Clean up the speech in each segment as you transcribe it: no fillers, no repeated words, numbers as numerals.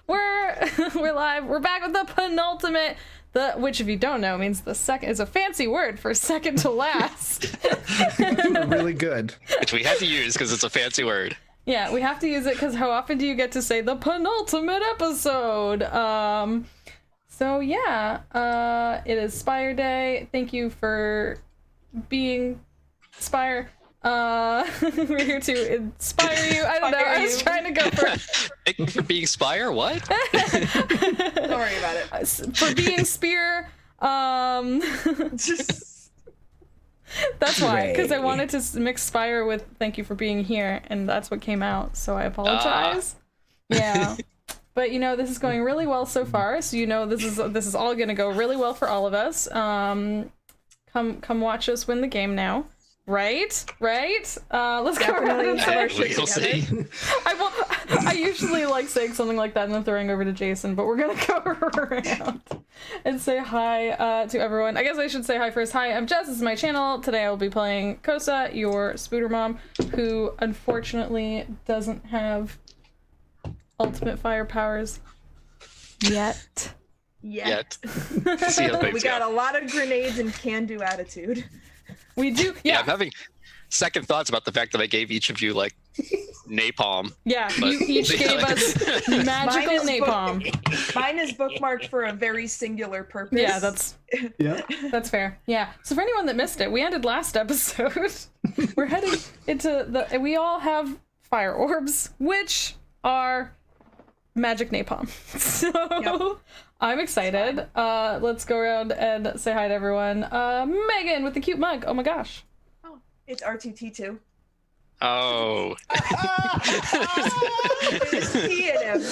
we're live. We're back with the penultimate, which if you don't know means the second is a fancy word for second to last. Really good. Which we had to use because it's a fancy word. Yeah, we have to use it because how often do you get to say the penultimate episode? So yeah, it is Spire Day. Thank you for being Spire. We're here to inspire you. I don't know. I was trying to go for Thank you for being Spire? What? Don't worry about it. For being Spear. That's why, because I wanted to mix Spire with thank you for being here, and that's what came out, so I apologize. Yeah. But you know, this is going really well so far, so you know this is all gonna go really well for all of us. Come watch us win the game now. Right? Let's go around and say our shit together. I usually like saying something like that and then throwing over to Jason, but we're gonna go around and say hi to everyone. I guess I should say hi first. Hi, I'm Jess. This is my channel. Today I will be playing Kosa, your Spooter Mom, who unfortunately doesn't have ultimate fire powers yet. See how We got a lot of grenades and can-do attitude. We do, yeah. I'm having second thoughts about the fact that I gave each of you like napalm. Yeah, you each gave us magical napalm. Mine is bookmarked for a very singular purpose. Yeah, that's fair. Yeah. So for anyone that missed it, we ended last episode. We're heading into we all have fire orbs, which are magic napalm. So yep. I'm excited. Let's go around and say hi to everyone. Megan with the cute mug. Oh my gosh. Oh, it's RTT2. Oh. There's T in him.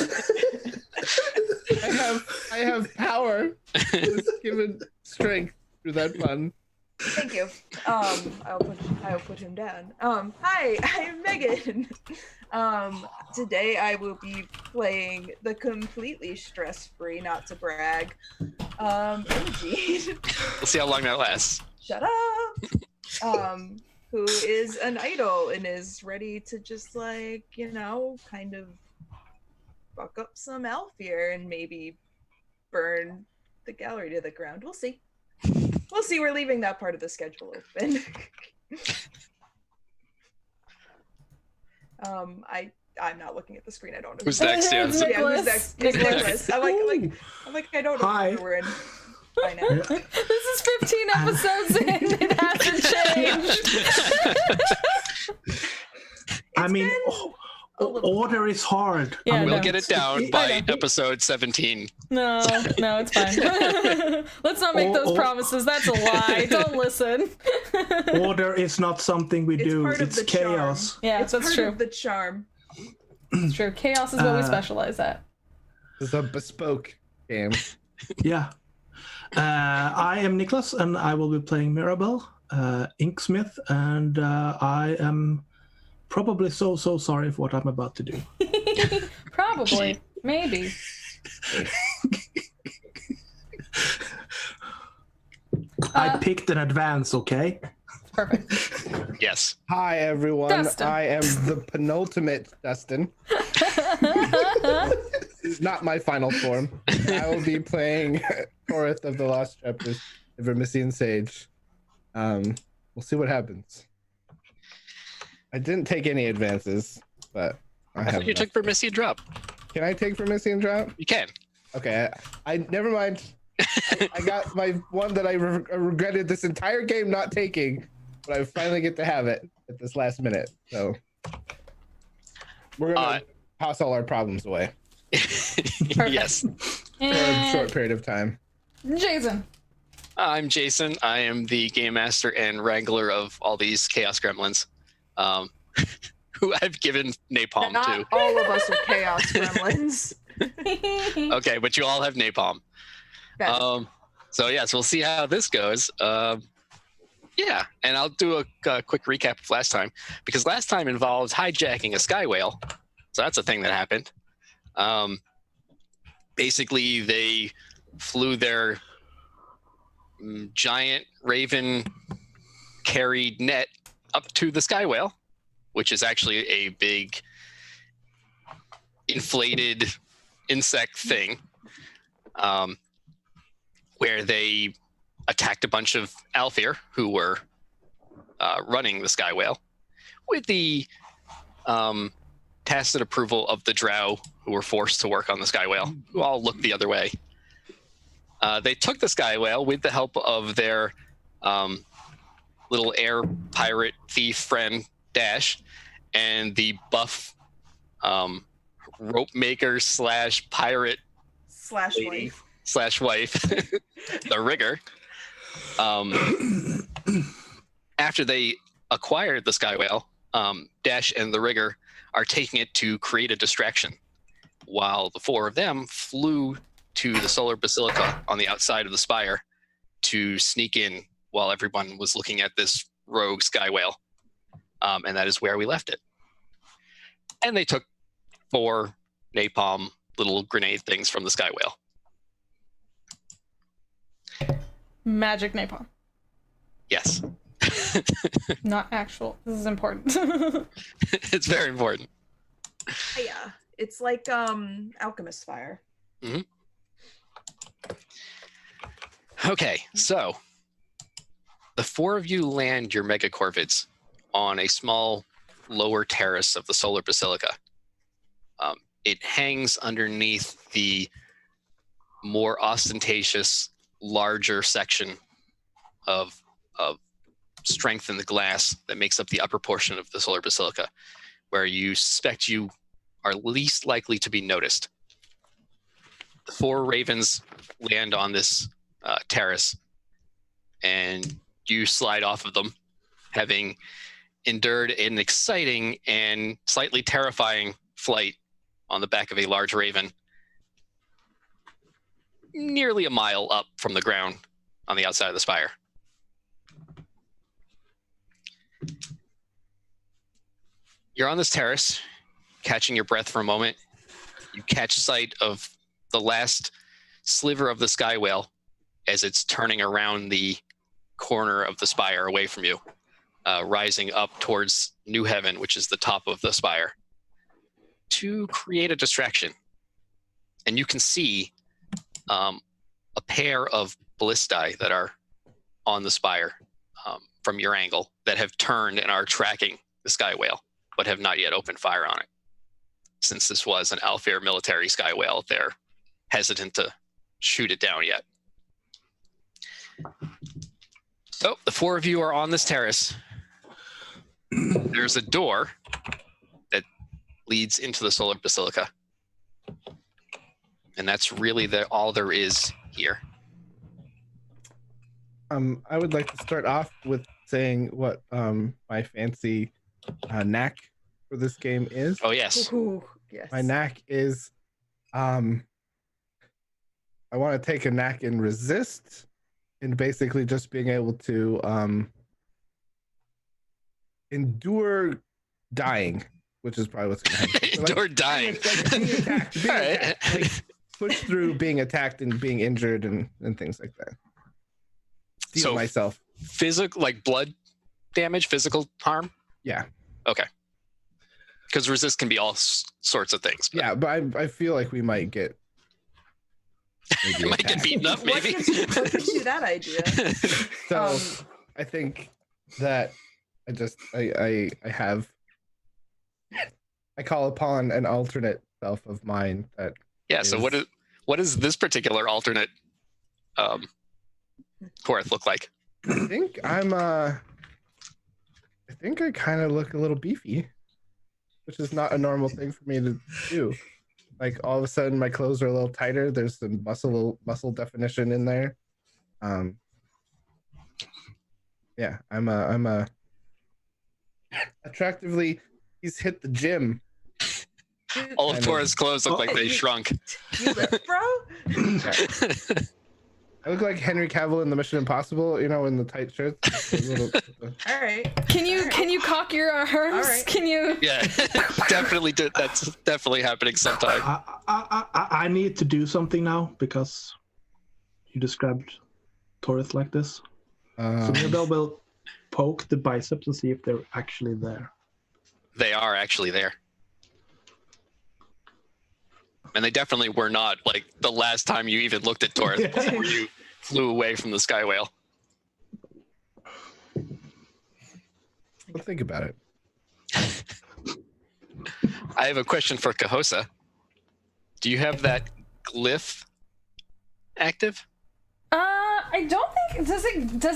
I have power. It's given strength through that pun. Thank you. I'll put him down. Hi, I'm Megan. Today I will be playing the completely stress-free, not to brag, Imogene. We'll see how long that lasts. Shut up. Who is an idol and is ready to just like, you know, kind of fuck up some elf here and maybe burn the gallery to the ground. We'll see. We'll see. We're leaving that part of the schedule open. I'm not looking at the screen. I don't know. Who's next? Yeah, who's next? It's Nicholas. I'm like I don't know Hi. who we're in by now. This is 15 episodes in. It hasn't changed. I mean, order is hard. Yeah, we'll get it down by episode 17. No, it's fine. Let's not make those promises. That's a lie. Don't listen. Order is not something we do. Part of it's the chaos. Charm. Yeah, it's that's part true. Of the charm. It's true. Chaos is what we specialize at. It's a bespoke game. Yeah. I am Nicholas, and I will be playing Mirabelle, Inksmith, and I am probably so sorry for what I'm about to do. Probably. Maybe. I picked an advance, okay? Perfect. Yes. Hi, everyone. Dustin. I am the penultimate Dustin. Not my final form. I will be playing Torith of the Lost Chapters, the Vermisian Sage. We'll see what happens. I didn't take any advances, but I thought you took Vermisian Drop. Can I take Vermisian Drop? You can. Okay, I never mind. I got my one that I regretted this entire game not taking, but I finally get to have it at this last minute. So we're gonna toss all our problems away. Yes. For a short period of time. Jason. I'm Jason. I am the game master and wrangler of all these chaos gremlins, who I've given napalm Not to. all of us are chaos gremlins. Okay, but you all have napalm. So we'll see how this goes. Yeah, and I'll do a quick recap of last time, because last time involved hijacking a sky whale. So that's a thing that happened. Basically, they flew their giant raven carried net up to the sky whale, which is actually a big inflated insect thing, where they attacked a bunch of Alfir who were running the Sky Whale, with the tacit approval of the Drow who were forced to work on the Sky Whale, who all looked the other way. They took the Sky Whale with the help of their little air pirate thief friend Dash, and the buff rope maker / pirate / wife the Rigger. After they acquired the Sky Whale, Dash and the Rigger are taking it to create a distraction, while the four of them flew to the Solar Basilica on the outside of the Spire to sneak in while everyone was looking at this rogue Sky Whale. And that is where we left it. And they took 4 napalm little grenade things from the Sky Whale. Magic napalm. Yes. Not actual. This is important. It's very important. Yeah. It's like alchemist fire. Mm-hmm. Okay, so the 4 of you land your megacorvids on a small lower terrace of the Solar Basilica. It hangs underneath the more ostentatious, larger section of strength in the glass that makes up the upper portion of the Solar Basilica, where you suspect you are least likely to be noticed. The 4 ravens land on this terrace, and you slide off of them, having endured an exciting and slightly terrifying flight on the back of a large raven, nearly a mile up from the ground on the outside of the Spire. You're on this terrace, catching your breath for a moment. You catch sight of the last sliver of the Sky Whale as it's turning around the corner of the Spire away from you, rising up towards New Heaven, which is the top of the Spire, to create a distraction. And you can see a pair of ballistae that are on the Spire from your angle that have turned and are tracking the Sky Whale, but have not yet opened fire on it. Since this was an Alfir military Sky Whale, they're hesitant to shoot it down yet. So the 4 of you are on this terrace. There's a door that leads into the Solar Basilica. And that's really all there is here. I would like to start off with saying what my fancy knack for this game is. Oh, yes. Ooh, yes. My knack is I want to take a knack in resist, and basically just being able to endure dying, which is probably what's going to happen. Endure dying. Being attacked, like, push through being attacked and being injured and things like that. Steal myself. Physical, like blood damage, physical harm? Yeah. Okay. Because resist can be all sorts of things. Yeah, but I feel like we might get... might get beaten up, maybe. What gives you that idea? So I think that I call upon an alternate self of mine that so what is this particular alternate Korath look like? I think I kind of look a little beefy, which is not a normal thing for me to do. Like all of a sudden my clothes are a little tighter. There's some muscle definition in there. Yeah, I'm a attractively, he's hit the gym. All of Korath's clothes look like they shrunk. You lift, bro? I look like Henry Cavill in the Mission Impossible, you know, in the tight shirts. All right. Can you cock your arms? All right. Can you? Yeah, definitely. That's definitely happening sometime. I need to do something now because you described Torith like this. So maybe I will poke the biceps and see if they're actually there. They are actually there. And they definitely were not like the last time you even looked at Torith before you flew away from the sky whale. Well, think about it. I have a question for Cahosa. Do you have that glyph active? I don't think does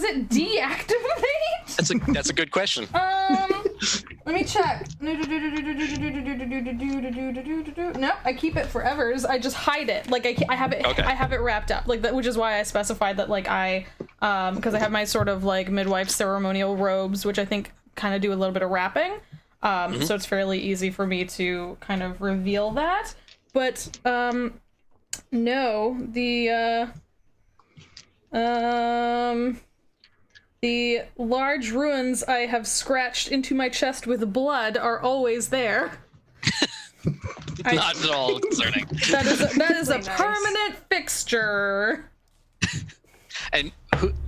it deactivate? That's a good question. Let me check. No, I keep it forevers. I just hide it. Like I have it. Okay. I have it wrapped up. Like that, which is why I specified that. Like because I have my sort of like midwife ceremonial robes, which I think kind of do a little bit of wrapping. So it's fairly easy for me to kind of reveal that. But no, the large runes I have scratched into my chest with blood are always there. Not at all concerning. That is a Nice. permanent fixture. And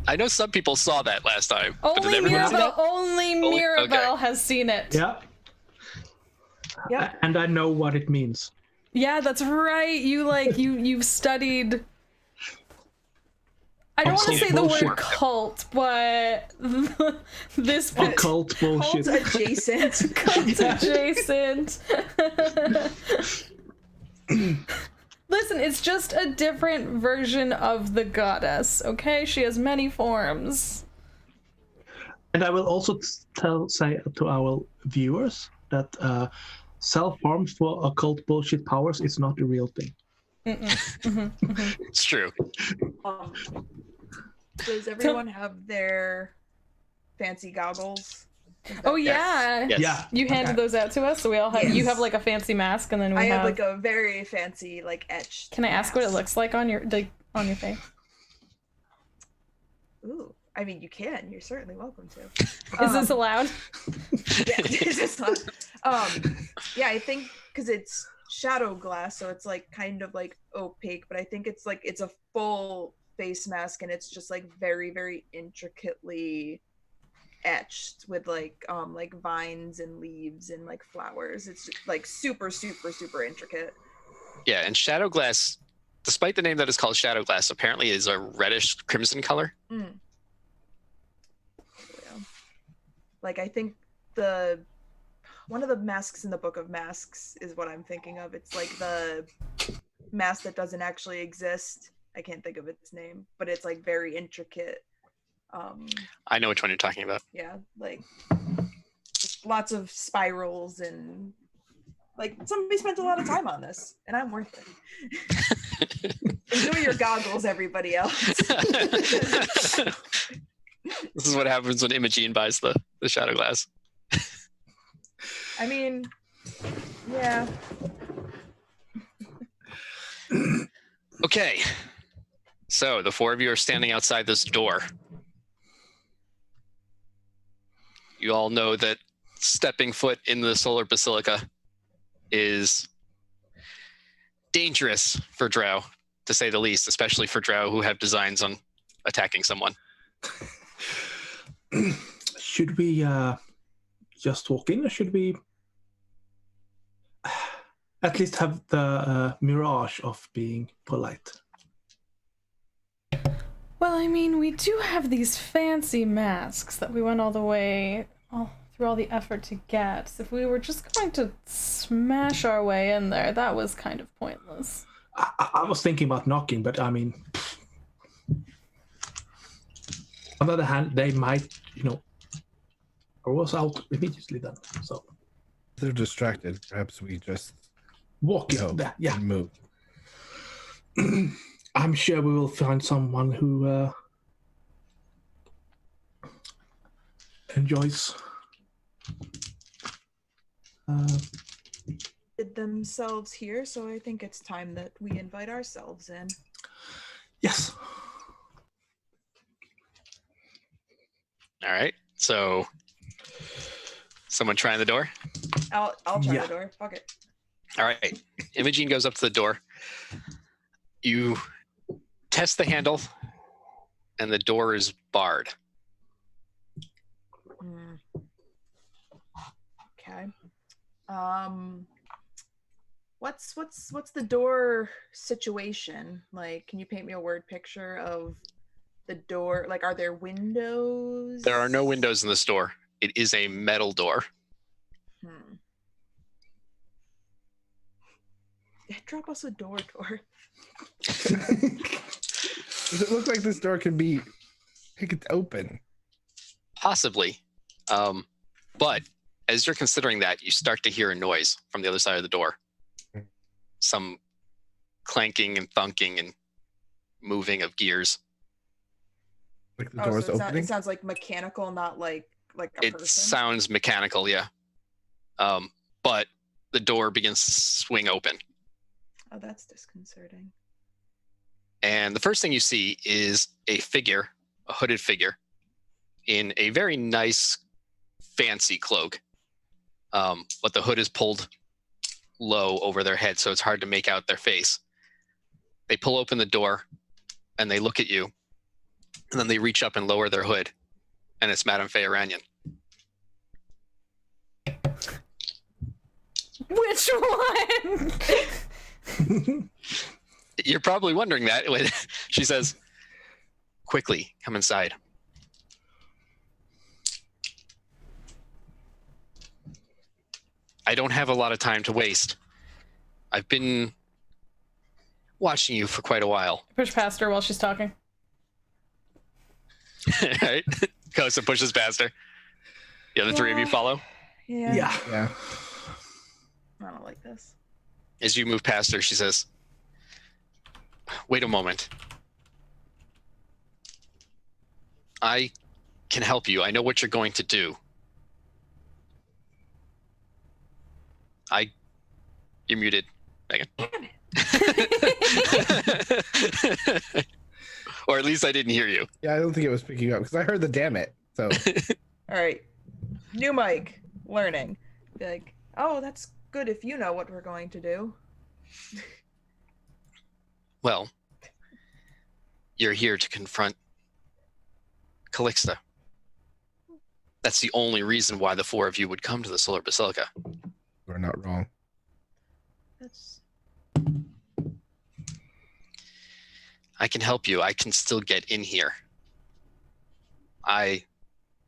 I know some people saw that last time. But did Only everyone see that? Mirabelle Okay. has seen it. Yeah. Yeah. And I know what it means. Yeah, that's right. You've studied. I don't want to say the word cult, but this Occult bullshit. Cult adjacent. cult adjacent. Listen, it's just a different version of the goddess, okay? She has many forms. And I will also say to our viewers that self-harm for occult bullshit powers is not a real thing. It's true. Does everyone have their fancy goggles? Oh yeah. Yes. Yeah. You handed those out to us, so we all have. Yes. You have like a fancy mask, and then we I have. have like a very fancy like etched. Can I ask what it mask. looks like on your face? Ooh, I mean you can. You're certainly welcome to. Is this allowed? Yeah, this is not. Yeah, I think because it's shadow glass, so it's like kind of like opaque, but I think it's like it's a full face mask, and it's just like very, very intricately etched with like vines and leaves and like flowers. It's just, like super, super, super intricate. Yeah, and shadow glass, despite the name that is called shadow glass, apparently is a reddish crimson color. Yeah. Like I think one of the masks in the Book of Masks is what I'm thinking of. It's like the mask that doesn't actually exist. I can't think of its name, but it's like very intricate. I know which one you're talking about. Yeah, like just lots of spirals and like somebody spent a lot of time on this, and I'm worth it. Enjoy your goggles, everybody else. This is what happens when Imogene buys the shadow glass. I mean, yeah. Okay. So the four of you are standing outside this door. You all know that stepping foot in the Solar Basilica is dangerous for drow, to say the least, especially for drow who have designs on attacking someone. Should we just walk in, or should we at least have the mirage of being polite? Well, I mean, we do have these fancy masks that we went all the way through all the effort to get. If we were just going to smash our way in there, that was kind of pointless. I was thinking about knocking, but I mean, on the other hand, they might, throw us out immediately then. So They're distracted. Perhaps we just walk go in there. Yeah. and move. I'm sure we will find someone who enjoys Did themselves here, so I think it's time that we invite ourselves in. yes. All right. So someone trying the door? I'll try Yeah. the door. Fuck it. All right. Imogene goes up to the door. You test the handle, and the door is barred. Okay. What's the door situation? Like, can you paint me a word picture of the door? Like, are there windows? There are no windows in this door. It is a metal door. Drop us a door. Does it look like this door could be open? Possibly. But as you're considering that, you start to hear a noise from the other side of the door. Some clanking and thunking and moving of gears. Like the door's opening? It sounds like mechanical, not like a person. It sounds mechanical, yeah. But the door begins to swing open. Oh, that's disconcerting. And the first thing you see is a figure, a hooded figure, in a very nice, fancy cloak. But the hood is pulled low over their head, so it's hard to make out their face. They pull open the door, and they look at you, and then they reach up and lower their hood, and it's Madame Feyranian. Which one? You're probably wondering that when she says, "Quickly, come inside." I don't have a lot of time to waste. I've been watching you for quite a while. Push past her while she's talking. Right? Kosa pushes past her. The other three of you follow? Yeah. Yeah. I don't like this. As you move past her, she says, "Wait a moment. I can help you. I know what you're going to do." You're muted, Megan. Damn it. Or at least I didn't hear you. Yeah, I don't think it was picking up because I heard the damn it. So. All right. New mic. Learning. Be like, oh, that's good if you know what we're going to do. Well, you're here to confront Calixte. That's the only reason why the four of you would come to the Solar Basilica. We're not wrong. That's... I can help you. I can still get in here. I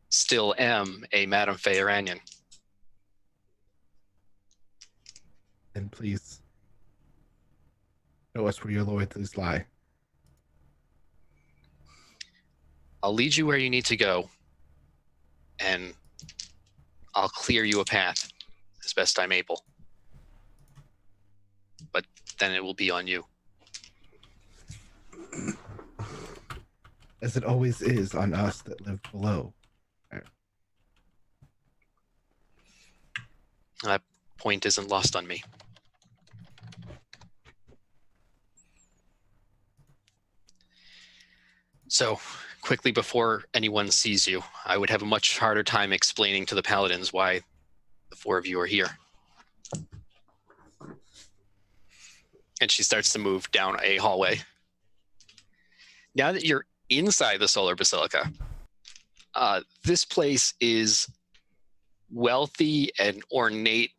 still am a Madame Feyranian. Then please show us where your loyalties lie. I'll lead you where you need to go, and I'll clear you a path as best I'm able. But then it will be on you. As it always is on us that live below. That point isn't lost on me. So, quickly before anyone sees you, I would have a much harder time explaining to the paladins why the four of you are here. And she starts to move down a hallway. Now that you're inside the Solar Basilica, this place is wealthy and ornate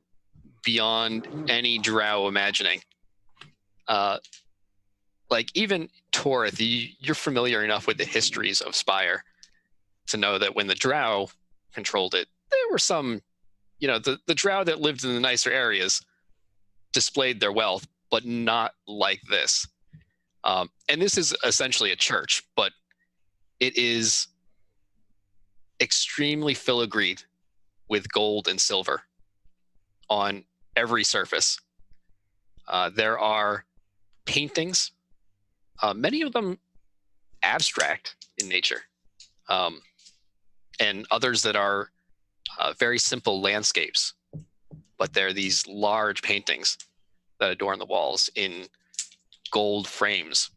beyond any drow imagining. Like even Torith, you're familiar enough with the histories of Spire to know that when the drow controlled it, there were some, the drow that lived in the nicer areas displayed their wealth, but not like this. And this is essentially a church, but it is extremely filigreed with gold and silver on every surface. There are paintings, many of them abstract in nature, and others that are very simple landscapes, but they're these large paintings that adorn the walls in gold frames.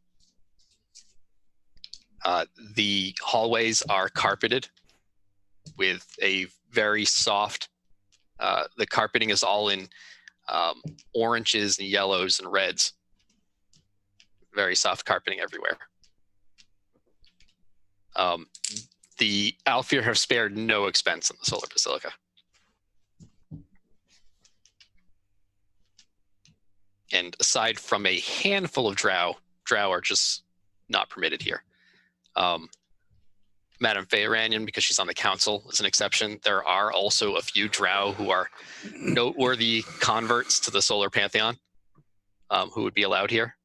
The hallways are carpeted with a very soft, the carpeting is all in oranges and yellows and reds. Very soft carpeting everywhere. The Alfir have spared no expense in the Solar Basilica. And aside from a handful of drow are just not permitted here. Madame Feyranian, because she's on the council, is an exception. There are also a few drow who are noteworthy converts to the Solar Pantheon, who would be allowed here.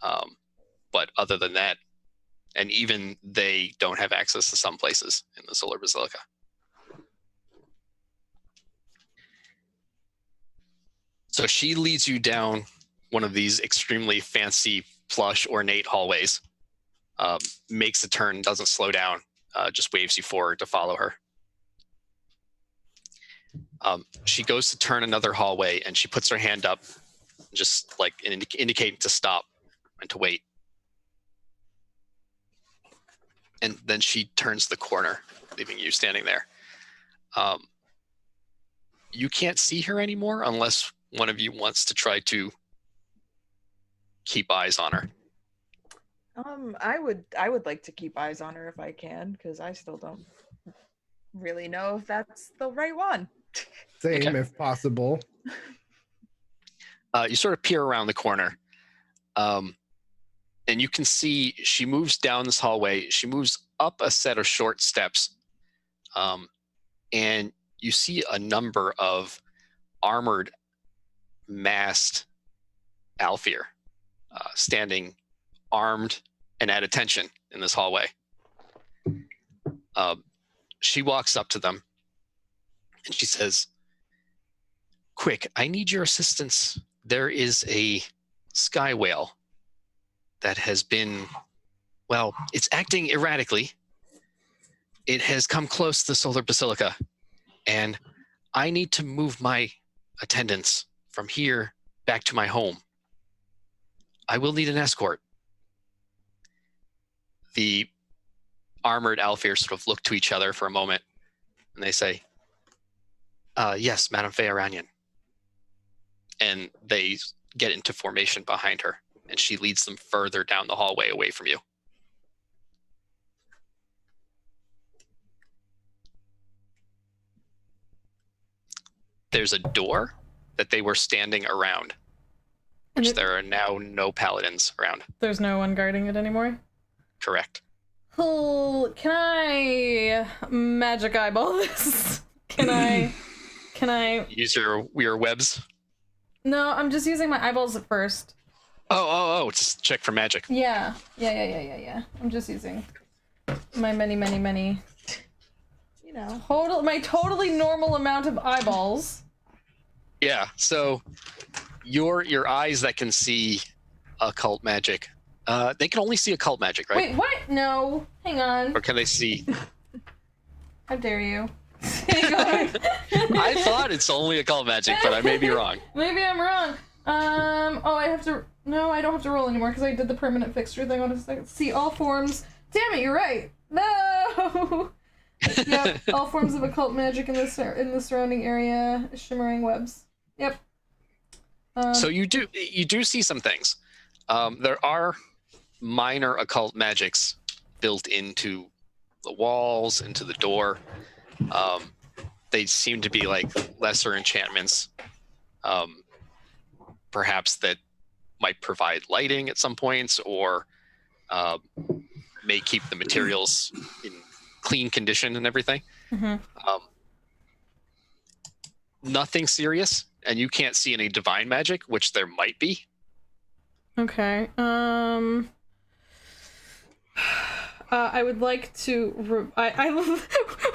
But other than that, and even they don't have access to some places in the Solar Basilica. So she leads you down one of these extremely fancy, plush, ornate hallways, makes a turn, doesn't slow down, just waves you forward to follow her. She goes to turn another hallway, and she puts her hand up, just like indicating to stop and to wait. And then she turns the corner, leaving you standing there. You can't see her anymore unless one of you wants to try to keep eyes on her. I would like to keep eyes on her if I can, because I still don't really know if that's the right one. Same, Okay. if possible. You sort of peer around the corner, and you can see she moves down this hallway. She moves up a set of short steps, and you see a number of armored, masked Alfir standing armed and at attention in this hallway. She walks up to them and she says, "Quick, I need your assistance. There is a sky whale that has been, well, it's acting erratically. It has come close to the Solar Basilica, and I need to move my attendants from here back to my home. I will need an escort." The armored Alfir sort of look to each other for a moment, and they say, "Yes, Madame Feyranian." And they get into formation behind her, and she leads them further down the hallway away from you. There's a door that they were standing around, which there are now no paladins around. There's no one guarding it anymore? Correct. Oh, can I magic eyeball this? Can I use your webs? No, I'm just using my eyeballs at first. Oh, just check for magic. Yeah. I'm just using my many, you know, my totally normal amount of eyeballs. Yeah, so your eyes that can see occult magic, they can only see occult magic, right? Wait, what? No, hang on. Or can they see? How dare you? I thought it's only occult magic, but I may be wrong. Maybe I'm wrong. Oh, I have to. No, I don't have to roll anymore because I did the permanent fixture thing on a second. See all forms. Damn it, you're right. No. Yep, all forms of occult magic in the surrounding area, shimmering webs. Yep. So you do see some things. There are minor occult magics built into the walls, into the door. They seem to be like lesser enchantments, perhaps that might provide lighting at some points, or may keep the materials in clean condition and everything. Mm-hmm. Nothing serious, and you can't see any divine magic, which there might be. Okay. I would like to. I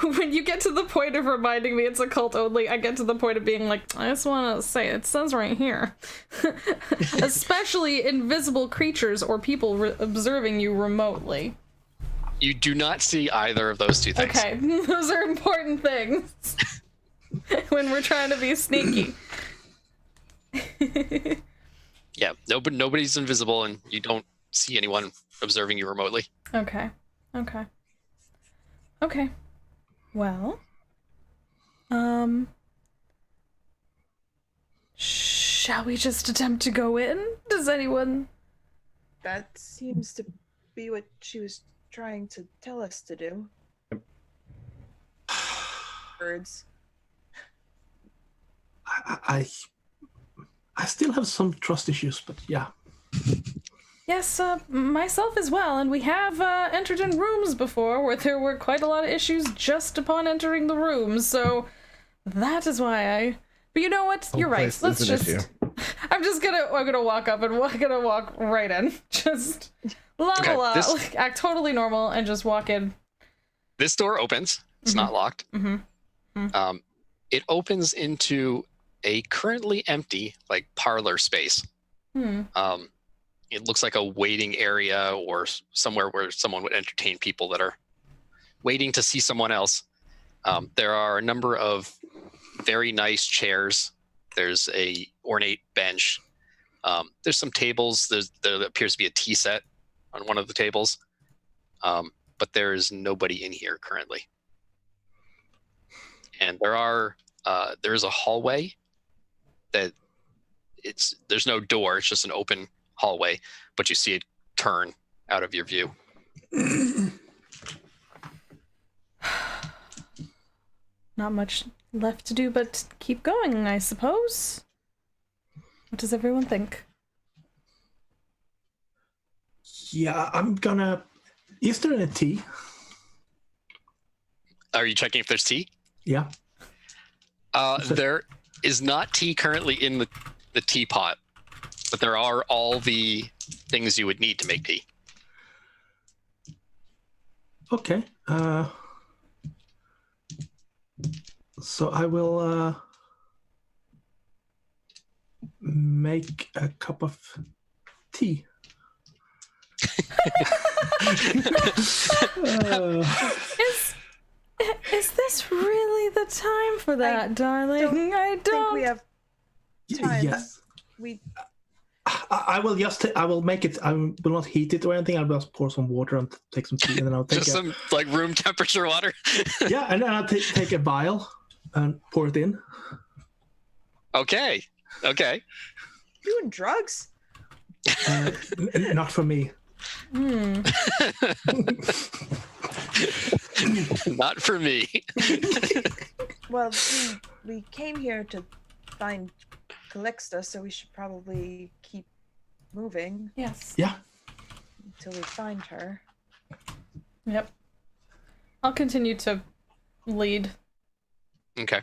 when you get to the point of reminding me it's occult only, I get to the point of being like, I just want to say it says right here, especially invisible creatures or people observing you remotely. You do not see either of those two things. Okay, those are important things when we're trying to be sneaky. Yeah, nobody's invisible, and you don't see anyone observing you remotely. Okay. Well, shall we just attempt to go in? Does anyone? That seems to be what she was trying to tell us to do. Birds. I still have some trust issues, but yeah. Yes, myself as well, and we have entered in rooms before where there were quite a lot of issues just upon entering the room, so that is why I... But you know what? You're right. Let's just... I'm gonna walk up and gonna walk right in. Just act totally normal and just walk in. This door opens. It's not locked. It opens into a currently empty, like, parlor space. It looks like a waiting area or somewhere where someone would entertain people that are waiting to see someone else. There are a number of very nice chairs. There's a ornate bench. There's some tables. There appears to be a tea set on one of the tables. But there is nobody in here currently. And there is a hallway that there's no door. It's just an open hallway, but you see it turn out of your view. Not much left to do but keep going, I suppose. What does everyone think? Yeah, I'm gonna... Is there any tea? Are you checking if there's tea? Yeah. There is not tea currently in the teapot, but there are all the things you would need to make tea. Okay. So I will make a cup of tea. Is this really the time for that, darling? I don't think we have time. Yes. We. I will just. I will make it. I will not heat it or anything. I'll just pour some water and take some tea, and then I'll take some like room temperature water. Yeah, and then I'll take a vial and pour it in. Okay. Doing drugs? Not for me. Not for me. Well, we came here to find Calixte, so we should probably keep moving. Yes. Yeah. Until we find her. Yep. I'll continue to lead. Okay.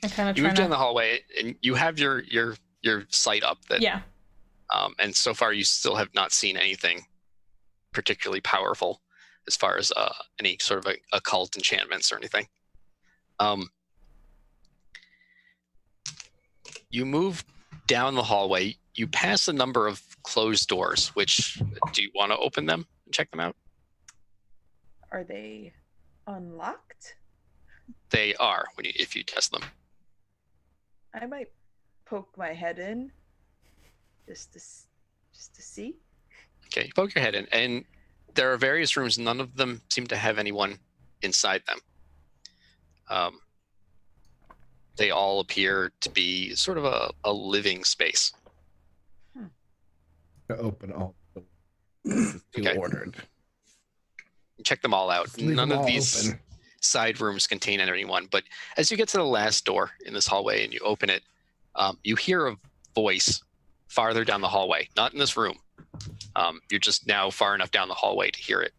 I kind of you move down the hallway, and you have your sight up. That yeah. And so far, you still have not seen anything particularly powerful as far as any sort of occult enchantments or anything. You move down the hallway. You pass a number of closed doors. Which do you want to open them and check them out? Are they unlocked? They are if you test them. I might poke my head in just to see. Okay, you poke your head in, and there are various rooms. None of them seem to have anyone inside them. They all appear to be sort of a living space. To open all the doors you ordered. Check them all out. None of these side rooms contain anyone, but as you get to the last door in this hallway and you open it, you hear a voice farther down the hallway, not in this room. You're just now far enough down the hallway to hear it.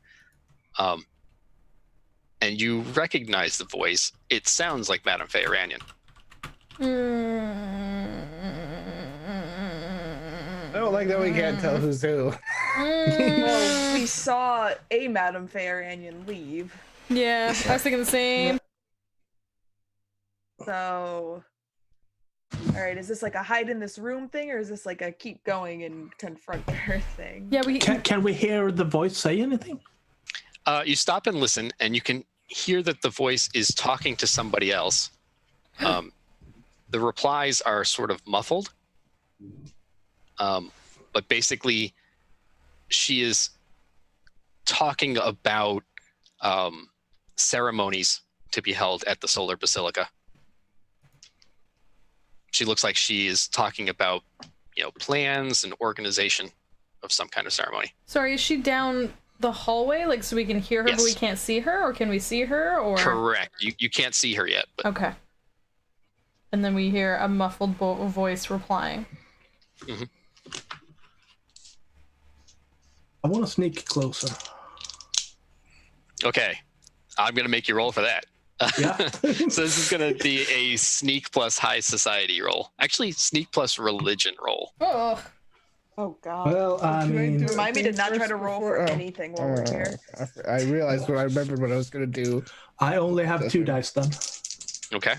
And you recognize the voice. It sounds like Madame Feyranian. I don't like that we can't tell who's who. Well, we saw a Madame Feyranian leave. Yeah, I was thinking the same. So, all right, is this like a hide in this room thing, or is this like a keep going and confront her thing? Yeah, Can we hear the voice say anything? You stop and listen, and you can hear that the voice is talking to somebody else. The replies are sort of muffled, but basically, she is talking about ceremonies to be held at the Solar Basilica. She looks like she is talking about, plans and organization of some kind of ceremony. Sorry, is she down the hallway, like, so we can hear her, Yes. but we can't see her, or can we see her, or? Correct. You can't see her yet. But... Okay. And then we hear a muffled voice replying. Mm-hmm. I want to sneak closer. Okay, I'm gonna make you roll for that. Yeah. So this is gonna be a sneak plus high society roll. Actually, sneak plus religion roll. Oh God. Well, I mean, Remind me to not try to roll for anything while we're here. I realized what I remembered what I was gonna do. I only have 2 dice then. Okay.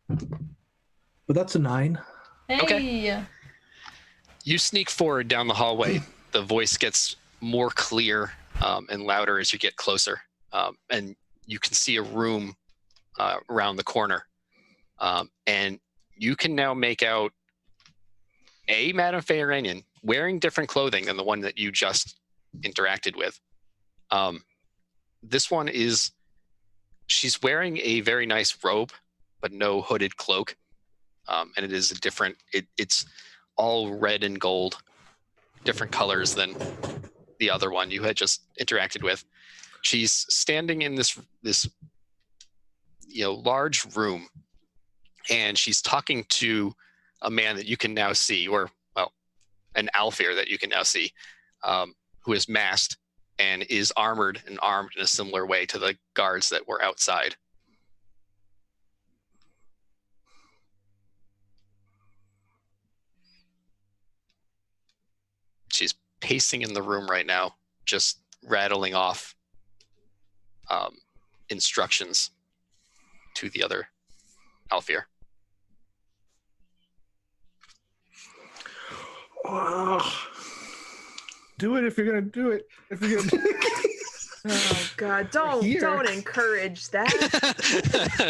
But that's a 9. Hey. Okay. You sneak forward down the hallway. The voice gets more clear and louder as you get closer, and you can see a room around the corner, and you can now make out a Madame Feyranian wearing different clothing than the one that you just interacted with. This one she's wearing a very nice robe, but no hooded cloak, and it is a different. It's all red and gold, different colors than the other one you had just interacted with. She's standing in this large room, and she's talking to a man that you can now see, or an Alfir that you can now see, who is masked and is armored and armed in a similar way to the guards that were outside. She's pacing in the room right now, just rattling off instructions to the other Alfir. Do it if you're gonna do it. If you're gonna. Oh God! Don't encourage that.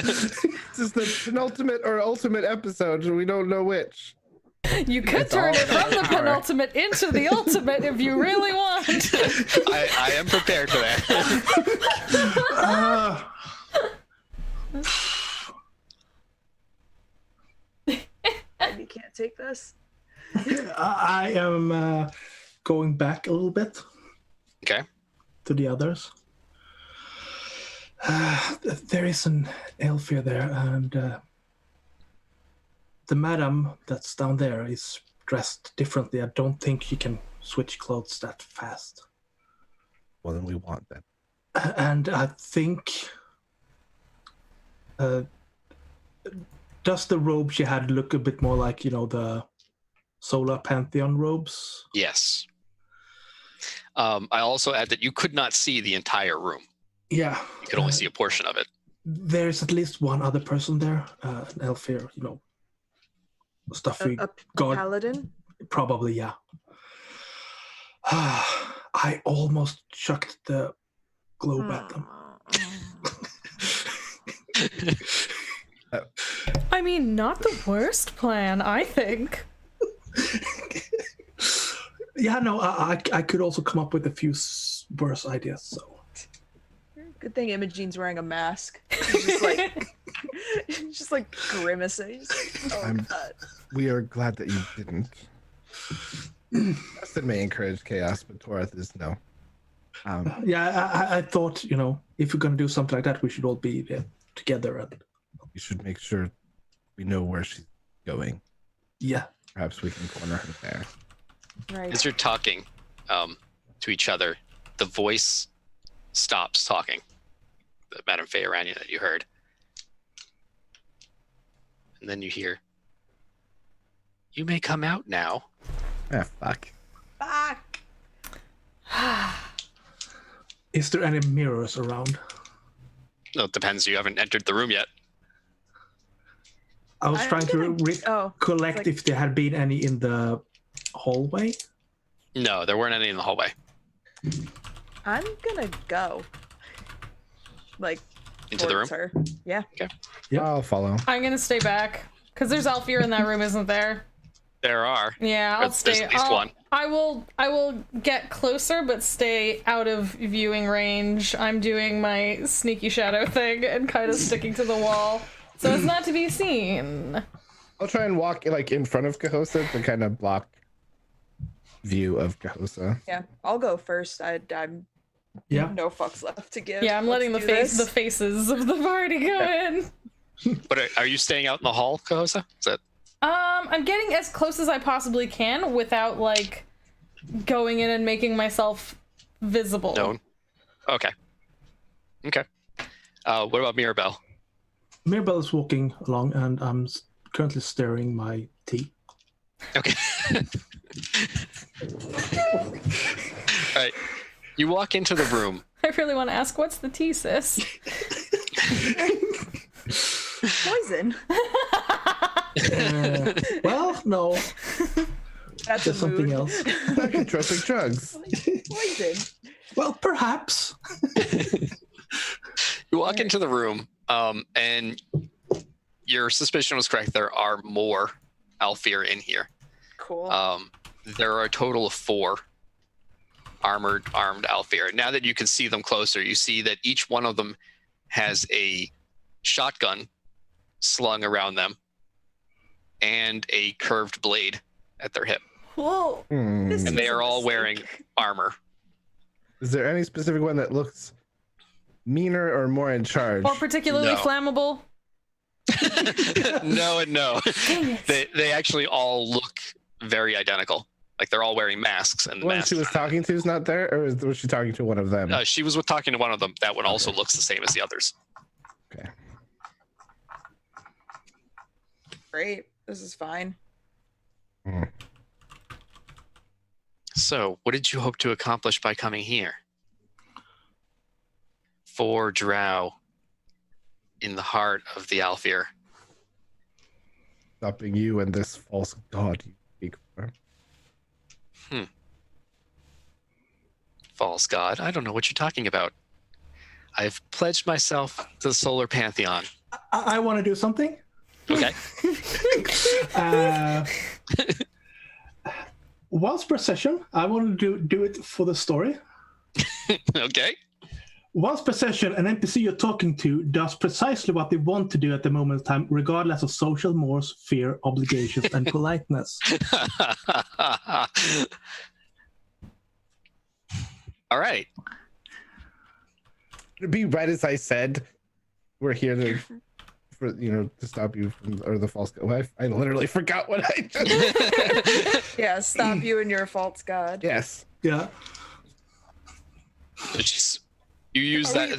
This is the penultimate or ultimate episode, and we don't know which. You could turn it from the penultimate into the ultimate if you really want. I am prepared for that. You can't take this. I am going back a little bit. Okay. To the others. There is an Alfir there, and the madam that's down there is dressed differently. I don't think she can switch clothes that fast. Well, then we want that. And I think... does the robe she had look a bit more like, the Solar Pantheon robes? Yes. I also add that you could not see the entire room. Yeah. You could only see a portion of it. There's at least one other person there, an Alfir, stuff we got. Paladin? Probably, yeah. I almost chucked the globe at them. I mean, not the worst plan, I think. Yeah, no, I could also come up with a few worse ideas, so. Good thing Imogene's wearing a mask. She's just like grimacing. God. We are glad that you didn't. Dustin may encourage chaos, but Toreth is no. Yeah, I thought, if we're going to do something like that, we should all be together. And we should make sure we know where she's going. Yeah. Perhaps we can corner her there. Right. As you're talking to each other, the voice stops talking. The Madame Feyranian that you heard. And then you hear, "You may come out now." Ah, fuck. Fuck. Is there any mirrors around? Well, it depends. You haven't entered the room yet. I was trying to collect if there had been any in the hallway. No, there weren't any in the hallway. I'm gonna go. Into the room? Her. Yeah. Okay. Yeah, I'll follow. I'm gonna stay back because there's Alfir in that room, isn't there? There are. Yeah, I'll stay. There's at least one. I will get closer, but stay out of viewing range. I'm doing my sneaky shadow thing and kind of sticking to the wall, so it's not to be seen. I'll try and walk in front of Cahosa to kind of block view of Cahosa. Yeah, I'll go first. I'm no fucks left to give. Yeah, I'm letting the faces of the party go in. But are you staying out in the hall, Cahosa? Is that? I'm getting as close as I possibly can without like going in and making myself visible. Known. Okay. What about Mirabelle? Mirabelle is walking along, and I'm currently stirring my tea. Okay. All right. You walk into the room. I really want to ask, what's the tea, sis? Poison. Well, no. That's Just something else. Psychotropic drugs. Poison. Well, perhaps. You walk into the room, and your suspicion was correct. There are more Alfir in here. Cool. There are a total of 4 armed Alfir. Now that you can see them closer, you see that each one of them has a shotgun slung around them and a curved blade at their hip. Whoa. And they are all wearing armor. Is there any specific one that looks meaner or more in charge? Or particularly flammable? No and no. They actually all look very identical. Like they're all wearing masks. And the one she was talking to is not there, or was she talking to one of them? She was talking to one of them. That one also looks the same as the others. Okay. Great. This is fine. So, what did you hope to accomplish by coming here? 4 drow in the heart of the Alfir. Stopping you and this false god you speak for. False god? I don't know what you're talking about. I've pledged myself to the Solar Pantheon. I want to do something. Okay. Once per session, I want to do it for the story. Okay. Once per session, an NPC you're talking to does precisely what they want to do at the moment in time, regardless of social mores, fear, obligations, and politeness. All right. It'd be right as I said, we're here to stop you from, or the false god. I literally forgot what I just. Yeah, stop you and your false god. Yes. Yeah. You use that.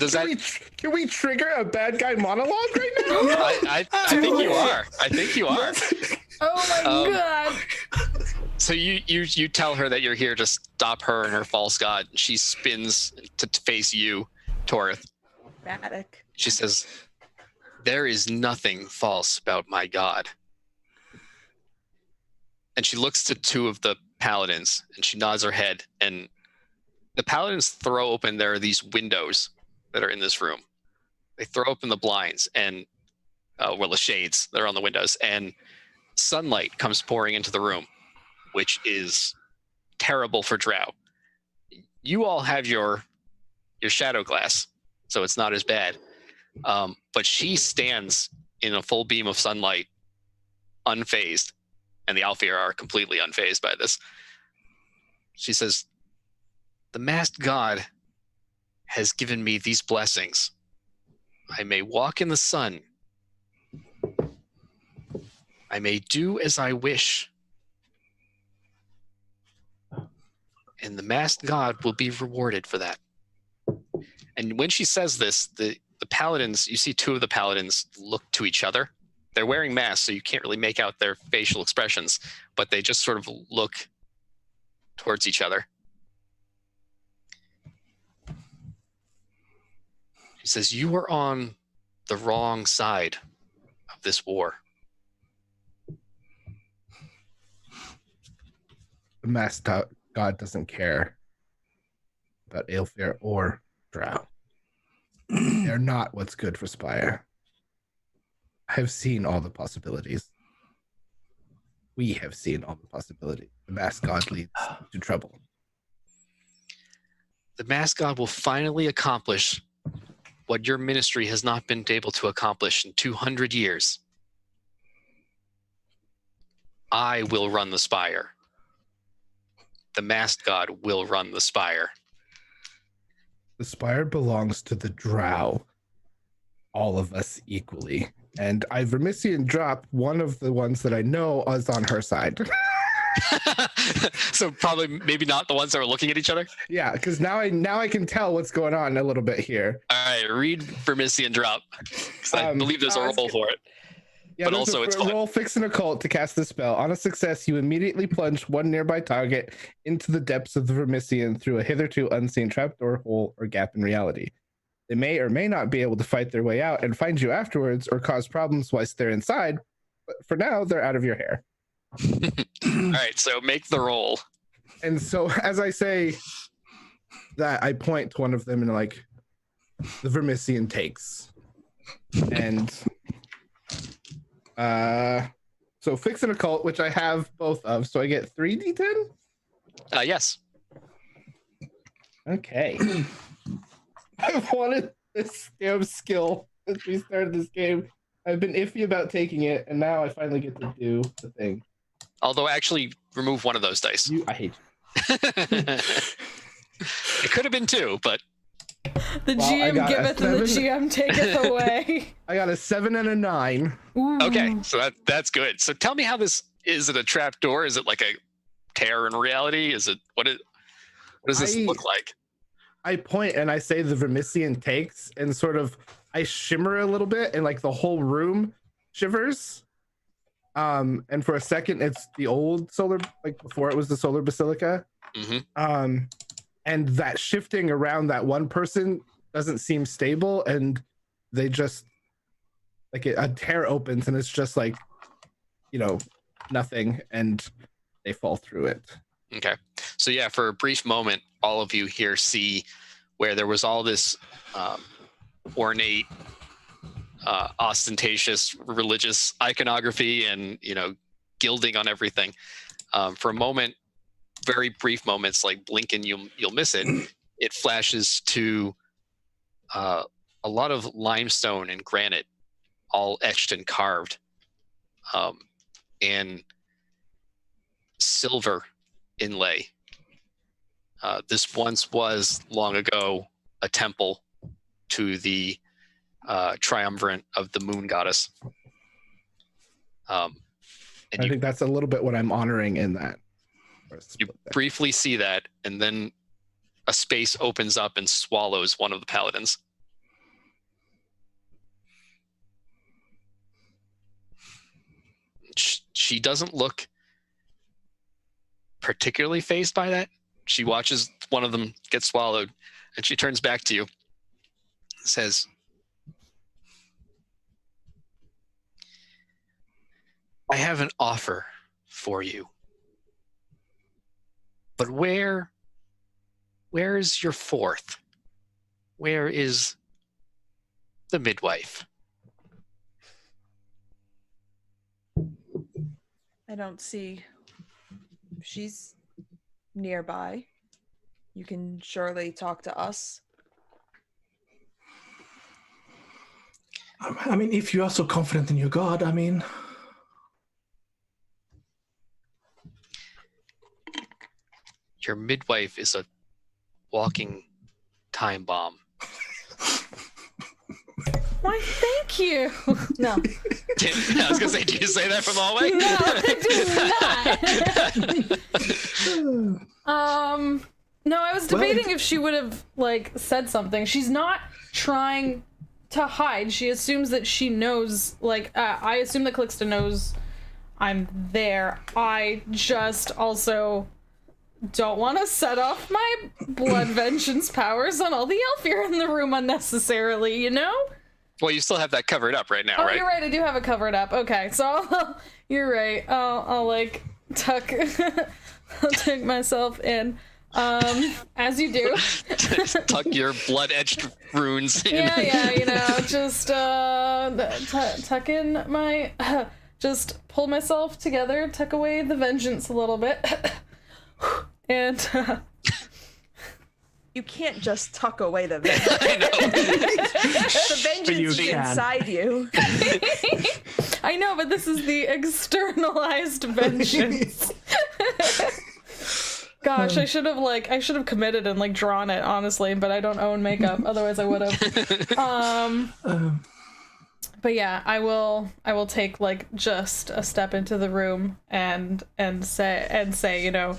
Can we trigger a bad guy monologue right now? I think you are. I think you are. Oh my god. So you tell her that you're here to stop her and her false god. She spins to face you, Torith. Dramatic. She says, "There is nothing false about my god." And she looks to 2 of the paladins and she nods her head, and the paladins throw open, there are these windows that are in this room. They throw open the blinds and, the shades that are on the windows, and sunlight comes pouring into the room, which is terrible for drow. You all have your shadow glass, so it's not as bad. But she stands in a full beam of sunlight, unfazed, and the Alfir are completely unfazed by this. She says, "The masked god has given me these blessings. I may walk in the sun. I may do as I wish. And the masked god will be rewarded for that." And when she says this, the paladins, you see 2 of the paladins look to each other. They're wearing masks, so you can't really make out their facial expressions, but they just sort of look towards each other. She says, "You are on the wrong side of this war." The masked god doesn't care about Alfir or drow. They're not what's good for Spire. I have seen all the possibilities. We have seen all the possibilities. The masked god leads to trouble. The masked god will finally accomplish what your ministry has not been able to accomplish in 200 years. I will run the Spire. The masked god will run the Spire. The Spire belongs to the drow. all of us equally. And I Vermissian drop one of the ones that I know is on her side. So probably maybe not the ones that are looking at each other. Yeah, because now I can tell what's going on a little bit here. All right, read Vermissian drop, because I believe there's a roll for it. Yeah, but also it's fun. Roll Fix an Occult to cast the spell. On a success, you immediately plunge one nearby target into the depths of the Vermissian through a hitherto unseen trapdoor, hole, or gap in reality. They may or may not be able to fight their way out and find you afterwards or cause problems whilst they're inside, but for now, they're out of your hair. All right, so make the roll. And so as I say that, I point to one of them and like, the Vermissian takes. And so Fix an Occult, which I have both of, so I get 3d10? Yes. Okay. I've wanted this damn skill since we started this game. I've been iffy about taking it, and now I finally get to do the thing. Although, actually, remove one of those dice. I hate you. It could have been 2, but... The GM giveth and the GM taketh away. I got a 7 and a 9. Ooh. Okay, so that's good. So tell me how this... Is it a trap door? Is it like a tear in reality? Is it... What does this look like? I point and I say the Vermissian takes, and sort of I shimmer a little bit, and like the whole room shivers. And for a second, it's the old solar, like before it was the Solar Basilica. Mm-hmm. And that shifting around that one person doesn't seem stable, and they just like a tear opens, and it's just like, nothing, and they fall through it. Okay. So yeah, for a brief moment, all of you here see where there was all this ornate, ostentatious religious iconography and, gilding on everything. For a moment, very brief moments, like blink and you'll miss it. It flashes to a lot of limestone and granite, all etched and carved, and silver inlay. This once was, long ago, a temple to the triumvirate of the moon goddess. And I think that's a little bit what I'm honoring in that. You briefly see that, and then a space opens up and swallows one of the paladins. She doesn't look particularly fazed by that. She watches one of them get swallowed, and she turns back to you and says, I have an offer for you. But where is your fourth? Where is the midwife? I don't see. She's nearby. You can surely talk to us. I mean, if you are so confident in your God, I mean... Your midwife is a walking time bomb. Why, thank you. No. I was going to say, did you say that from the hallway? No, I did not. No, I was debating if she would have, said something. She's not trying to hide. She assumes that she knows, I assume that Calixte knows I'm there. I just also don't want to set off my blood vengeance powers on all the Elfir in the room unnecessarily, Well, you still have that covered up right now, right? Oh, you're right. I do have it covered up. Okay, so you're right. I'll tuck myself in, as you do. Tuck your blood-etched runes in. Yeah, just tuck in my, just pull myself together, tuck away the vengeance a little bit, and. You can't just tuck away the vengeance. I know. The vengeance is inside you. I know, but this is the externalized vengeance. Gosh, I should have committed and drawn it, honestly, but I don't own makeup. Otherwise I would have. But yeah, I will take like just a step into the room and say, you know,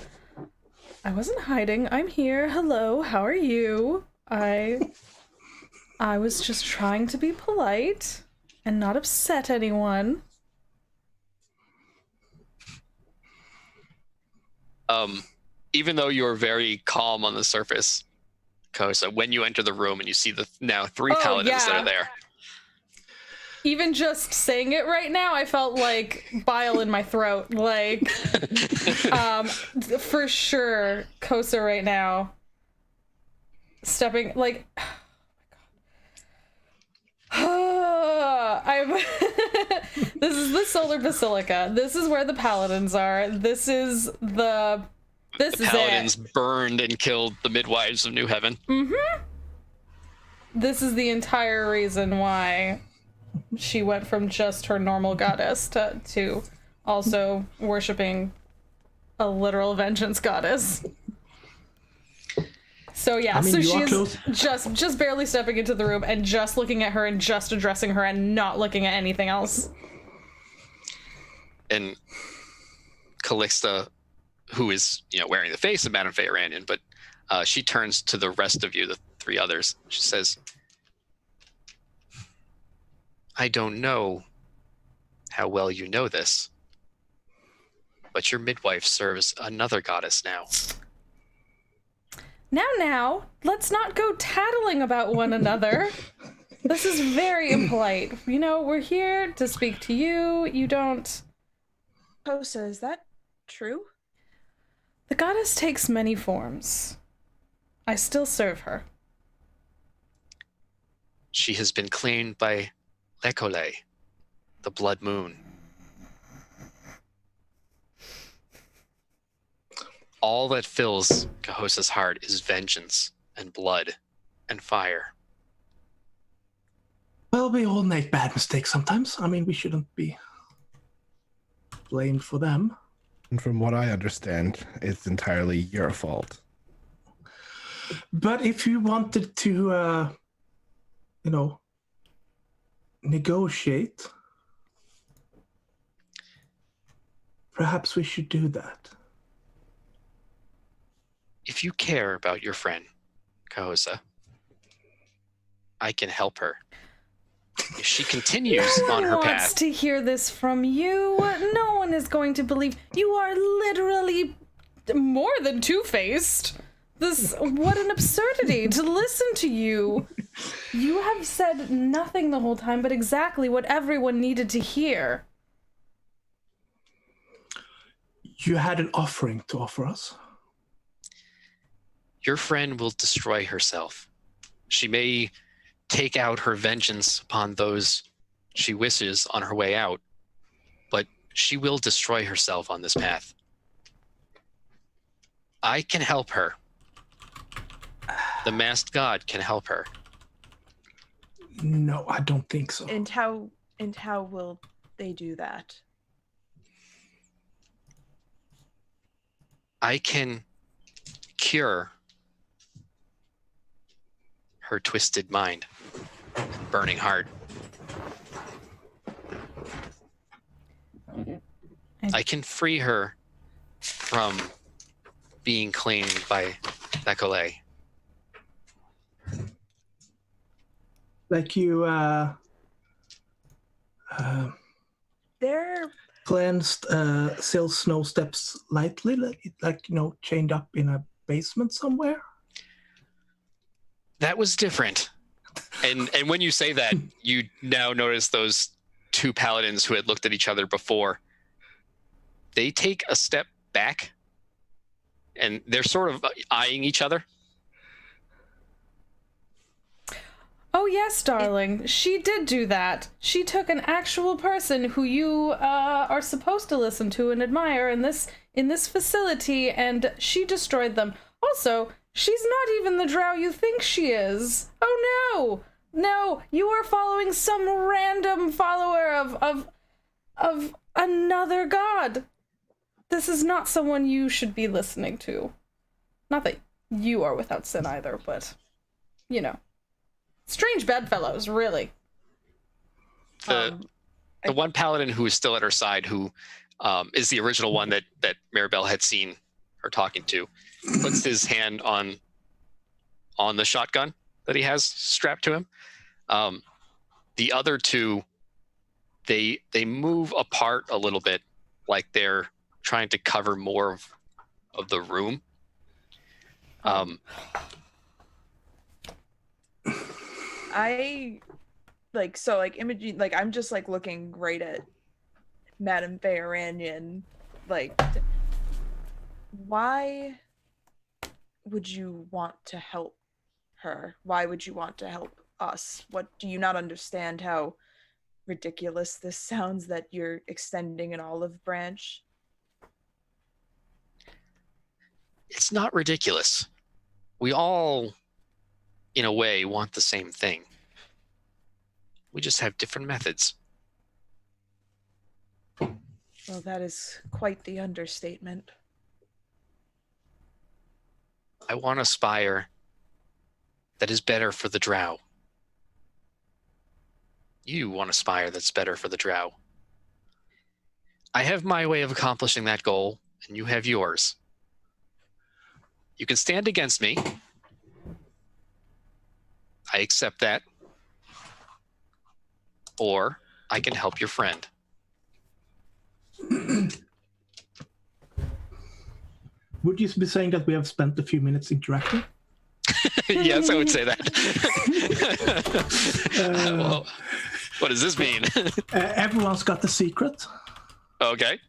I wasn't hiding. I'm here. Hello. How are you? I was just trying to be polite and not upset anyone. Even though you're very calm on the surface, Kosa, when you enter the room and you see the now 3 paladins that are there. Even just saying it right now, I felt like bile in my throat. Like, for sure, Kosa right now, stepping, like, this is the Solar Basilica. This is where the paladins are. This is the paladins burned and killed the midwives of New Heaven. Mm-hmm. This is the entire reason why she went from just her normal goddess to also worshipping a literal vengeance goddess. So yeah, so she's just barely stepping into the room and just looking at her and just addressing her and not looking at anything else. And Calixte, who is, you know, wearing the face of Madame Feyranian, but she turns to the rest of you, the 3 others. She says, I don't know how well you know this, but your midwife serves another goddess now. Now, let's not go tattling about one another. This is very impolite. You know, we're here to speak to you. You don't... Kosa, is that true? The goddess takes many forms. I still serve her. She has been claimed by Lekole, the Blood Moon. All that fills Kahosa's heart is vengeance and blood and fire. Well, we all make bad mistakes sometimes. I mean, we shouldn't be blamed for them. And from what I understand, it's entirely your fault. But if you wanted to, you know, negotiate, perhaps we should do that. If you care about your friend, Kahosa, I can help her. If she continues on her path... No one wants to hear this from you. No one is going to believe. You are literally more than two-faced. What an absurdity to listen to you. You have said nothing the whole time, but exactly what everyone needed to hear. You had an offering to offer us. Your friend will destroy herself. She may take out her vengeance upon those she wishes on her way out, but she will destroy herself on this path. I can help her. The masked god can help her. No, I don't think so. And how will they do that? I can cure her twisted mind and burning heart. I can free her from being claimed by Lekole. Like you They're cleansed Sil Snow steps lightly, like you know, chained up in a basement somewhere. That was different. And when you say that, you now notice those 2 paladins who had looked at each other before. They take a step back and they're sort of eyeing each other. Oh yes, darling. She did do that. She took an actual person who you are supposed to listen to and admire in this facility, and she destroyed them. Also, she's not even the drow you think she is. Oh no! No, you are following some random follower of another god. This is not someone you should be listening to. Not that you are without sin either, but, you know. Strange bedfellows, really. The one paladin who is still at her side, who is the original one that Maribel had seen her talking to, puts his hand on the shotgun that he has strapped to him. The other two, they move apart a little bit, like they're trying to cover more of the room. I imaging, like I'm just like looking right at Madame Feyranian, like, why would you want to help her? Why would you want to help us? What, do you not understand how ridiculous this sounds that you're extending an olive branch? It's not ridiculous. We all, in a way, want the same thing. We just have different methods. Well, that is quite the understatement. I want a spire that is better for the drow. You want a spire that's better for the drow. I have my way of accomplishing that goal, and you have yours. You can stand against me. I accept that. Or I can help your friend. Would you be saying that we have spent a few minutes interacting? Yes, I would say that. Well, what does this mean? Everyone's got the secret. Okay.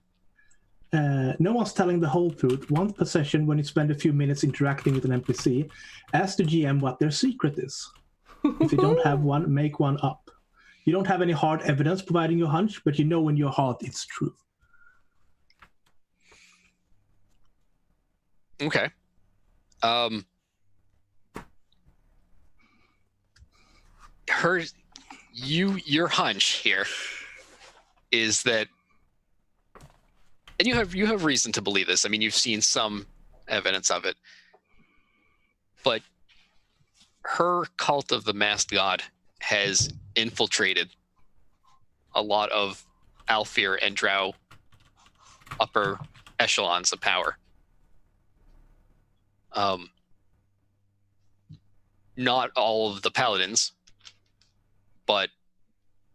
No one's telling the whole truth. One per session, when you spend a few minutes interacting with an NPC, ask the GM what their secret is. If you don't have one, make one up. You don't have any hard evidence providing your hunch, but you know in your heart it's true. Okay. Your hunch here is that, and you have reason to believe this. I mean, you've seen some evidence of it, but her cult of the masked god has infiltrated a lot of Alfir and Drow upper echelons of power. Not all of the paladins, but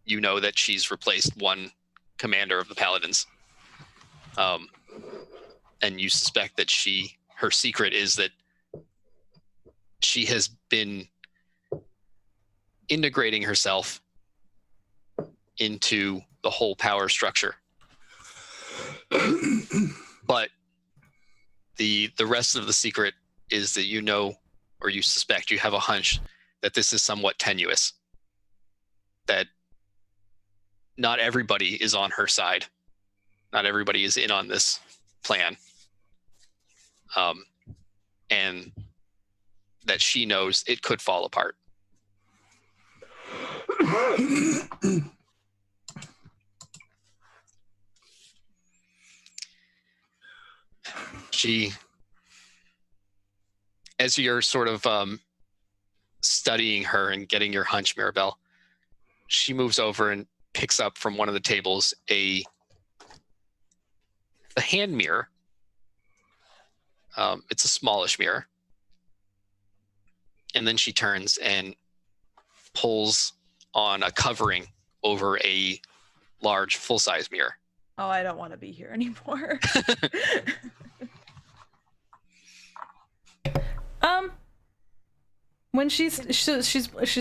you know that she's replaced one commander of the paladins. And you suspect that her secret is that she has been integrating herself into the whole power structure. But the rest of the secret is that you know, or you suspect, you have a hunch that this is somewhat tenuous. That not everybody is on her side. Not everybody is in on this plan. And that she knows it could fall apart. As you're sort of studying her and getting your hunch, Maribel, she moves over and picks up from one of the tables the hand mirror. It's a smallish mirror. And then she turns and pulls on a covering over a large full-size mirror. Oh, I don't want to be here anymore. When she's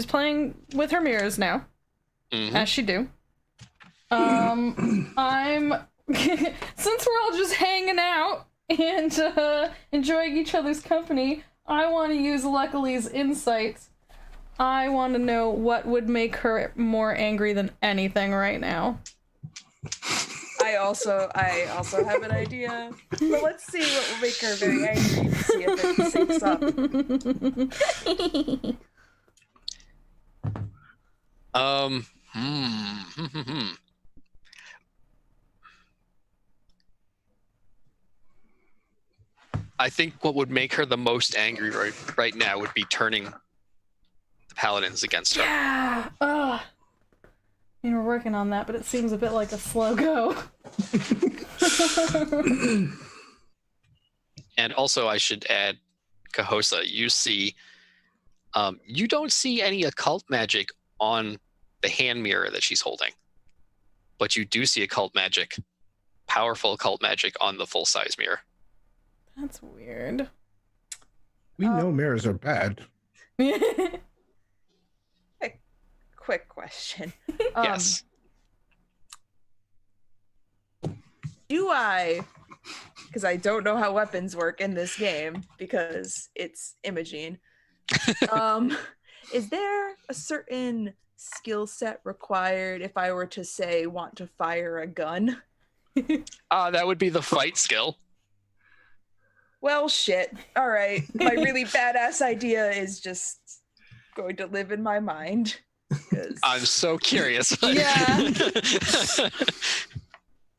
playing with her mirrors now, as she do. I'm since we're all just hanging out and enjoying each other's company, I want to use Luckily's insight. I want to know what would make her more angry than anything right now. I also have an idea. But let's see what will make her very angry to see if it syncs up. I think what would make her the most angry right now would be turning the paladins against her. Yeah. I mean, we're working on that, but it seems a bit like a slow go. And also, I should add, Kahosa, you see, you don't see any occult magic on the hand mirror that she's holding, but you do see occult magic, powerful occult magic on the full-size mirror. That's weird. We know mirrors are bad. Quick question. Yes. Do I, because I don't know how weapons work in this game because it's Imogene, is there a certain skill set required if I were to say want to fire a gun? That would be the fight skill. Well, shit. All right. My really badass idea is just going to live in my mind. I'm so curious. Yeah.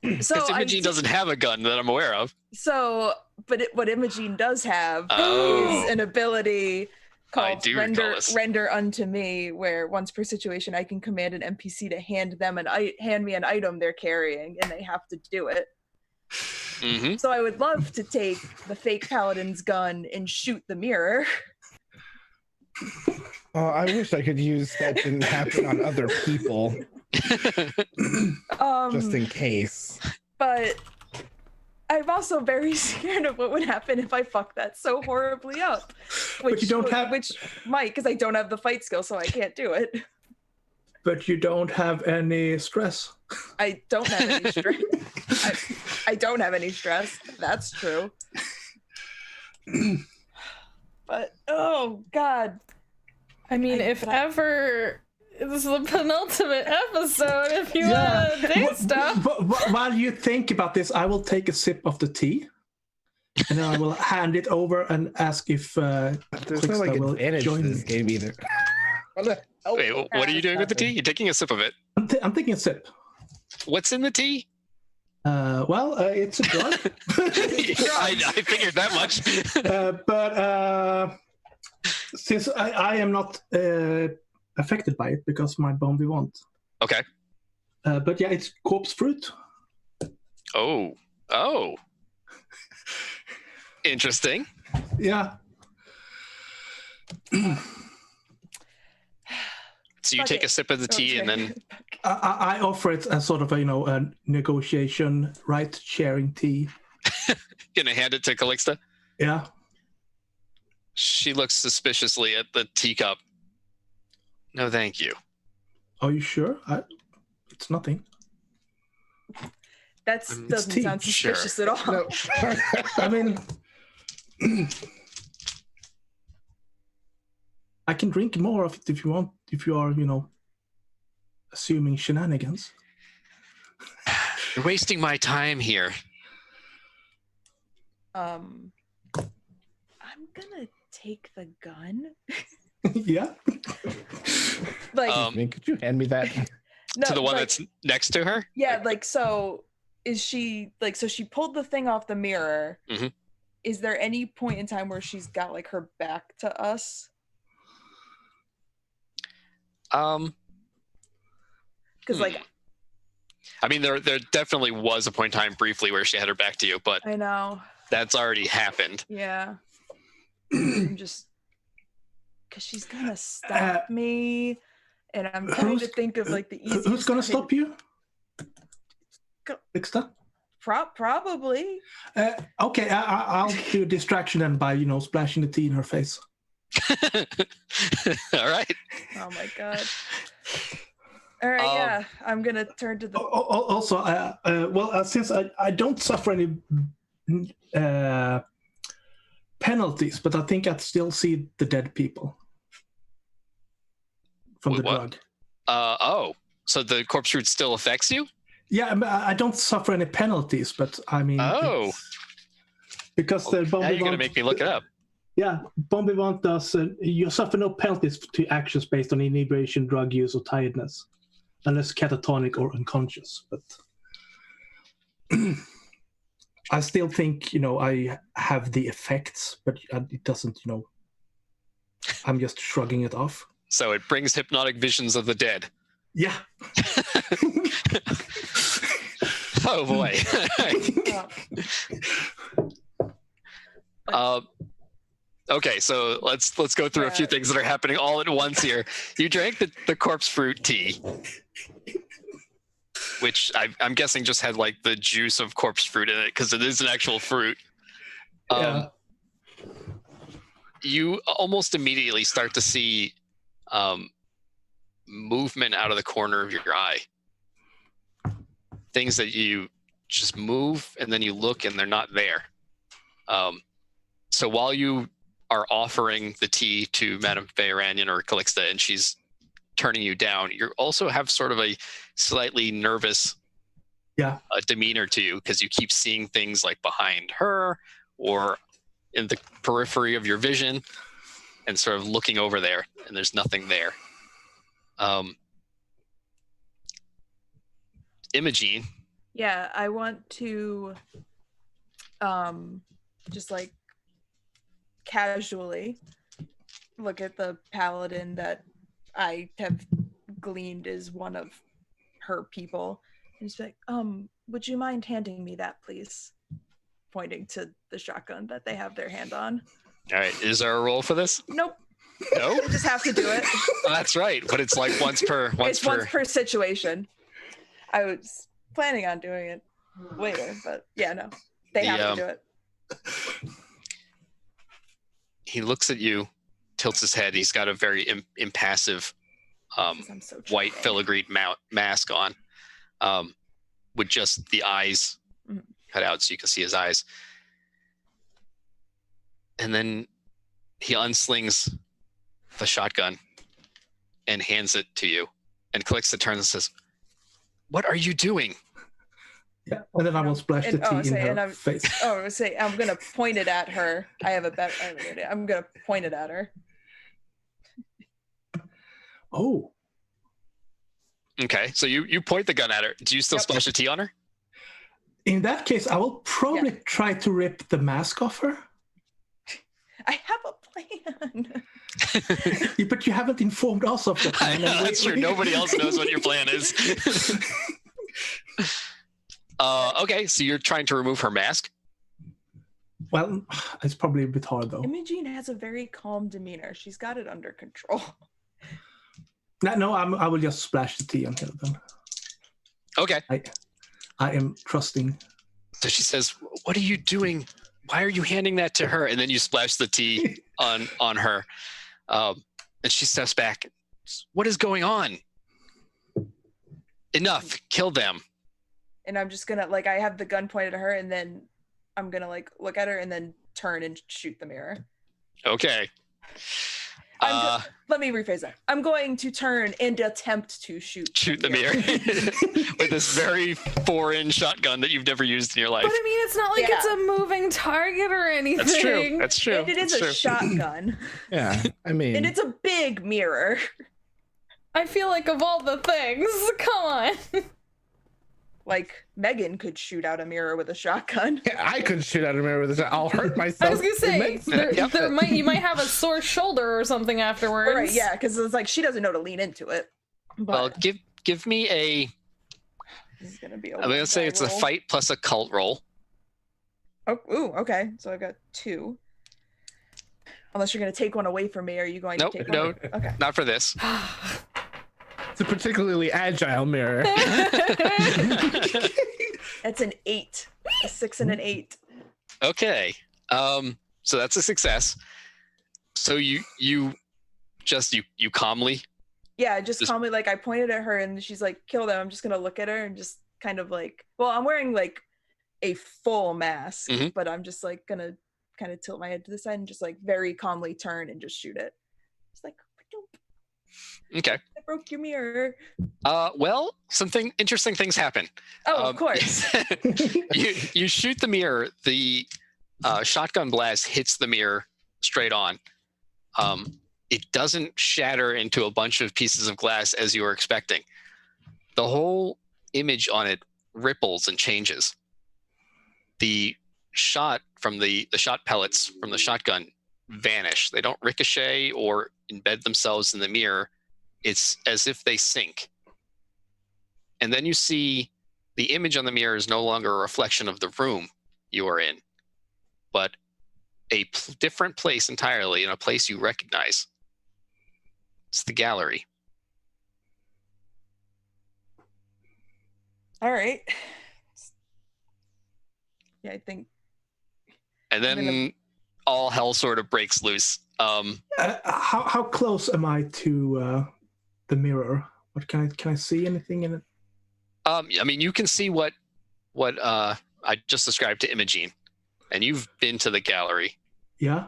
Because Imogene doesn't have a gun that I'm aware of. So, but what Imogene does have is an ability called render unto me, where once per situation I can command an NPC to hand me an item they're carrying, and they have to do it. Mm-hmm. So I would love to take the fake paladin's gun and shoot the mirror. Oh, I wish I could use that didn't happen on other people. Just in case. But I'm also very scared of what would happen if I fuck that so horribly up. But you don't have... Which might, because I don't have the fight skill, so I can't do it. But you don't have any stress. I don't have any stress. I don't have any stress. That's true. But, oh, God. I mean, if ever... This is the penultimate episode, if you want to do stuff. While you think about this, I will take a sip of the tea. And then I will hand it over and ask if there's no like advantage to this game either. Wait, what are you doing with the tea? You're taking a sip of it. I'm taking a sip. What's in the tea? It's a drug. I figured that much. But since I am not affected by it because my bombi won't. Okay. But yeah, it's corpse fruit. Oh. Interesting. Yeah. So you take a sip of the tea and then... I offer it as sort of a negotiation, right? Sharing tea. Gonna hand it to Calixte? Yeah. She looks suspiciously at the teacup. No, thank you. Are you sure? It's nothing. That doesn't sound suspicious at all. No. I mean... I can drink more of it if you want, if you are, assuming shenanigans. You're wasting my time here. I'm gonna take the gun. Yeah. Could you hand me that? No, to the one that's next to her? Yeah, so is she so she pulled the thing off the mirror. Mm-hmm. Is there any point in time where she's got her back to us? Because I mean, there definitely was a point in time briefly where she had her back to you, but I know that's already happened. Yeah. I'm just because she's gonna stop me, and I'm trying to think of the easiest. Who's gonna stop you? Calixte? Probably. Okay, I'll do a distraction then by splashing the tea in her face. All right. Oh my god. All right, yeah, I'm gonna turn to the. Also, since I don't suffer any penalties, but I think I'd still see the dead people from the drug. So the corpse root still affects you? Yeah, I don't suffer any penalties, but I mean, because the bombi. Now you're gonna make me look it up. Yeah, bombi want does. You suffer no penalties to actions based on inebriation, drug use, or tiredness, unless catatonic or unconscious. But I still think I have the effects, but it doesn't. I'm just shrugging it off. So it brings hypnotic visions of the dead. Yeah. Oh boy. Okay, so let's go through a few things that are happening all at once here. You drank the corpse fruit tea, which I'm guessing just had like the juice of corpse fruit in it because it is an actual fruit. You almost immediately start to see movement out of the corner of your eye. Things that you just move and then you look and they're not there. So while you are offering the tea to Madame Feyranian or Calixte and she's turning you down, you also have sort of a slightly nervous demeanor to you because you keep seeing things like behind her or in the periphery of your vision and sort of looking over there and there's nothing there. Imogene. Yeah, I want to just like casually look at the paladin that I have gleaned is one of her people and just be like, would you mind handing me that, please? Pointing to the shotgun that they have their hand on. All right, is there a roll for this? Nope. No? You just have to do it. Oh, that's right, but it's like once per situation. I was planning on doing it later, but yeah, no. They have to do it. He looks at you, tilts his head. He's got a very impassive white filigreed mask on with just the eyes cut out so you can see his eyes. And then he unslings the shotgun and hands it to you. And Calixte turns and says, "What are you doing?" Yeah, and then I will splash the tea in her face. Oh, say I'm gonna point it at her. I have an idea. I'm gonna point it at her. Oh. Okay, so you point the gun at her. Do you still splash the tea on her? In that case, I will probably try to rip the mask off her. I have a plan. But you haven't informed us of the plan. That's true. Nobody else knows what your plan is. Okay, so you're trying to remove her mask? Well, it's probably a bit hard, though. Imogene has a very calm demeanor. She's got it under control. No, I will just splash the tea on her then. Okay. I am trusting. So she says, "What are you doing? Why are you handing that to her?" And then you splash the tea on her. And she steps back. "What is going on? Enough. Kill them." And I'm just gonna, like, I have the gun pointed at her, and then I'm gonna, like, look at her and then turn and shoot the mirror. Okay. Let me rephrase that. I'm going to turn and attempt to shoot the mirror with this very foreign shotgun that you've never used in your life. But I mean, it's not like it's a moving target or anything. That's true. And it is a shotgun. Yeah, I mean. And it's a big mirror. I feel like of all the things, come on. Like, Megan could shoot out a mirror with a shotgun. Yeah, I could shoot out a mirror with a shotgun. I'll hurt myself. I was gonna say, you might have a sore shoulder or something afterwards. Right, yeah, because it's like she doesn't know to lean into it. But well, give me a... This is gonna be I'm gonna say it's a fight plus a cult roll. Oh, ooh, okay. So I've got 2. Unless you're gonna take one away from me, are you going to take one? No, okay. Not for this. It's a particularly agile mirror. That's an 8. A 6 and an 8. Okay. So that's a success. So you calmly? Yeah, just calmly, like, I pointed at her and she's like, "Kill them." I'm just gonna look at her and just kind of like, well, I'm wearing like a full mask, but I'm just like gonna kind of tilt my head to the side and just like very calmly turn and just shoot it. It's like, okay. I broke your mirror. Well, interesting things happen. Oh, of course. you shoot the mirror. The shotgun blast hits the mirror straight on. It doesn't shatter into a bunch of pieces of glass as you were expecting. The whole image on it ripples and changes. The shot from the shot pellets from the shotgun vanish. They don't ricochet or embed themselves in the mirror. It's as if they sink And then you see the image on the mirror is no longer a reflection of the room you are in, but a different place entirely, in a place you recognize. It's the gallery. All right. Yeah, I think. And then all hell sort of breaks loose. How close am I to the mirror? What can I see anything in it? I mean, you can see what I just described to Imogene, and you've been to the gallery. Yeah.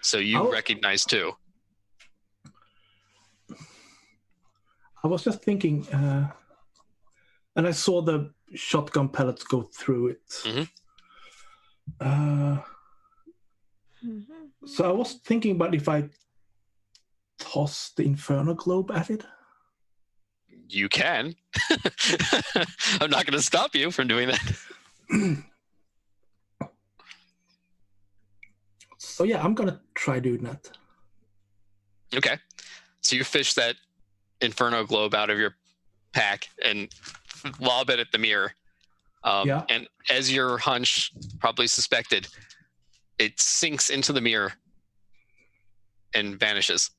So you recognize too. I was just thinking, and I saw the shotgun pellets go through it. Mm-hmm. So I was thinking about if I toss the Inferno Globe at it. You can. I'm not going to stop you from doing that. So yeah, I'm going to try doing that. Okay. So you fish that Inferno Globe out of your pack and lob it at the mirror. And as your hunch probably suspected, it sinks into the mirror and vanishes.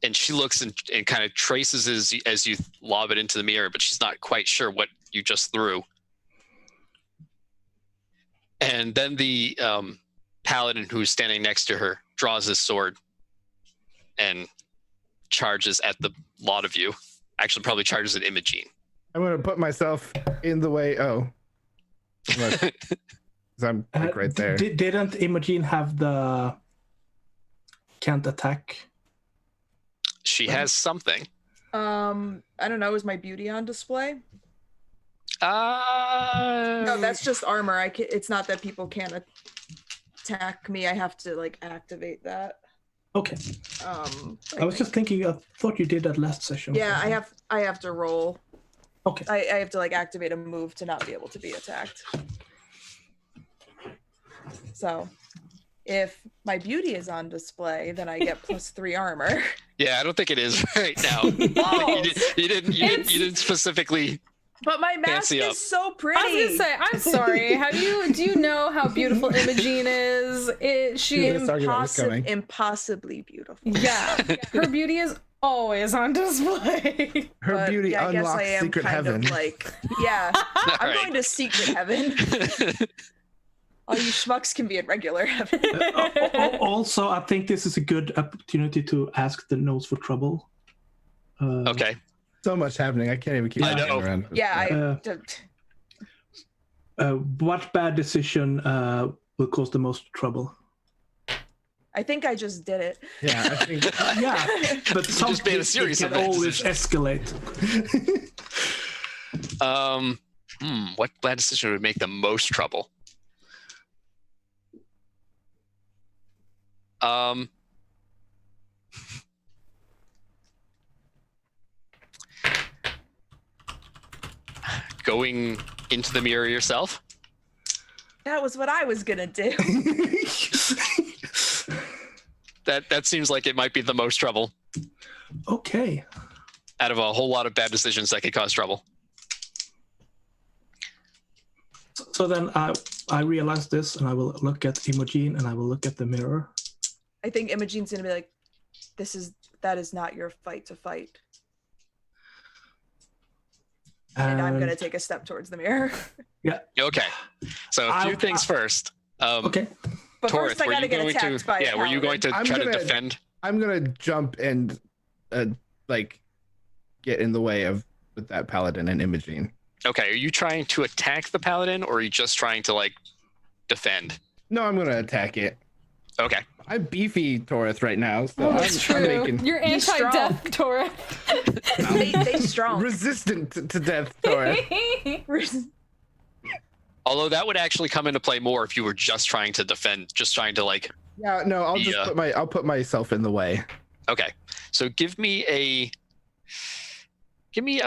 And she looks and kind of traces as you lob it into the mirror, but she's not quite sure what you just threw. And then the paladin who's standing next to her draws his sword and charges at the lot of you. Actually, probably charges at Imogene. I'm going to put myself in the way. Oh. I'm like right there. Didn't Imogene have the can't attack? She has something. I don't know. Is my beauty on display? No, that's just armor. It's not that people can't attack me. I have to like activate that. Okay. I was just thinking. I thought you did that last session. Yeah, I have to roll. Okay. I have to like activate a move to not be able to be attacked. So, if my beauty is on display, then I get +3 armor. Yeah, I don't think it is right now. You didn't specifically. But my mask is so pretty. I was gonna say, I'm sorry. Do you know how beautiful Imogene is? She impossibly beautiful. Yeah, her beauty is always on display. Her beauty unlocks secret heaven. I'm going to secret heaven. All you schmucks can be in regular heaven. Also, I think this is a good opportunity to ask the nose for trouble. Okay. So much happening. I can't even keep my hand around. Yeah. What bad decision will cause the most trouble? I think I just did it. Yeah, I think. Yeah, but something can always escalate. What bad decision would make the most trouble? Going into the mirror yourself? That was what I was gonna do. That seems like it might be the most trouble. Okay. Out of a whole lot of bad decisions that could cause trouble. So then I realize this, and I will look at Imogene, and I will look at the mirror. I think Imogene's gonna be like, that is not your fight to fight. And I'm gonna take a step towards the mirror. Yeah. Okay. So a few things first. Okay. But first I gotta get attacked by a paladin. were you going to try to defend? I'm gonna jump and get in the way with that paladin and Imogene. Okay. Are you trying to attack the paladin, or are you just trying to like defend? No, I'm gonna attack it. Okay. I'm beefy Torith right now, so that's true. You're anti-death Torith. They strong. Resistant to death Torith. Although that would actually come into play more if you were just trying to defend, just trying to like. Yeah, no, I'll put myself in the way. Okay, so give me a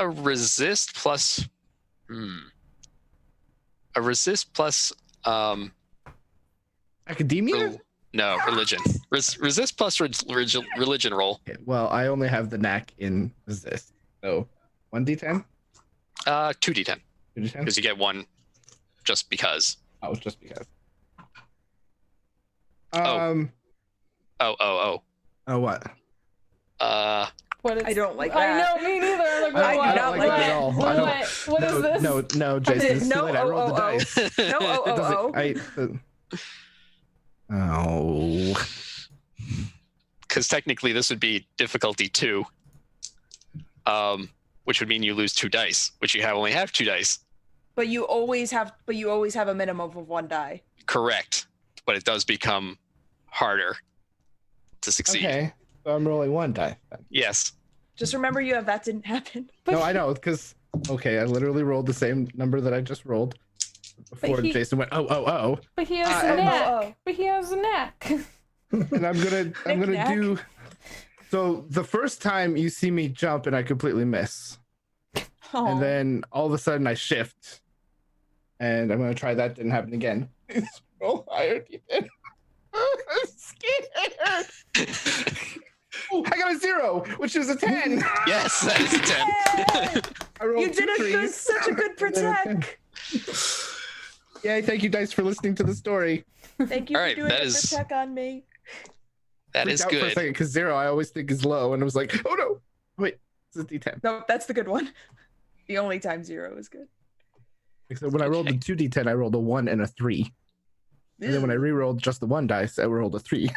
resist plus. A resist plus. Academia. No, religion. Resist plus religion roll. Okay, well, I only have the knack in resist. So 1d10? 2d10. 2d10? Because you get one just because. Oh, just because. Oh, what? What is, I don't like that. I know, me neither. I'm like, I don't like that at all. What is this? No, Jason. It's too late. I rolled the dice. No. Because technically this would be difficulty 2, which would mean you lose 2 dice, which you only have 2 dice. But you always have a minimum of 1 die. Correct, but it does become harder to succeed. Okay, so I'm rolling 1 die. Then. Yes. Just remember, that didn't happen. No, I know, because I literally rolled the same number that I just rolled before Jason went. But he has a knack. But he has a knack. And I'm gonna do. So the first time you see me jump and I completely miss, and then all of a sudden I shift, and I'm gonna try that. Didn't happen again. Roll higher, Ethan. I'm scared. Oh, I got a 0, which is a 10. Yes, that is a 10. I rolled you did such a good protect. Yay, thank you, Dice, for listening to the story. Thank you for doing a protect on me. That is good. For a second, because 0 I always think is low, and I was like, oh no, wait, it's a D10. No, that's the good one. The only time 0 is good. Except when I rolled the 2D10, I rolled a 1 and a 3. And then when I re-rolled just the 1 dice, I rolled a 3.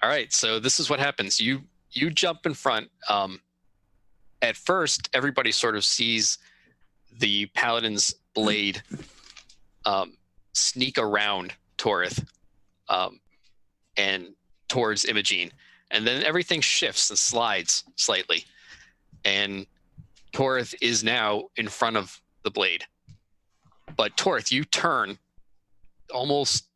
All right, so this is what happens. You jump in front. At first, everybody sort of sees the paladin's blade sneak around Torith and towards Imogene. And then everything shifts and slides slightly. And Torith is now in front of the blade. But Torith, you turn almost,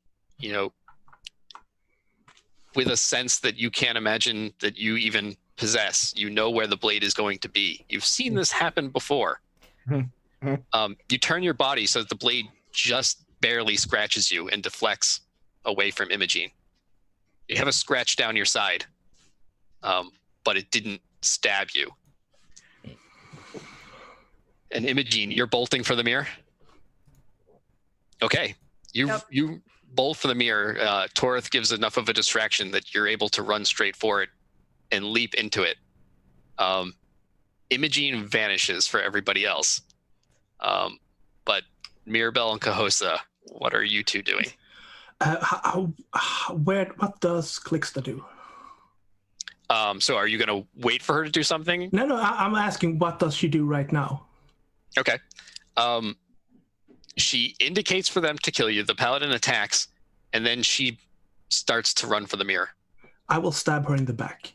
with a sense that you can't imagine that you even possess. You know where the blade is going to be. You've seen this happen before. You turn your body so that the blade just barely scratches you and deflects away from Imogene. You have a scratch down your side, but it didn't stab you. And Imogene, you're bolting for the mirror? Okay. You bolt for the mirror. Torith gives enough of a distraction that you're able to run straight for it and leap into it. Imogene vanishes for everybody else. But Mirabelle and Cahosa, what are you two doing? What does Calixte do? So are you going to wait for her to do something? No, I'm asking what does she do right now? Okay. She indicates for them to kill you. The paladin attacks, and then she starts to run for the mirror. I will stab her in the back.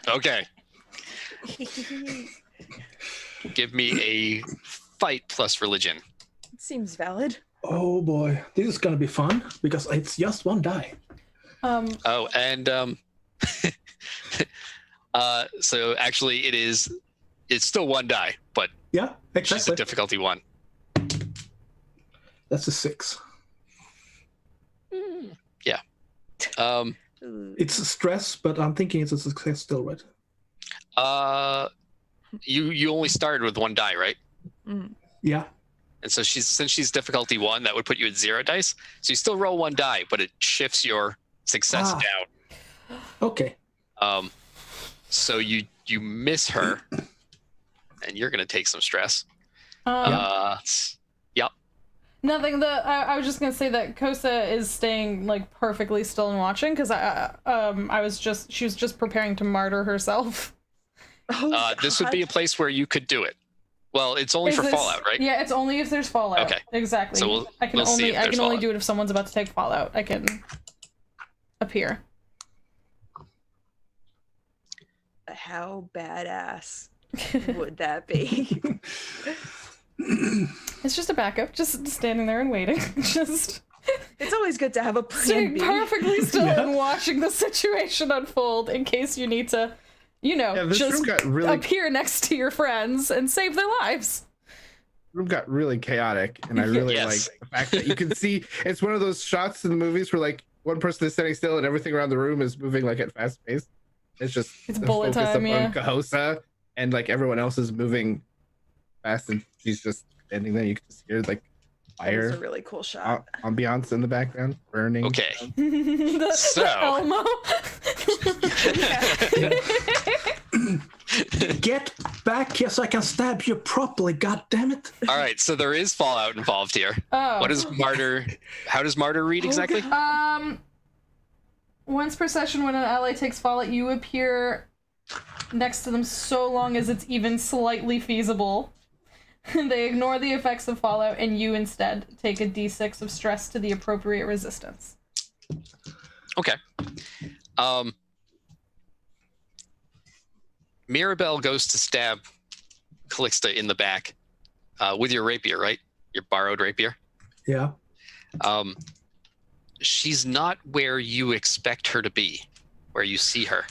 Okay. Give me a fight plus religion. It seems valid. Oh boy, this is gonna be fun because it's just 1 die. So actually it's still 1 die, but yeah, exactly. She's a difficulty 1. That's a 6. Yeah. It's a stress, but I'm thinking it's a success still, right? You only started with 1 die, right? Yeah. And so since she's difficulty 1, that would put you at 0 dice. So you still roll 1 die, but it shifts your success down. Okay. So you miss her, and you're gonna take some stress. Yep. Nothing. I was just gonna say that Kosa is staying like perfectly still and watching because she was just preparing to martyr herself. This would be a place where you could do it. Well, it's only for Fallout, right? Yeah, it's only if there's Fallout. Okay. Exactly. So I can only do it if someone's about to take Fallout. I can appear. How badass would that be? It's just a backup, just standing there and waiting. Just. It's always good to have a plan Staying B. perfectly still and watching the situation unfold in case you need to, just appear next to your friends and save their lives. The room got really chaotic, and I really like the fact that you can see it's one of those shots in the movies where one person is standing still and everything around the room is moving like at fast pace. It's just It's bullet focus time, up on Cahosa, and like everyone else is moving fast, and she's just standing there. You can just hear like fire. That was a really cool shot. Ambiance in the background, burning. Okay. The Elmo. Get back here so I can stab you properly, god damn it. All right, so there is fallout involved here. Oh. What is Martyr? How does Martyr read exactly? Once per session, when an ally takes fallout, you appear next to them so long as it's even slightly feasible. They ignore the effects of fallout, and you instead take a d6 of stress to the appropriate resistance. Okay. Mirabelle goes to stab Calixte in the back with your rapier, right? Your borrowed rapier. Yeah. She's not where you expect her to be, where you see her.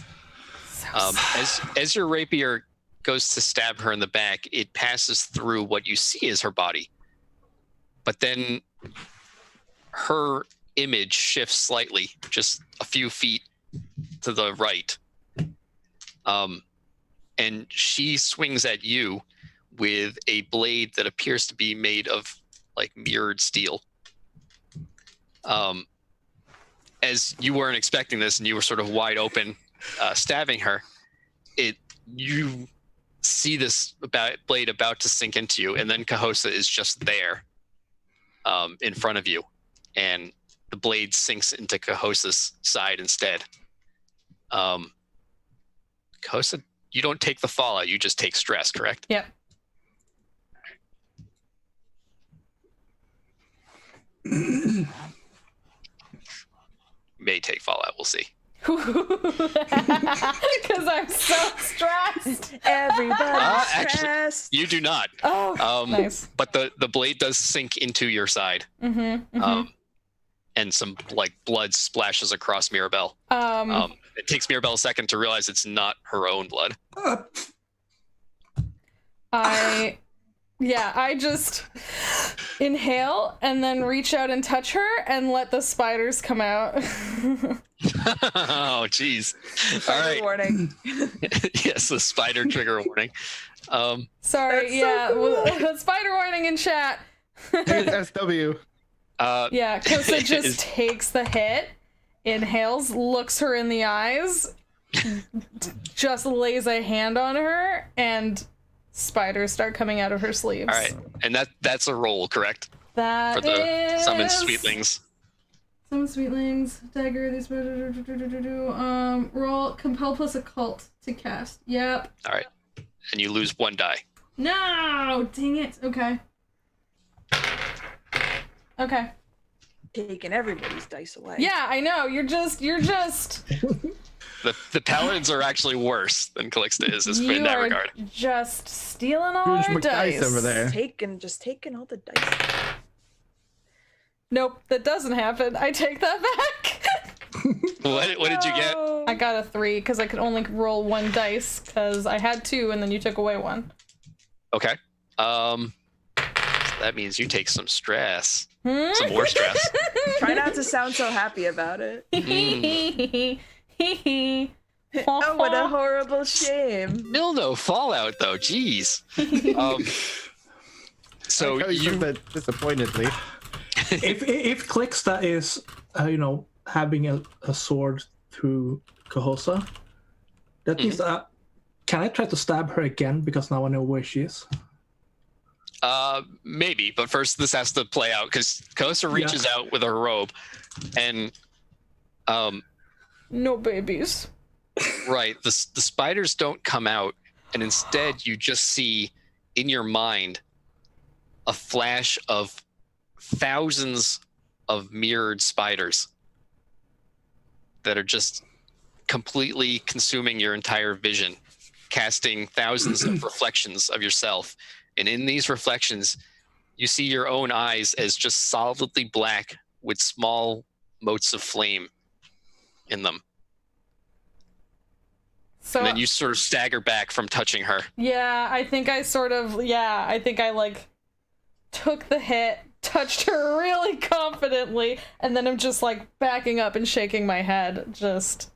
As your rapier goes to stab her in the back, it passes through what you see as her body. But then her image shifts slightly, just a few feet to the right. And she swings at you with a blade that appears to be made of like mirrored steel. As you weren't expecting this and you were sort of wide open stabbing her, you see this blade about to sink into you, and then Cahosa is just there in front of you, and the blade sinks into Cahosa's side instead. Cahosa, you don't take the fallout, you just take stress, correct? Yep. May take fallout, we'll see. Because I'm so stressed. Everybody's stressed. You do not. Oh, nice. But the blade does sink into your side. And some like blood splashes across Mirabelle. It takes Mirabelle a second to realize it's not her own blood. I just inhale and then reach out and touch her and let the spiders come out. Oh, jeez. All right. Warning. Yes, the spider trigger warning. Sorry, That's so cool. Spider warning in chat. SW. Kosa just takes the hit, inhales, looks her in the eyes, just lays a hand on her, and spiders start coming out of her sleeves. All right, and that's a roll, correct? That for the is... summon sweetlings. Summon sweetlings, dagger, these... roll, compel plus occult to cast. Yep. All right, and you lose 1 die. No! Dang it. Okay. Okay. Taking everybody's dice away. Yeah, I know. You're just... The paladins are actually worse than Calixte is in that regard. Just stealing all our dice over there. Just taking all the dice. Nope, that doesn't happen. I take that back. What did you get? I got a 3 because I could only roll 1 dice because I had 2 and then you took away 1. Okay. So that means you take some stress. Some more stress. Try not to sound so happy about it. Oh, what a horrible shame. Still no fallout though. Jeez. So you disappointedly. if Calixte is having a sword through Cahosa, that means can I try to stab her again because now I know where she is? Maybe, but first this has to play out because Cahosa reaches out with her robe, and no babies. Right, the spiders don't come out, and instead you just see in your mind a flash of thousands of mirrored spiders that are just completely consuming your entire vision, casting thousands of reflections of yourself. And in these reflections, you see your own eyes as just solidly black with small motes of flame in them. So, and then you sort of stagger back from touching her. Yeah, I think I took the hit, touched her really confidently, and then I'm just like backing up and shaking my head. Just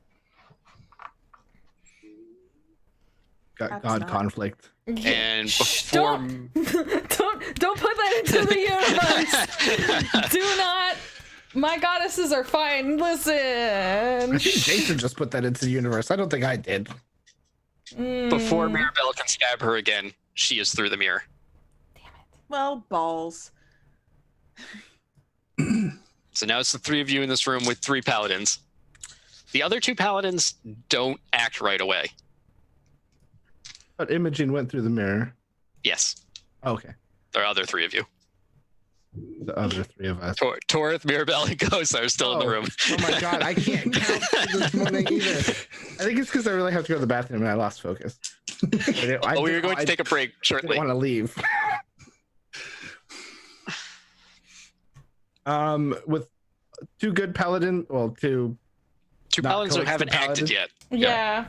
got God conflict. And before don't put that into the universe. Do not. My goddesses are fine. Listen. I think Jason just put that into the universe. I don't think I did. Before Mirabelle can stab her again, she is through the mirror. Damn it. Well, balls. So now it's the three of you in this room with 3 paladins. The other 2 paladins don't act right away. But Imogen went through the mirror. Yes. Okay. There are other 3 of you. The other 3 of us. Torith, Mirabelle, and Ghost are still in the room. Oh my god, I can't count this morning either. I think it's because I really have to go to the bathroom and I lost focus. We were going to take a break shortly. I want to leave. With 2 good paladins, well, 2 paladins who haven't acted yet. Yeah.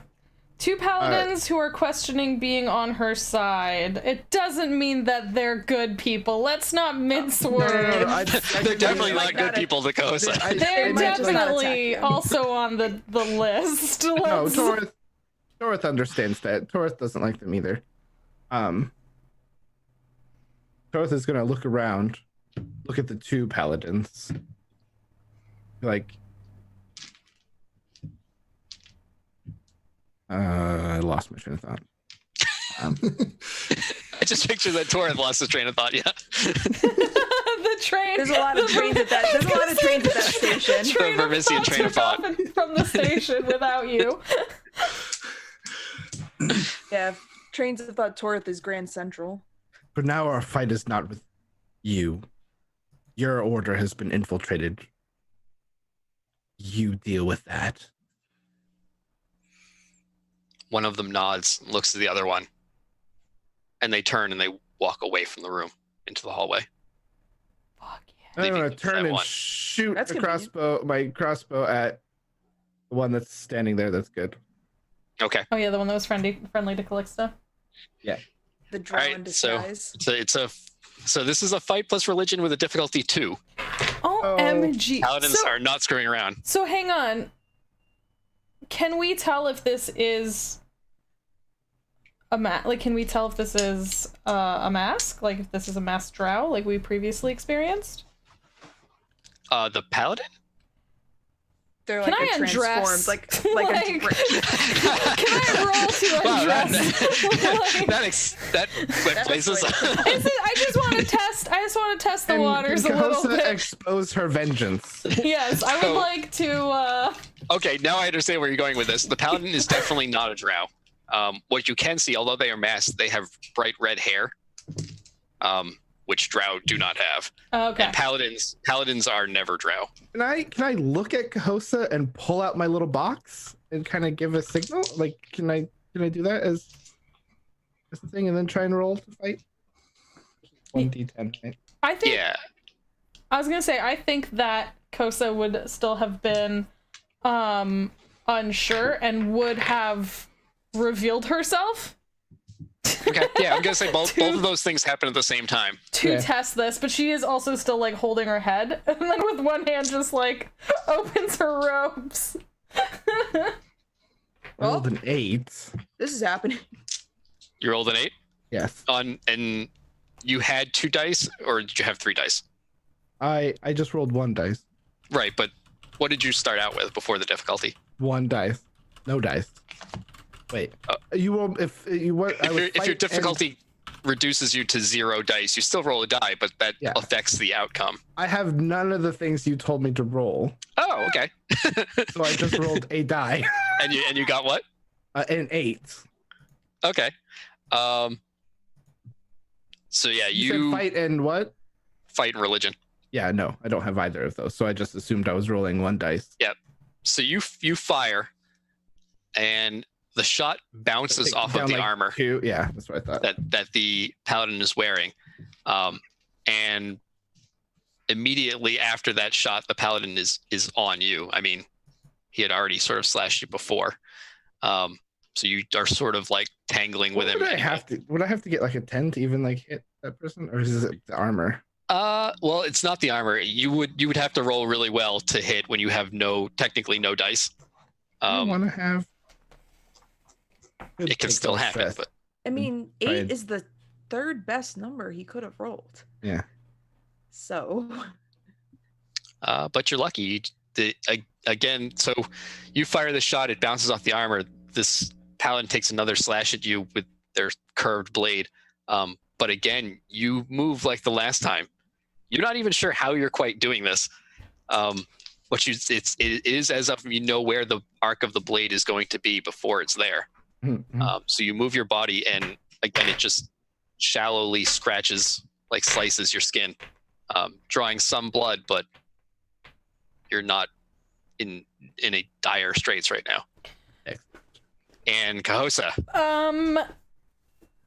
2 paladins who are questioning being on her side. It doesn't mean that they're good people. Let's not mince words. No. They're definitely not good people, the Ghost. They're definitely also on the list. No, Torith understands that. Torith doesn't like them either. Torith is going to look around, look at the 2 paladins. Like, I lost my train of thought. I just picture that Torith lost his train of thought. Yeah. The train. There's a lot of trains at that. There's a lot of trains at that station. The Vermisian train of thought from the station without you. Yeah, trains of thought. Torith is Grand Central. But now our fight is not with you. Your order has been infiltrated. You deal with that. One of them nods, looks to the other one, and they turn and they walk away from the room into the hallway. Fuck yeah. I'm going to turn and shoot my crossbow at the one that's standing there. That's good. Okay. Oh yeah, the one that was friendly to Calixte. Yeah. The draw in disguise. So this is a fight plus religion with a difficulty 2. OMG. Paladins are not screwing around. So hang on. Can we tell if this is can we tell if this is a mask? Like if this is a masked drow like we previously experienced? The paladin? They're like transformed, like can I roll to undress? That places. I just want to test the waters a little bit. Expose her vengeance. Yes, I would like to. Okay, now I understand where you're going with this. The paladin is definitely not a drow. What you can see, although they are masked, they have bright red hair, which drow do not have. Okay. And paladins are never drow. Can I look at Cahosa and pull out my little box and kind of give a signal? Like, can I do that as a thing and then try and roll to fight? 1d10, right? I think. Yeah. I was gonna say I think that Kosa would still have been unsure and would have revealed herself. Okay, yeah, I'm gonna say both of those things happen at the same time. To test this, but she is also still like holding her head, and then with one hand just like opens her robes. I rolled an 8. This is happening. You rolled an 8? Yes. And you had 2 dice, or did you have 3 dice? I just rolled 1 dice. Right, but what did you start out with before the difficulty? 1 dice. No dice. Wait. You will if your difficulty reduces you to 0 dice, you still roll a die, but that affects the outcome. I have none of the things you told me to roll. Oh, okay. So I just rolled a die. And you got what? An 8. Okay. So yeah, you said fight and what? Fight and religion. Yeah, no, I don't have either of those. So I just assumed I was rolling 1 dice. Yep. So you fire, and the shot bounces off of the armor. 2. Yeah, that's what I thought. That the paladin is wearing, and immediately after that shot, the paladin is on you. I mean, he had already sort of slashed you before, so you are sort of like tangling with him. Would I have to get like a 10 to even like hit that person, or is it the armor? Well, it's not the armor. You would have to roll really well to hit when you have technically no dice. I want to have. It can still happen, but I mean, 8 is the third best number he could have rolled. Yeah. So. But you're lucky. Again, so you fire the shot, it bounces off the armor. This paladin takes another slash at you with their curved blade. But again, you move like the last time. You're not even sure how you're quite doing this. It is as if you know where the arc of the blade is going to be before it's there. Mm-hmm. So you move your body, and again, it just shallowly scratches, like slices your skin, drawing some blood, but you're not in a dire straits right now. And Cahosa.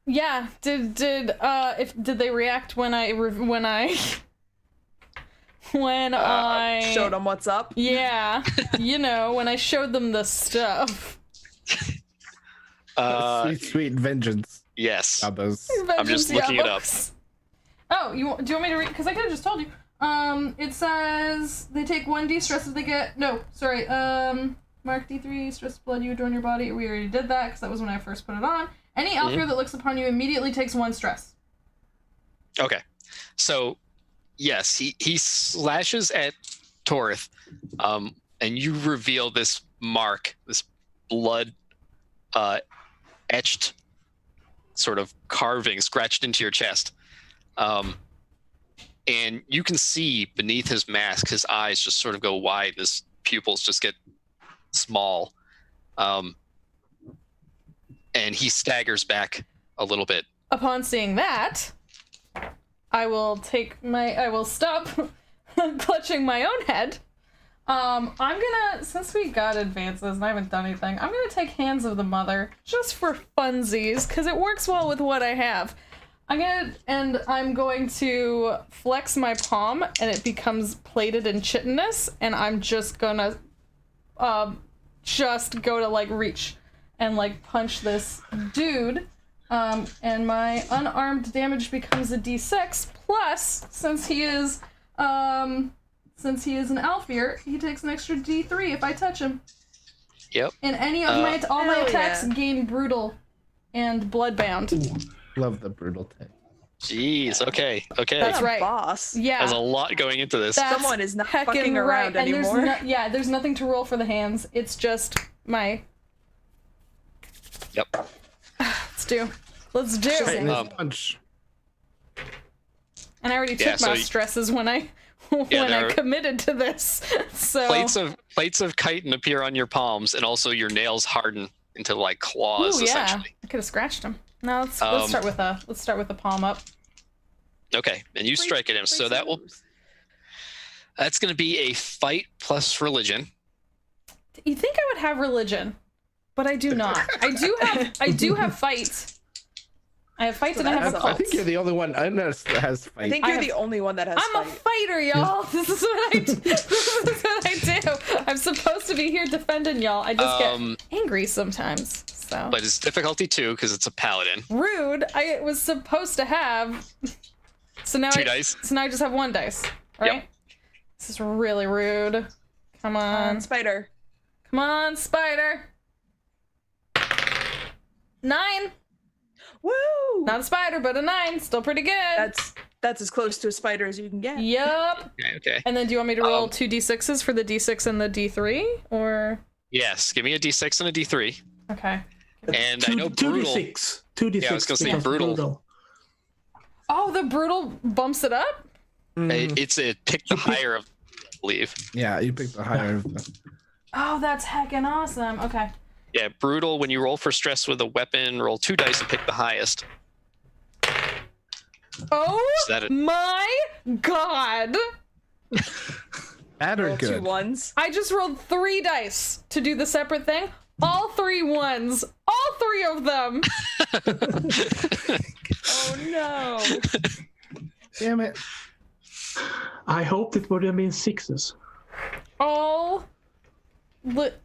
Yeah. Did they react when I showed them what's up? Yeah. When I showed them the stuff. Sweet vengeance. Yes. Yabos. I'm just looking it up. Oh, do you want me to read? Because I could have just told you. It says they take 1d stress if they get. No, sorry. Mark D3 stress blood you adorn your body. We already did that because that was when I first put it on. Any elf here that looks upon you immediately takes 1 stress. Okay, so yes, he slashes at Torith, and you reveal this mark, this blood etched sort of carving scratched into your chest. And you can see beneath his mask, his eyes just sort of go wide, his pupils just get small. And he staggers back a little bit. Upon seeing that, I will stop clutching my own head. I'm gonna, since we got advances and I haven't done anything, I'm gonna take Hands of the Mother, just for funsies, because it works well with what I have. I'm going to flex my palm, and it becomes plated and chitinous, and I'm just gonna, reach and, punch this dude, and my unarmed damage becomes a d6, plus, since he is an Alfir, he takes an extra d3 if I touch him. Yep. And any of all my attacks gain brutal and bloodbound. Ooh, love the brutal tech. Jeez, okay. That's right. Boss. Yeah. There's a lot going into this. Someone is not fucking around anymore. There's nothing to roll for the hands. It's just my... Yep. Let's do. Punch. And I already took my stresses when I committed to this. So plates of chitin appear on your palms, and also your nails harden into claws. Ooh, yeah. Essentially. I could have scratched them. Now let's start with the palm up. Okay, and you strike at him. So that's going to be a fight plus religion. You think I would have religion, but I do not. I do have fight. I have fight and I have a cult. I think you're the only one that has fight. I think you're the only one that has I'm fight. a fighter, y'all. This is what I do. I'm supposed to be here defending y'all. I just get angry sometimes. So. But it's difficulty 2 because it's a paladin. Rude. I was supposed to have. So now 2 dice. So now I just have 1 dice. Right? Yep. This is really rude. Come on, Spider. Come on, Spider. 9. Woo! Not a spider, but a 9. Still pretty good. That's as close to a spider as you can get. Yep. Okay. And then do you want me to roll 2 d6s for the d6 and the d3, or? Yes. Give me a d6 and a d3. Okay. And I know brutal. 2d6. 2d6. Yeah, I was gonna say brutal. Oh, the brutal bumps it up? It's a pick the higher of, I believe. Yeah, you pick the higher of the... Oh, that's heckin' awesome. Okay. Yeah, brutal. When you roll for stress with a weapon, roll 2 dice and pick the highest. Oh my god! Bad or good? 2 ones. I just rolled 3 dice to do the separate thing. All 3 ones. All 3 of them. Oh no! Damn it! I hoped it would have been 6s.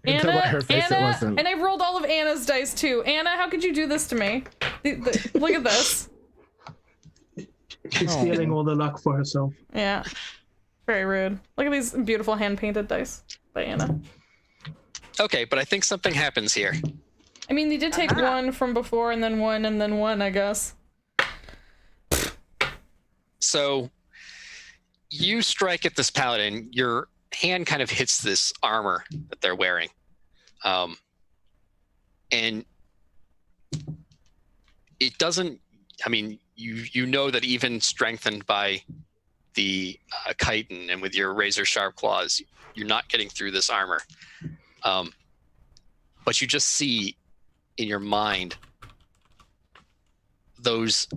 Anna, and I've rolled all of Anna's dice too. Anna, how could you do this to me? Look at this. She's stealing all the luck for herself. Yeah. Very rude. Look at these beautiful hand-painted dice by Anna. Okay, but I think something happens here. I mean, they did take one from before and then one, I guess. So you strike at this paladin, your hand kind of hits this armor that they're wearing. And it doesn't, I mean, you know that even strengthened by the chitin and with your razor sharp claws, you're not getting through this armor. But you just see in your mind those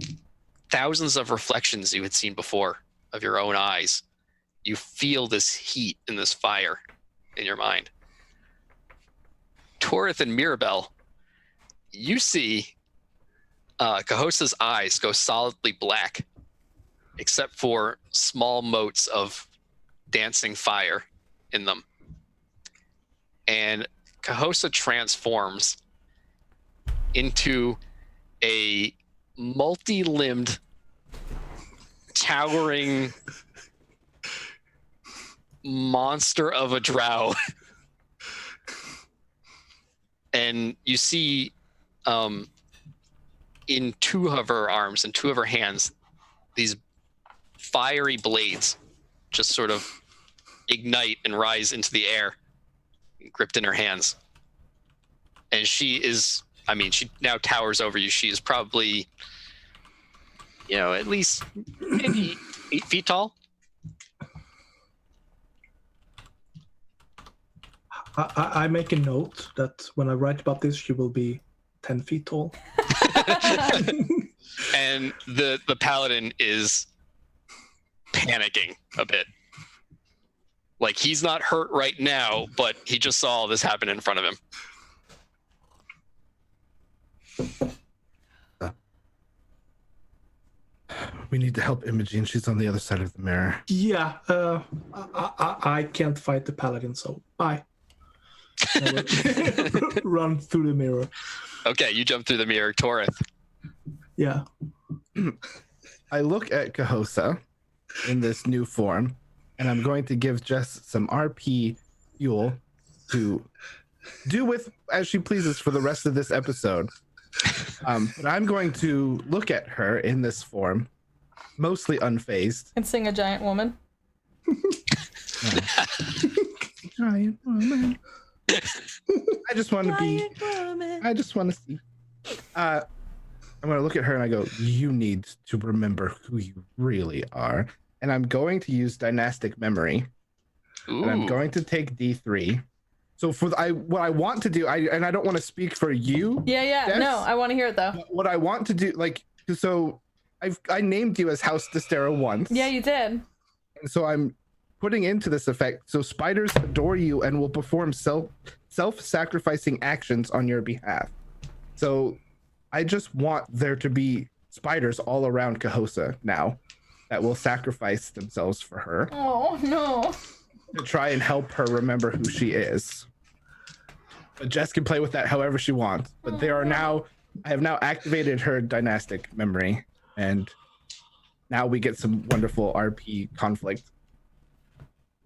thousands of reflections you had seen before of your own eyes. You feel this heat and this fire in your mind. Torith and Mirabelle, you see Cahosa's eyes go solidly black, except for small motes of dancing fire in them. And Cahosa transforms into a multi-limbed, towering monster of a drow. And you see in two of her arms and two of her hands, these fiery blades just sort of ignite and rise into the air, gripped in her hands. And she is, I mean, she now towers over you. She is probably, you know, at least maybe 8 feet tall. I make a note that when I write about this, she will be 10 feet tall. And the paladin is panicking a bit. Like, he's not hurt right now, but he just saw all this happen in front of him. We need to help Imogen. She's on the other side of the mirror. Yeah, I can't fight the paladin, so bye. Run through the mirror. Okay, you jump through the mirror, Torith. Yeah. I look at Cahosa in this new form, and I'm going to give Jess some RP fuel to do with as she pleases for the rest of this episode. But I'm going to look at her in this form, mostly unfazed. And sing a giant woman. Giant woman. I just want to be. I just want to see. I'm going to look at her and I go, you need to remember who you really are. And I'm going to use dynastic memory. Ooh. And I'm going to take D3. So for what I want to do, I don't want to speak for you. Yeah. Des, no, I want to hear it though. What I want to do, so I named you as House Destera once. Yeah, you did. And so I'm putting into this effect. So spiders adore you and will perform self-sacrificing actions on your behalf. So I just want there to be spiders all around Cahosa now that will sacrifice themselves for her. Oh, no. To try and help her remember who she is. But Jess can play with that however she wants. But I have now activated her dynastic memory, and now we get some wonderful RP conflict.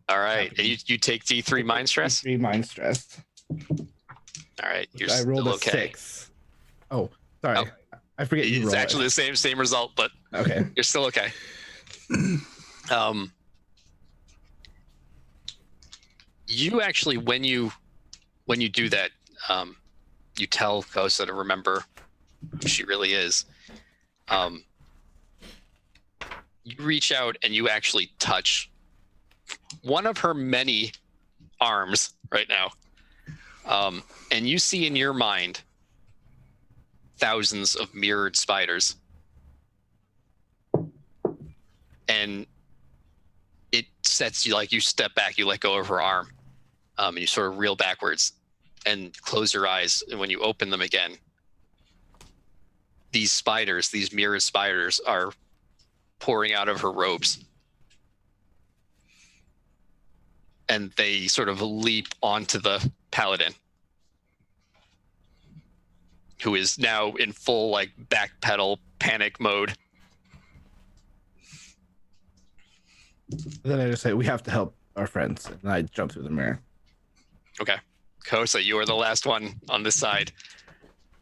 All right, and you take D3 mind stress? D3 mind stress. All right, you're I rolled still a okay. 6. Oh, sorry. Oh. I forget you rolled. It's actually the same result, but okay. You're still okay. You actually, when you do that, you tell Kosa to remember who she really is. You reach out and you actually touch one of her many arms right now. And you see in your mind thousands of mirrored spiders. And it sets you, like, you step back, you let go of her arm, and you sort of reel backwards and close your eyes. And when you open them again, these spiders, these mirrored spiders, are pouring out of her robes. And they sort of leap onto the paladin, who is now in full, like, backpedal panic mode. Then I just say, we have to help our friends. And I jump through the mirror. Okay. Kosa, you are the last one on this side.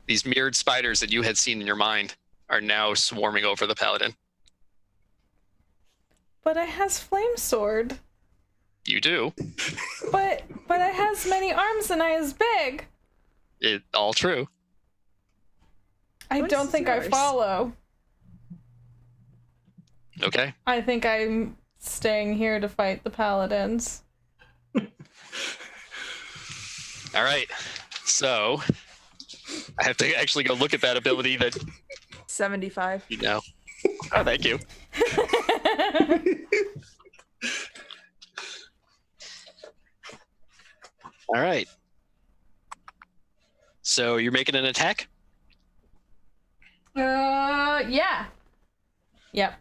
These mirrored spiders that you had seen in your mind are now swarming over the paladin. But I has flame sword. You do. But I has many arms and I is big. It all true. I don't think I follow. Okay. I think I'm staying here to fight the paladins. All right. So I have to actually go look at that ability that 75. you know. Oh, thank you. All right. So you're making an attack? Yeah. Yep.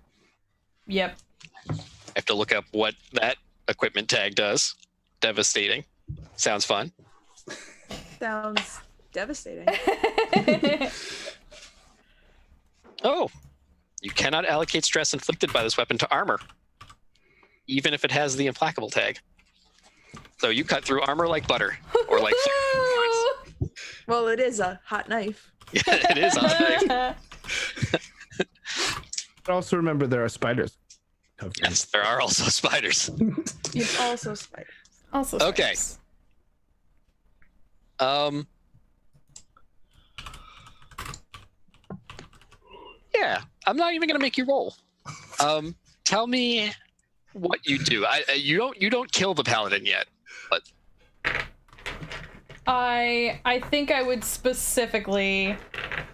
I have to look up what that equipment tag does. Devastating. Sounds fun. Sounds devastating. Oh, you cannot allocate stress inflicted by this weapon to armor, even if it has the implacable tag. So you cut through armor like butter, or like flaming Well, it is a hot knife. swords. It is on a knife. But also remember there are spiders. Yes, there are also spiders. It's also spiders. Also Okay. spiders. Yeah, I'm not even gonna make you roll. Tell me what you do. You don't kill the paladin yet, but I think I would specifically,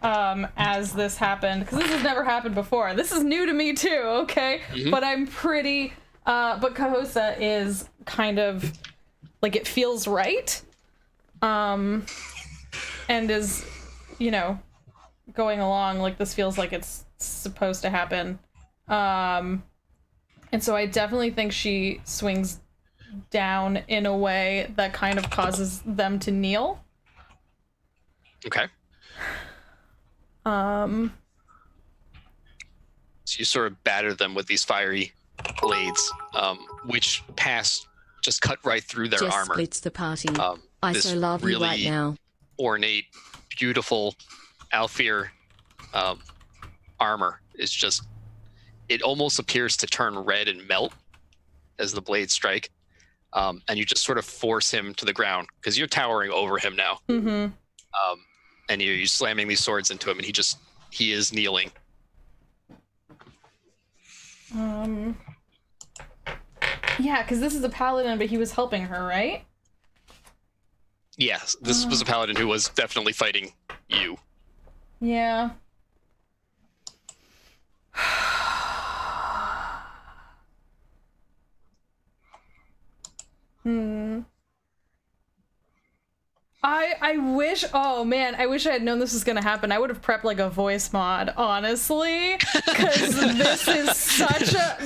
as this happened, because this has never happened before. This is new to me too, okay? Mhm. But I'm pretty, but Kahosa is kind of, like, it feels right. And is, you know, going along like this feels like it's supposed to happen. And so I definitely think she swings down in a way that kind of causes them to kneel. okay. Um, So you sort of batter them with these fiery blades, which just cut right through their Just armor. splits the party. I This so love you right really now. ornate, beautiful Alfir armor is just, it almost appears to turn red and melt as the blades strike. And you just sort of force him to the ground because you're towering over him now. mm-hmm. And you're slamming these swords into him, and he is kneeling. Yeah, because this is a paladin, but he was helping her, right? Yes, this was a paladin who was definitely fighting you. Yeah. I wish, oh man, I wish I had known this was gonna happen. I would have prepped like a voice mod, honestly, because this is such a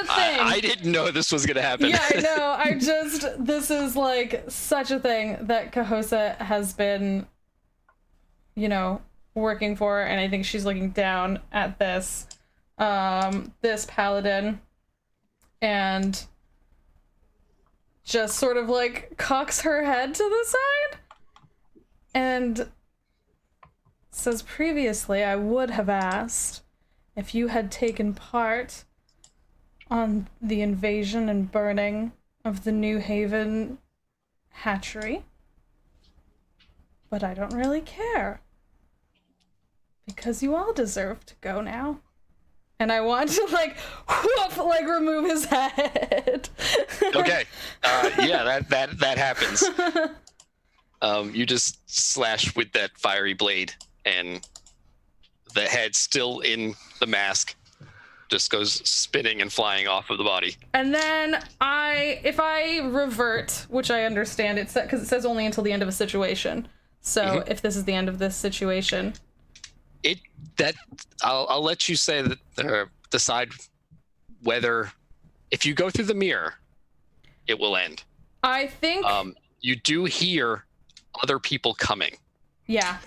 thing. I didn't know this was gonna happen. Yeah, I know. This is like such a thing that Kahosa has been, you know, working for, and I think she's looking down at this paladin and just sort of like cocks her head to the side and says, previously I would have asked if you had taken part on the invasion and burning of the New Haven hatchery, but I don't really care because you all deserve to go now. And I want to like remove his head. Okay. Yeah, that happens. You just slash with that fiery blade, and the head, still in the mask, just goes spinning and flying off of the body. And then if I revert, which I understand, it's because it says only until the end of a situation. So if this is the end of this situation, I'll let you say that, decide whether, if you go through the mirror, it will end. I think you do hear other people coming. Yeah.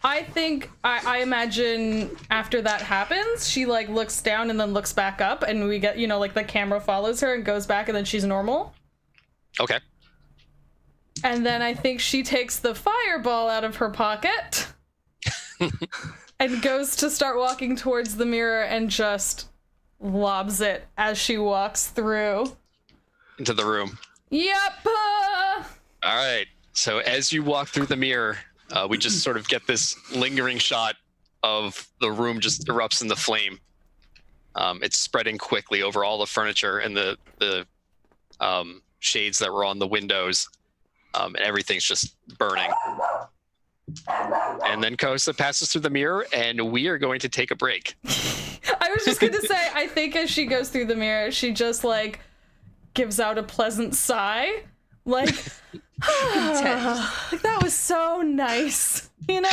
I think I imagine after that happens, she like looks down and then looks back up, and we get, you know, like the camera follows her and goes back, and then she's normal. Okay. And then I think she takes the fireball out of her pocket and goes to start walking towards the mirror and just lobs it as she walks through Into the room. Yep. All right. So as you walk through the mirror, we just sort of get this lingering shot of the room just erupts into flame. It's spreading quickly over all the furniture and the shades that were on the windows. And everything's just burning. And then Kosa passes through the mirror, and we are going to take a break. I was just going to say, I think as she goes through the mirror, she just, like, gives out a pleasant sigh. Like, like that was so nice, you know?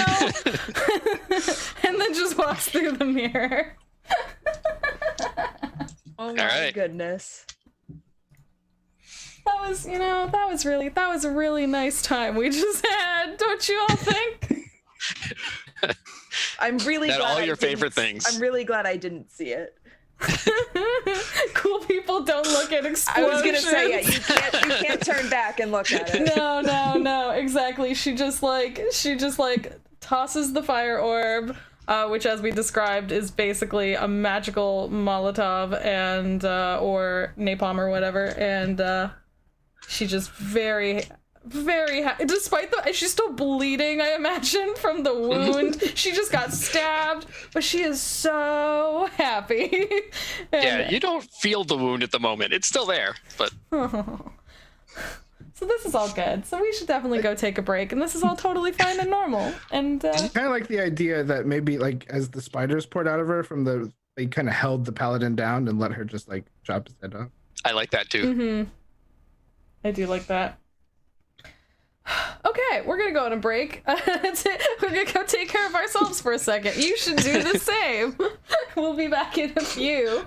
And then just walks through the mirror. Oh my goodness. That was, you know, that was a really nice time we just had, don't you all think? I'm really glad all your favorite things. I'm really glad I didn't see it. Cool people don't look at explosions. I was gonna say, yeah, you can't turn back and look at it. No, exactly. She just like tosses the fire orb, which, as we described, is basically a magical Molotov and or napalm or whatever, and she just very despite she's still bleeding, I imagine, from the wound. She just got stabbed, but she is so happy. Yeah, you don't feel the wound at the moment. It's still there, but... So this is all good. So we should definitely go take a break, and this is all totally fine and normal. And I kind of like the idea that maybe, like, as the spiders poured out of her from they kind of held the paladin down and let her just, like, chop his head off. I like that, too. Mm-hmm. I do like that. Okay, we're gonna go on a break. We're gonna go take care of ourselves for a second. You should do the same. We'll be back in a few.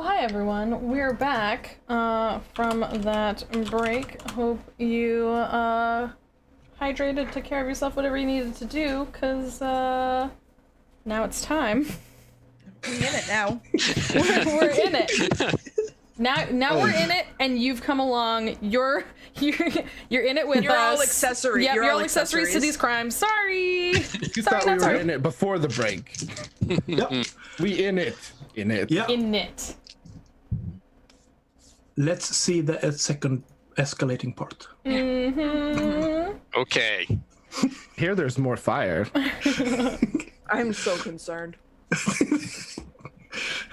hi everyone. We're back from that break. Hope you hydrated, took care of yourself, whatever you needed to do, because now it's time. We're in it now. We're in it. Now we're in it, and you've come along. You're in it with us. You're all accessory. Yep, you're all accessories to these crimes. Sorry. You thought we were in it before the break. Yep. We in it. In it. Yeah. In it. Let's see the second escalating part. Mm-hmm. Okay. Here there's more fire. I'm so concerned.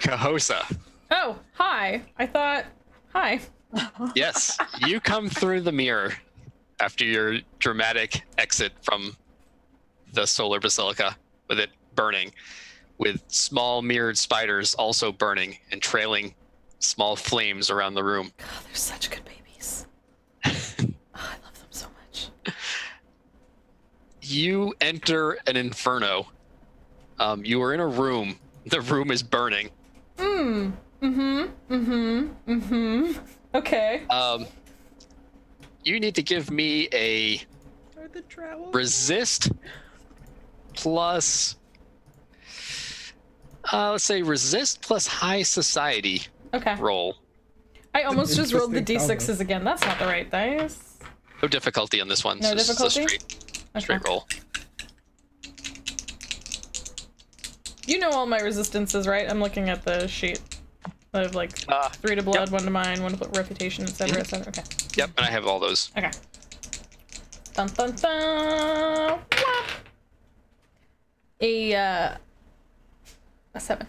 Cahosa. Oh, hi. Hi. Yes, you come through the mirror after your dramatic exit from the Solar Basilica, with it burning, with small mirrored spiders also burning and trailing small flames around the room. God, they're such good babies. Oh, I love them so much. You enter an inferno. You are in a room. The room is burning. Okay. You need to give me a resist plus, let's say resist plus high society roll. I almost just rolled the Interesting d6s again. That's not the right dice. No difficulty on this one. No so difficulty? Just a straight roll. You know all my resistances, right? I'm looking at the sheet. I have like 3 to blood, 1 to mind, 1 to reputation, etc., etc. Okay. Yep, and I have all those. Okay. Dun dun dun. A 7.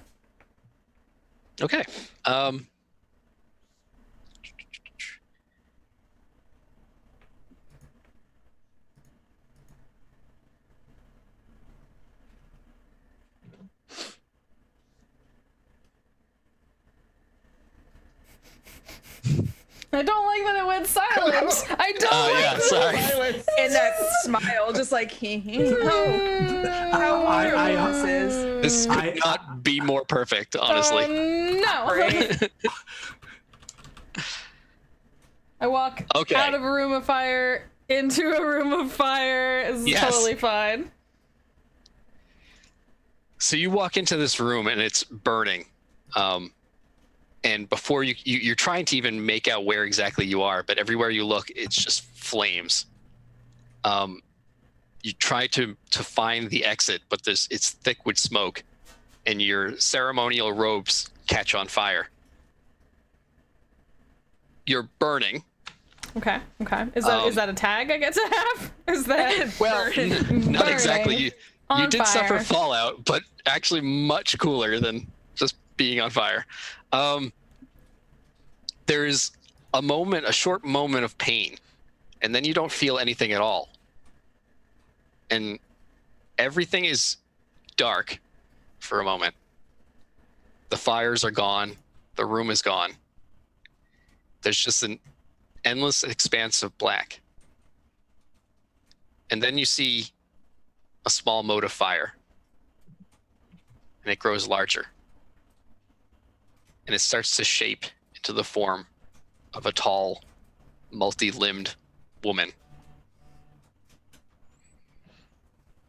Okay. I don't like that it went silent. I don't like yeah, that. sorry. And that smile, just like, how wonderful this is. This could not be more perfect, honestly. No. Right? I walk out of a room of fire into a room of fire. It's totally fine. So you walk into this room and it's burning. And before you're trying to even make out where exactly you are, but everywhere you look, it's just flames. You try to find the exit, but it's thick with smoke, and your ceremonial robes catch on fire. You're burning. Okay. Is that a tag I get to have? Is that not exactly. You did fire. suffer fallout, but actually much cooler than just being on fire. There's a short moment of pain, and then you don't feel anything at all. And everything is dark for a moment. The fires are gone. The room is gone. There's just an endless expanse of black. And then you see a small mote of fire. And it grows larger. And it starts to shape into the form of a tall, multi-limbed woman.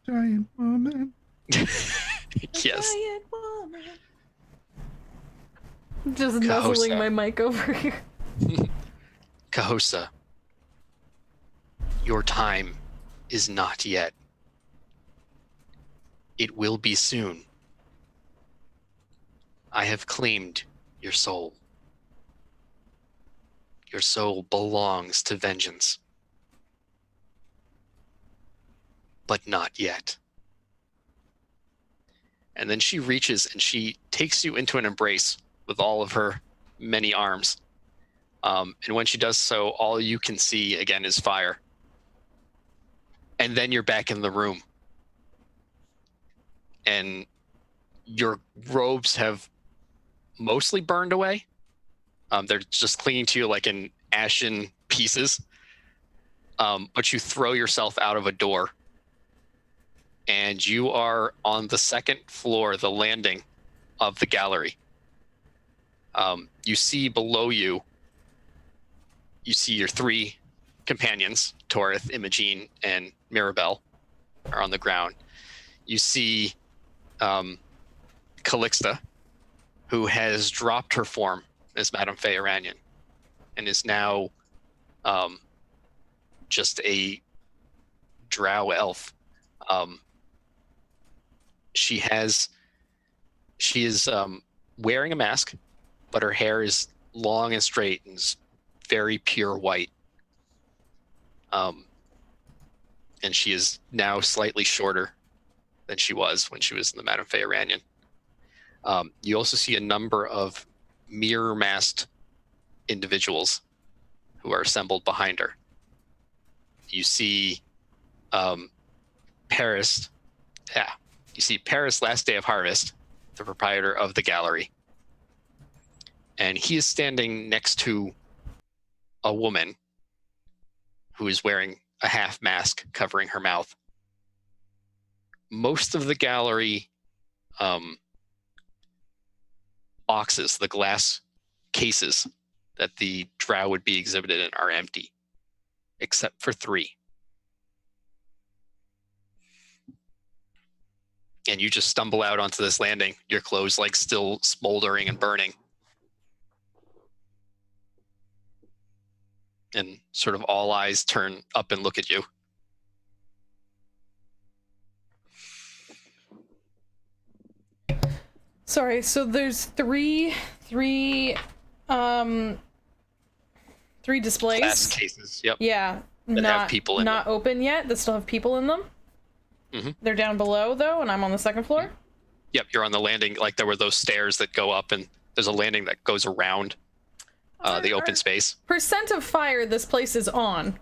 Giant woman. Yes. Giant woman. Just nuzzling my mic over here. Cahosa, your time is not yet. It will be soon. I have claimed your soul. Your soul belongs to vengeance. But not yet. And then she reaches and she takes you into an embrace with all of her many arms. And when she does so, all you can see again is fire. And then you're back in the room. And your robes have mostly burned away. They're just clinging to you like in ashen pieces. But you throw yourself out of a door. And you are on the second floor, the landing of the gallery. You see below you, you see your three companions, Torith, Imogene, and Mirabelle, are on the ground. You see Calixte, who has dropped her form as Madame Faye Aranian and is now just a drow elf. She is wearing a mask, but her hair is long and straight and is very pure white. And she is now slightly shorter than she was when she was in the Madame Faye Aranian. You also see a number of mirror-masked individuals who are assembled behind her. You see Paris. Yeah, you see Paris Last Day of Harvest, the proprietor of the gallery. And he is standing next to a woman who is wearing a half mask covering her mouth. Most of the gallery boxes, the glass cases that the drow would be exhibited in, are empty, except for 3. And you just stumble out onto this landing, your clothes like still smoldering and burning. And sort of all eyes turn up and look at you. Sorry, so there's three displays. Glass cases, yep. Yeah, that have people in not them. open yet. That still have people in them. Mm-hmm. They're down below though, and I'm on the second floor. Yep, you're on the landing. Like there were those stairs that go up, and there's a landing that goes around the open space. Percent of fire this place is on.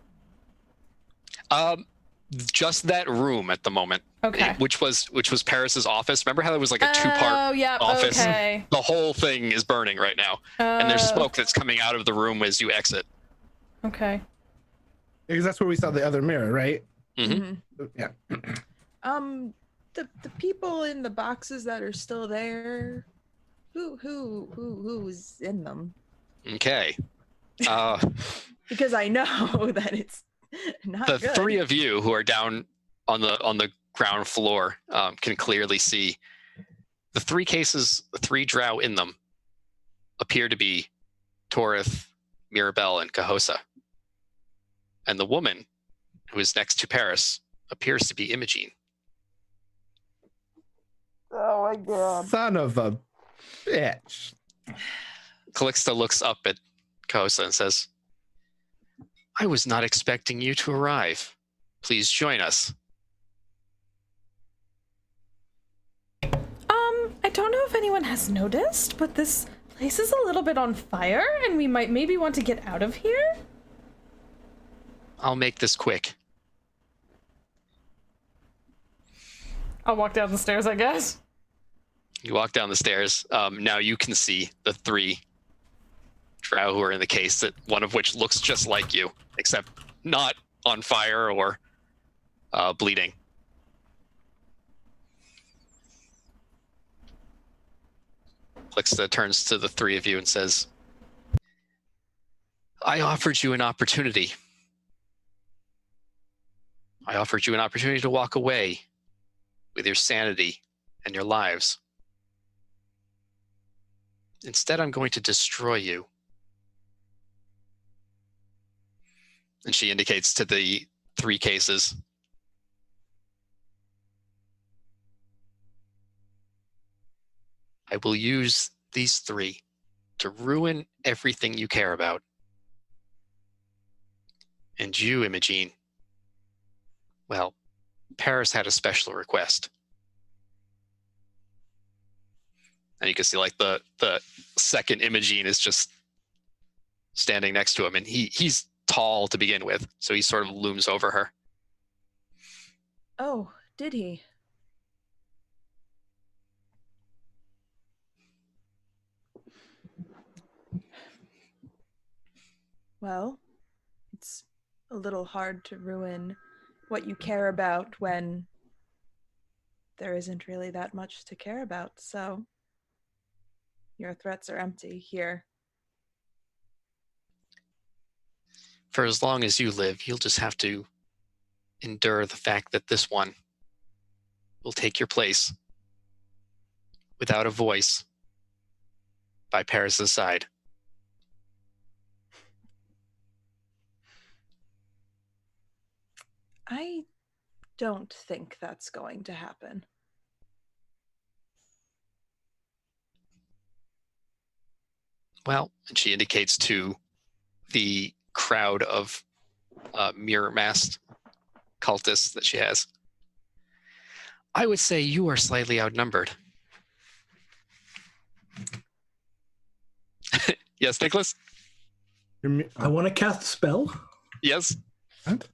Just that room at the moment. Okay. Which was Paris's office. Remember how there was like a 2-part office? Okay. The whole thing is burning right now, and there's smoke that's coming out of the room as you exit. Okay. Because that's where we saw the other mirror, right? Mm-hmm. Yeah. The people in the boxes that are still there, who's in them? Okay. Because I know that it's not the good. 3 of you who are down on the ground floor can clearly see the 3 cases, the 3 drow in them appear to be Torith, Mirabelle, and Cahosa. And the woman who is next to Paris appears to be Imogene. Oh my god. Son of a bitch. Calixte looks up at Cahosa and says, I was not expecting you to arrive. Please join us. I don't know if anyone has noticed, but this place is a little bit on fire, and we might maybe want to get out of here. I'll make this quick. I'll walk down the stairs, I guess. You walk down the stairs. Now you can see the 3 drow who are in the case, that one of which looks just like you, except not on fire or bleeding. Calixte turns to the 3 of you and says, I offered you an opportunity. I offered you an opportunity to walk away with your sanity and your lives. Instead, I'm going to destroy you. And she indicates to the 3 cases. I will use these 3 to ruin everything you care about. And you, Imogene, well, Paris had a special request. And you can see like the second Imogene is just standing next to him, and he's tall to begin with, so he sort of looms over her. Oh, did he? Well, it's a little hard to ruin what you care about when there isn't really that much to care about, so Your threats are empty here. For as long as you live, you'll just have to endure the fact that this one will take your place without a voice by Paris' side. I don't think that's going to happen. Well, and she indicates to the crowd of mirror-masked cultists that she has. I would say you are slightly outnumbered. Yes, Nicholas? I want to cast a spell. Yes. What?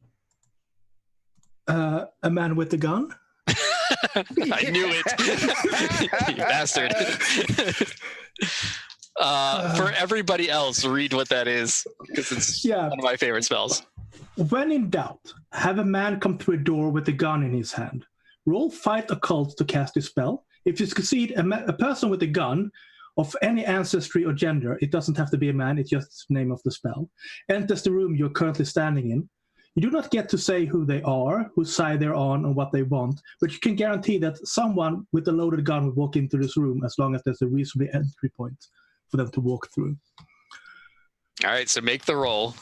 A man with a gun. I knew it. You bastard. For everybody else, read what that is, because it's one of my favorite spells. When in doubt, have a man come through a door with a gun in his hand. Roll Fight Occult to cast a spell. If you succeed, a person with a gun of any ancestry or gender, it doesn't have to be a man, it's just the name of the spell, enters the room you're currently standing in. You do not get to say who they are, whose side they're on, or what they want, but you can guarantee that someone with a loaded gun will walk into this room as long as there's a reasonable entry point for them to walk through. All right, so make the roll.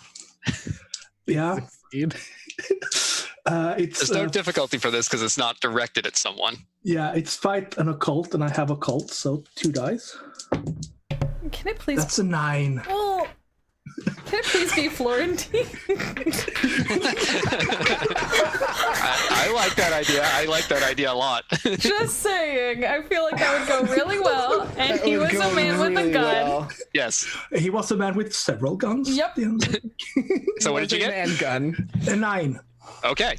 Yeah. There's no difficulty for this because it's not directed at someone. Yeah, it's Fight an Occult, and I have Occult, so 2 dice. Can it please? That's a 9. Oh, can it please be Florentine? I like that idea. I like that idea a lot. Just saying. I feel like that would go really well. And he was a man with a gun. Well. Yes. He was a man with several guns. Yep. So what did you get? Handgun. A 9. Okay.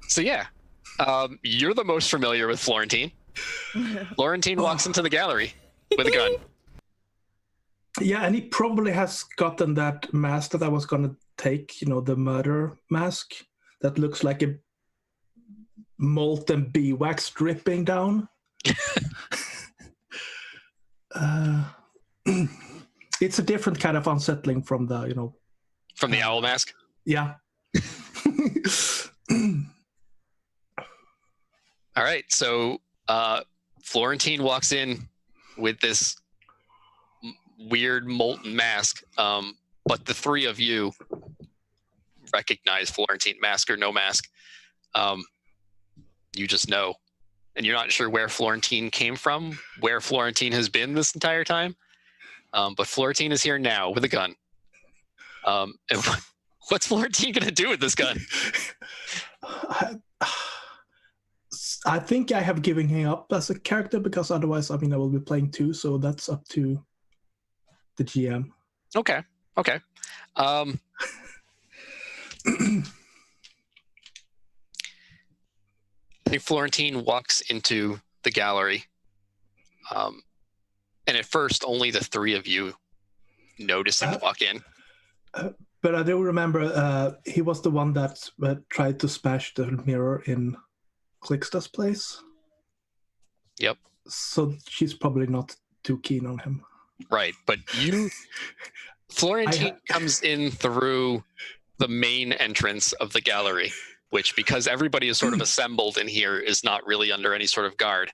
So yeah, you're the most familiar with Florentine. Florentine walks into the gallery with a gun. Yeah, and he probably has gotten that mask that I was going to take, the murder mask that looks like a molten beeswax dripping down. It's a different kind of unsettling from the, From the owl mask? Yeah. All right, so Florentine walks in with this weird molten mask, but the three of you recognize Florentine, mask or no mask. You just know, and you're not sure where Florentine came from, where Florentine has been this entire time, but Florentine is here now with a gun. And what's Florentine going to do with this gun? I think I have given him up as a character because otherwise, I will be playing 2, so that's up to the GM. Okay. I think Florentine walks into the gallery, and at first, only the three of you notice him walk in. But I do remember he was the one that tried to smash the mirror in Calixte's place. Yep. So she's probably not too keen on him. Right, but Florentine comes in through the main entrance of the gallery, which, because everybody is sort of assembled in here, is not really under any sort of guard.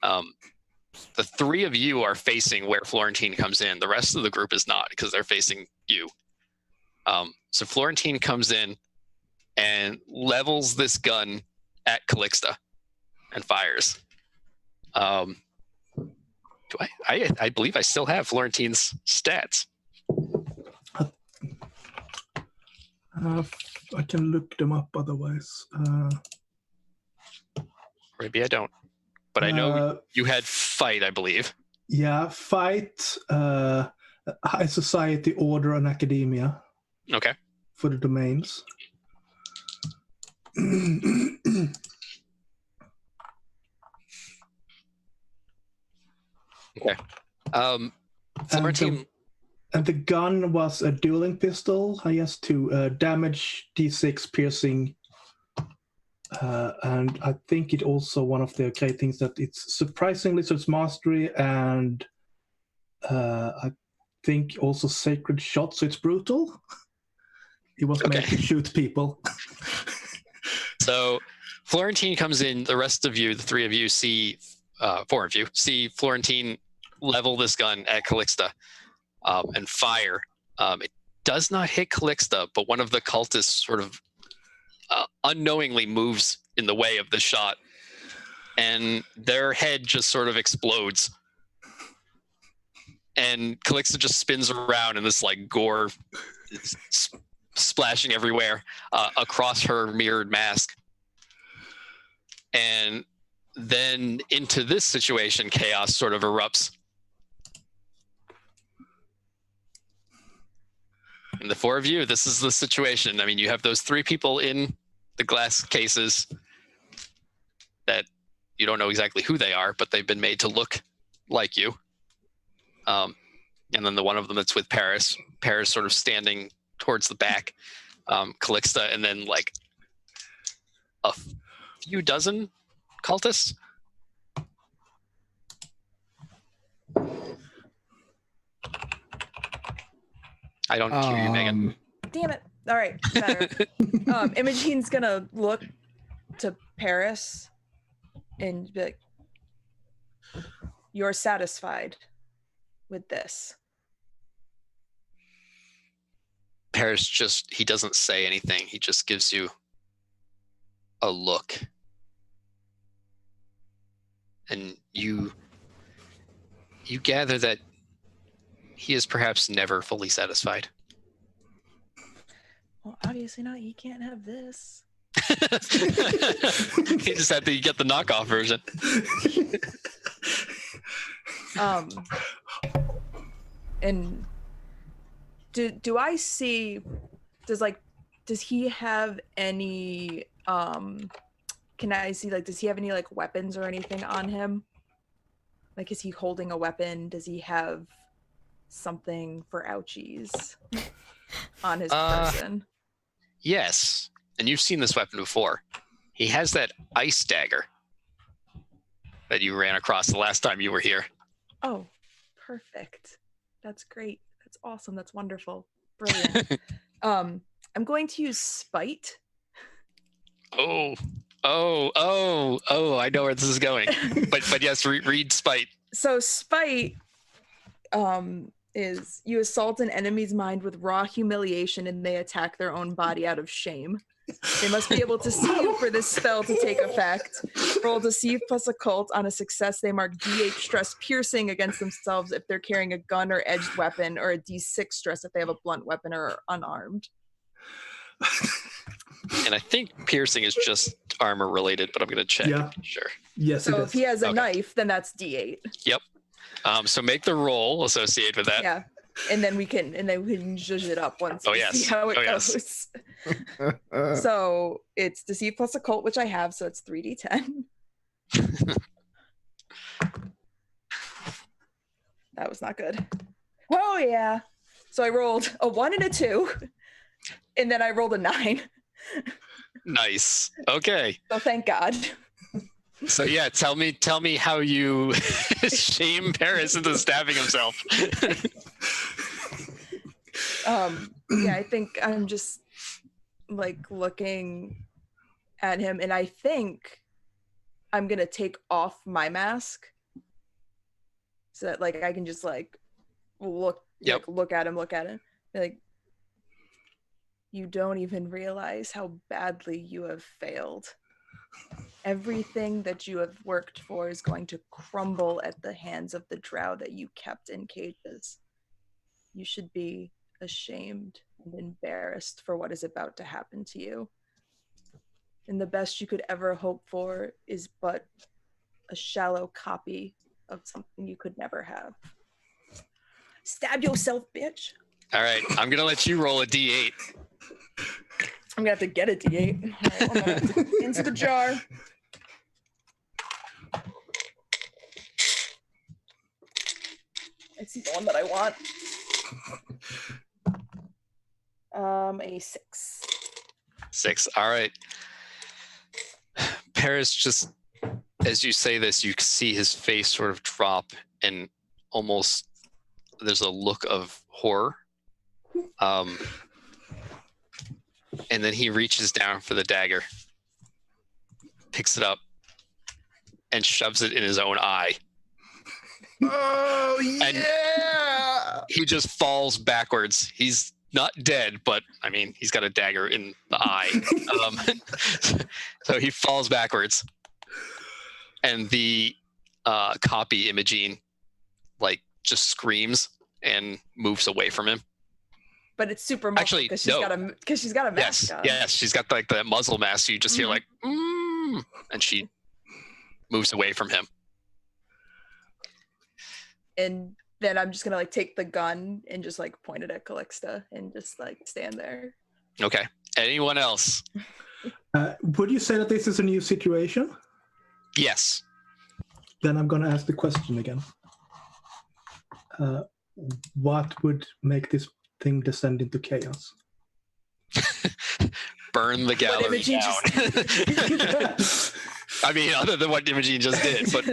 The three of you are facing where Florentine comes in. The rest of the group is not, because they're facing you. So Florentine comes in and levels this gun at Calixte and fires. I believe I still have Florentine's stats. I can look them up otherwise. Maybe I don't. But I know you had Fight, I believe. Yeah, Fight, High Society, Order, and Academia. Okay. For the domains. Okay. Florentine. And the gun was a dueling pistol, I guess, to damage D6 piercing. And I think it also one of the great things that it's surprisingly, so it's mastery and I think also sacred shot, so it's brutal. He was made to shoot people. So Florentine comes in. The rest of you, the three of you, see, four of you, see Florentine level this gun at Calixte and fire. It does not hit Calixte, but one of the cultists sort of unknowingly moves in the way of the shot, and their head just sort of explodes. And Calixte just spins around in this like gore splashing everywhere across her mirrored mask. And then into this situation, chaos sort of erupts. And the four of you, this is the situation. I mean, you have those three people in the glass cases that you don't know exactly who they are, but they've been made to look like you. And then the one of them that's with Paris sort of standing towards the back, Calixte, and then like a few dozen cultists. I don't hear you, Megan. Damn it. All right, better. Imogene's gonna look to Paris and be like, "You're satisfied with this?" Paris he doesn't say anything. He just gives you a look. And you gather that he is perhaps never fully satisfied. Well, obviously not. He can't have this. He just had to get the knockoff version. And do I see, does he have any, can I see, like, does he have any, like, weapons or anything on him? Like, is he holding a weapon? Does he have something for ouchies on his person? Yes. And you've seen this weapon before. He has that ice dagger that you ran across the last time you were here. Oh, perfect. That's great. That's awesome. That's wonderful. Brilliant. I'm going to use spite. Oh, I know where this is going. But yes, read spite. So spite is you assault an enemy's mind with raw humiliation and they attack their own body out of shame. They must be able to see you for this spell to take effect. Roll deceive plus occult. On a success, they mark D8 stress piercing against themselves if they're carrying a gun or edged weapon, or a D6 stress if they have a blunt weapon or are unarmed. And I think piercing is just armor related, but I'm going to check. Yeah. Sure. Yes. So if he has a knife, then that's D8. Yep. So make the roll associated with that. Yeah. And then we can zhuzh it up once we see how it goes. Yes. So it's deceive plus occult, which I have, so it's 3d10. That was not good. Oh yeah. So I rolled a 1 and a 2, and then I rolled a 9. Nice. Okay. So thank God. So yeah, tell me how you shame Paris into stabbing himself. Yeah, I think I'm just like looking at him, and I think I'm gonna take off my mask so that like I can just like look at him. Like, you don't even realize how badly you have failed. Everything that you have worked for is going to crumble at the hands of the drow that you kept in cages. You should be ashamed and embarrassed for what is about to happen to you. And the best you could ever hope for is but a shallow copy of something you could never have. Stab yourself, bitch. All right, I'm going to let you roll a D8. I'm going to have to get a D8. All right, 1 minute. Into the jar. It's the one that I want. A 6. 6. All right. Paris, just as you say this, you see his face sort of drop and almost there's a look of horror. And then he reaches down for the dagger, picks it up, and shoves it in his own eye. Oh, yeah! And he just falls backwards. He's not dead, but I mean, he's got a dagger in the eye. So he falls backwards. And the copy Imogene, like, just screams and moves away from him. But it's super muffled. Actually, because no. she's got a mask on. Yes, she's got like the muzzle mask. So you just hear like, and she moves away from him. And then I'm just gonna like take the gun and just like point it at Calixte and just like stand there. Okay. Anyone else? Would you say that this is a new situation? Yes. Then I'm gonna ask the question again. What would make this thing descend into chaos? Burn the gallery down. I mean, other than what Imogene just did, but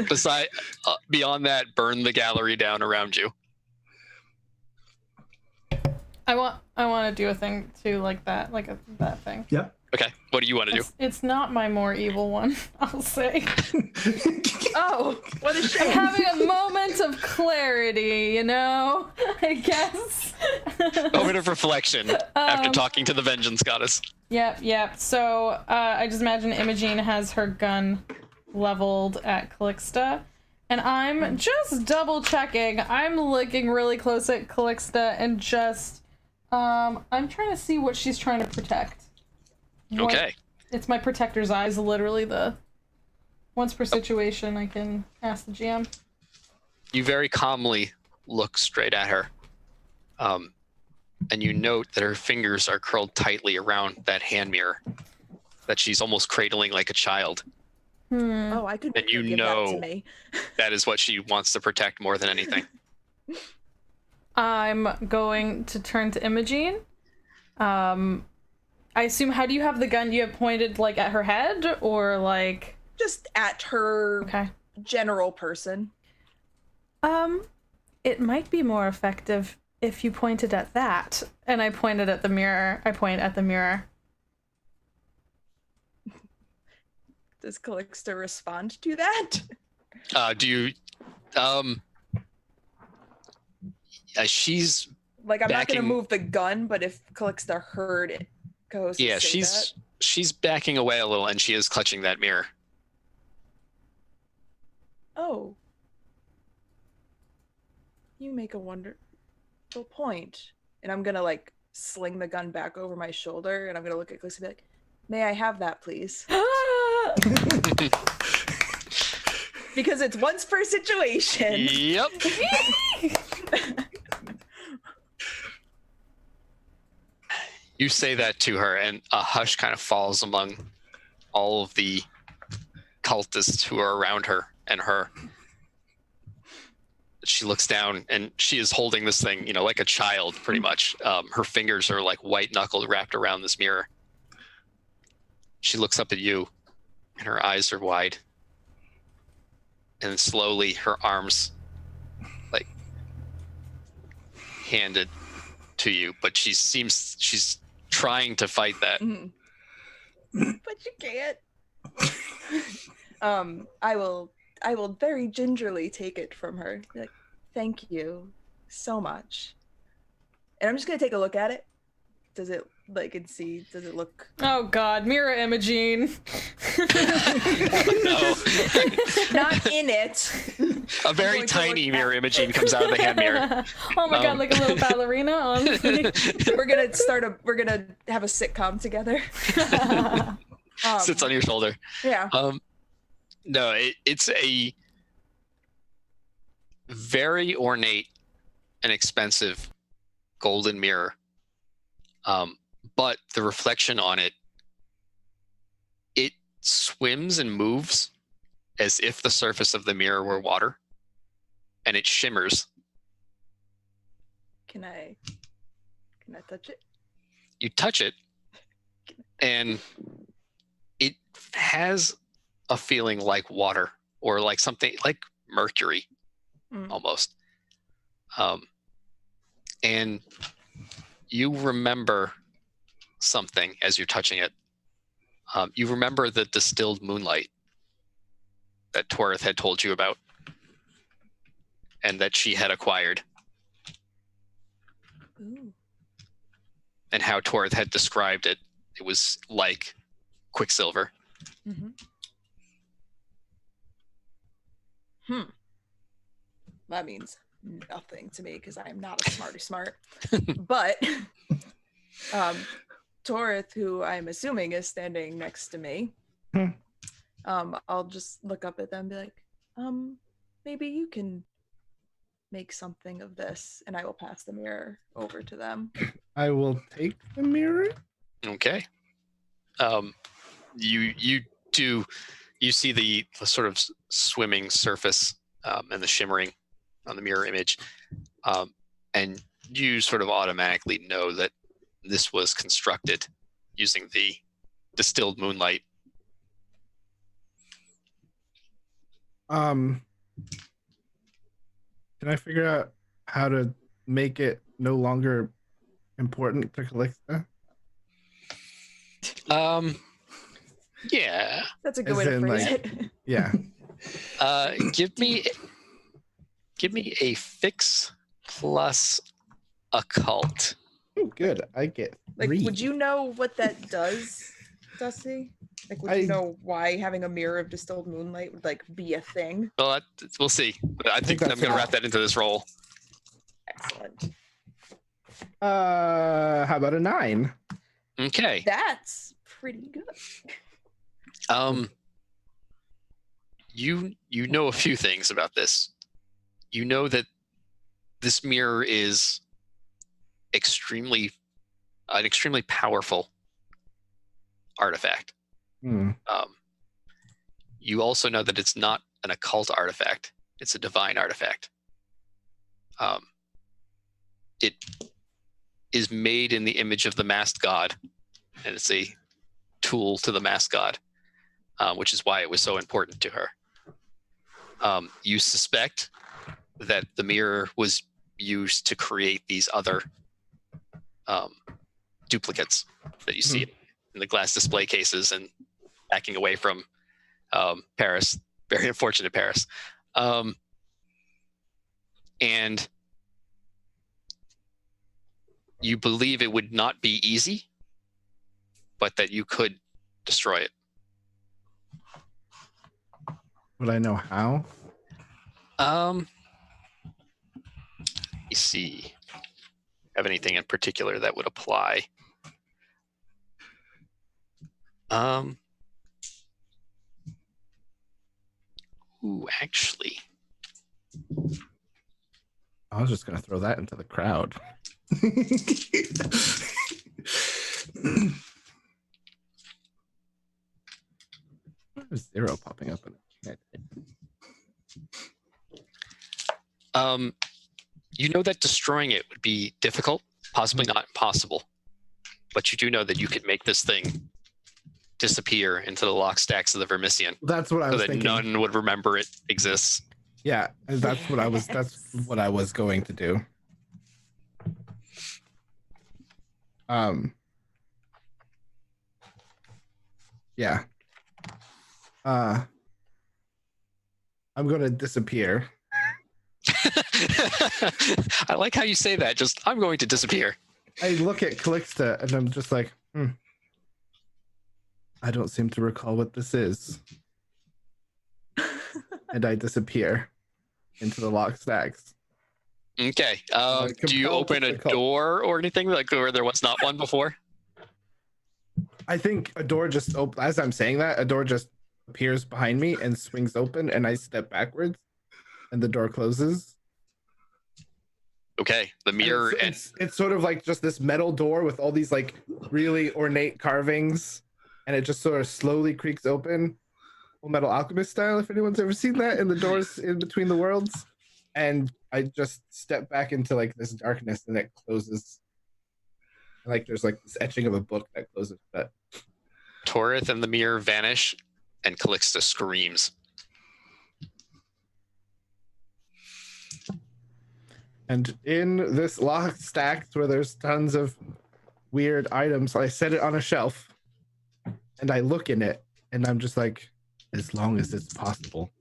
beyond that, burn the gallery down around you. I want to do a thing too, like that, that thing. Yeah. Okay. What do you want to do? It's not my more evil one, I'll say. Oh, what a shame. I'm having a moment of clarity, you know? I guess. Moment of reflection after talking to the Vengeance Goddess. Yep. So I just imagine Imogene has her gun leveled at Calixte. And I'm just double checking. I'm looking really close at Calixte and just... I'm trying to see what she's trying to protect. Okay. It's my protector's eyes, literally the... Once per situation, I can ask the GM. You very calmly look straight at her. And you note that her fingers are curled tightly around that hand mirror that she's almost cradling like a child. Oh, I could. And you give know that to me. that is what she wants to protect more than anything. I'm going to turn to Imogene. I assume, how do you have the gun? Do you have pointed like at her head or like... Just at her general person. It might be more effective if you pointed at that. And I pointed at the mirror. I point at the mirror. Does Calixte respond to that? Do you... she's... Like, I'm not going to move the gun, but if Calixte heard it, she's backing away a little, and she is clutching that mirror. Oh. You make a wonderful point. And I'm going to, like, sling the gun back over my shoulder, and I'm going to look at Calixte and be like, may I have that, please? Because it's once per situation. Yep. You say that to her, and a hush kind of falls among all of the cultists who are around her and her. She looks down, and she is holding this thing, you know, like a child, pretty much. Her fingers are like white knuckled wrapped around this mirror. She looks up at you, and her eyes are wide. And slowly, her arms, like, handed to you, but she's trying to fight that. But you can't. I will very gingerly take it from her. Be like, thank you so much. And I'm just gonna take a look at it. Does it does it look... Oh god, mirror Imogene. No. Not in it. A very tiny mirror Imogene comes out of the hand mirror. Oh my god, like a little ballerina on... We're gonna have a sitcom together. Sits on your shoulder. Yeah. No, it's a very ornate and expensive golden mirror. But the reflection on it swims and moves as if the surface of the mirror were water, and it shimmers. Can I touch it? You touch it, and it has a feeling like water, or like something like mercury, almost. And you remember something as you're touching it. You remember the distilled moonlight that Torith had told you about and that she had acquired. Ooh. And how Torith had described it. It was like quicksilver. Mm-hmm. That means nothing to me because I am not a smarty smart. But Torith, who I'm assuming is standing next to me, I'll just look up at them and be like, maybe you can make something of this, and I will pass the mirror over to them. I will take the mirror. Okay. You see the sort of swimming surface and the shimmering on the mirror image, and you sort of automatically know that this was constructed using the distilled moonlight. Can I figure out how to make it no longer important to Calixte? Yeah. That's a good way to phrase it. Yeah. Give me a fix plus occult. Oh, good. I get Like, 3. would you know what that does, Dusty? Like, would you know why having a mirror of distilled moonlight would like be a thing? Well, we'll see. I think I'm going to wrap that into this roll. Excellent. How about a 9? Okay. That's pretty good. You know a few things about this. You know that this mirror is an extremely powerful artifact. You also know that it's not an occult artifact. It's a divine artifact. It is made in the image of the masked god, and it's a tool to the masked god, which is why it was so important to her. You suspect that the mirror was used to create these other duplicates that you see in the glass display cases and backing away from Paris. Very unfortunate Paris. And you believe it would not be easy, but that you could destroy it. Would I know how? Let me see. Have anything in particular that would apply? Actually. I was just going to throw that into the crowd. There's 0 popping up in it. You know that destroying it would be difficult, possibly not impossible, but you do know that you could make this thing disappear into the lock stacks of the Vermissian. That's what I was thinking. So that none would remember it exists. Yeah, that's what I was going to do. Yeah. I'm going to disappear. I like how you say that. Just, I'm going to disappear. I look at Calixte and I'm just like, I don't seem to recall what this is. And I disappear into the lock stacks. Okay. Do you open a door or anything like where there was not one before? I think a door just as I'm saying that, a door just appears behind me and swings open, and I step backwards, and the door closes. Okay. The mirror it's sort of like just this metal door with all these like really ornate carvings, and it just sort of slowly creaks open. Full Metal Alchemist style, if anyone's ever seen that, in the doors in between the worlds. And I just step back into like this darkness, and it closes. Like there's like this etching of a book that closes. But Torith and the mirror vanish, and Calixte screams. And in this lock stacked where there's tons of weird items, I set it on a shelf and I look in it and I'm just like, as long as it's possible,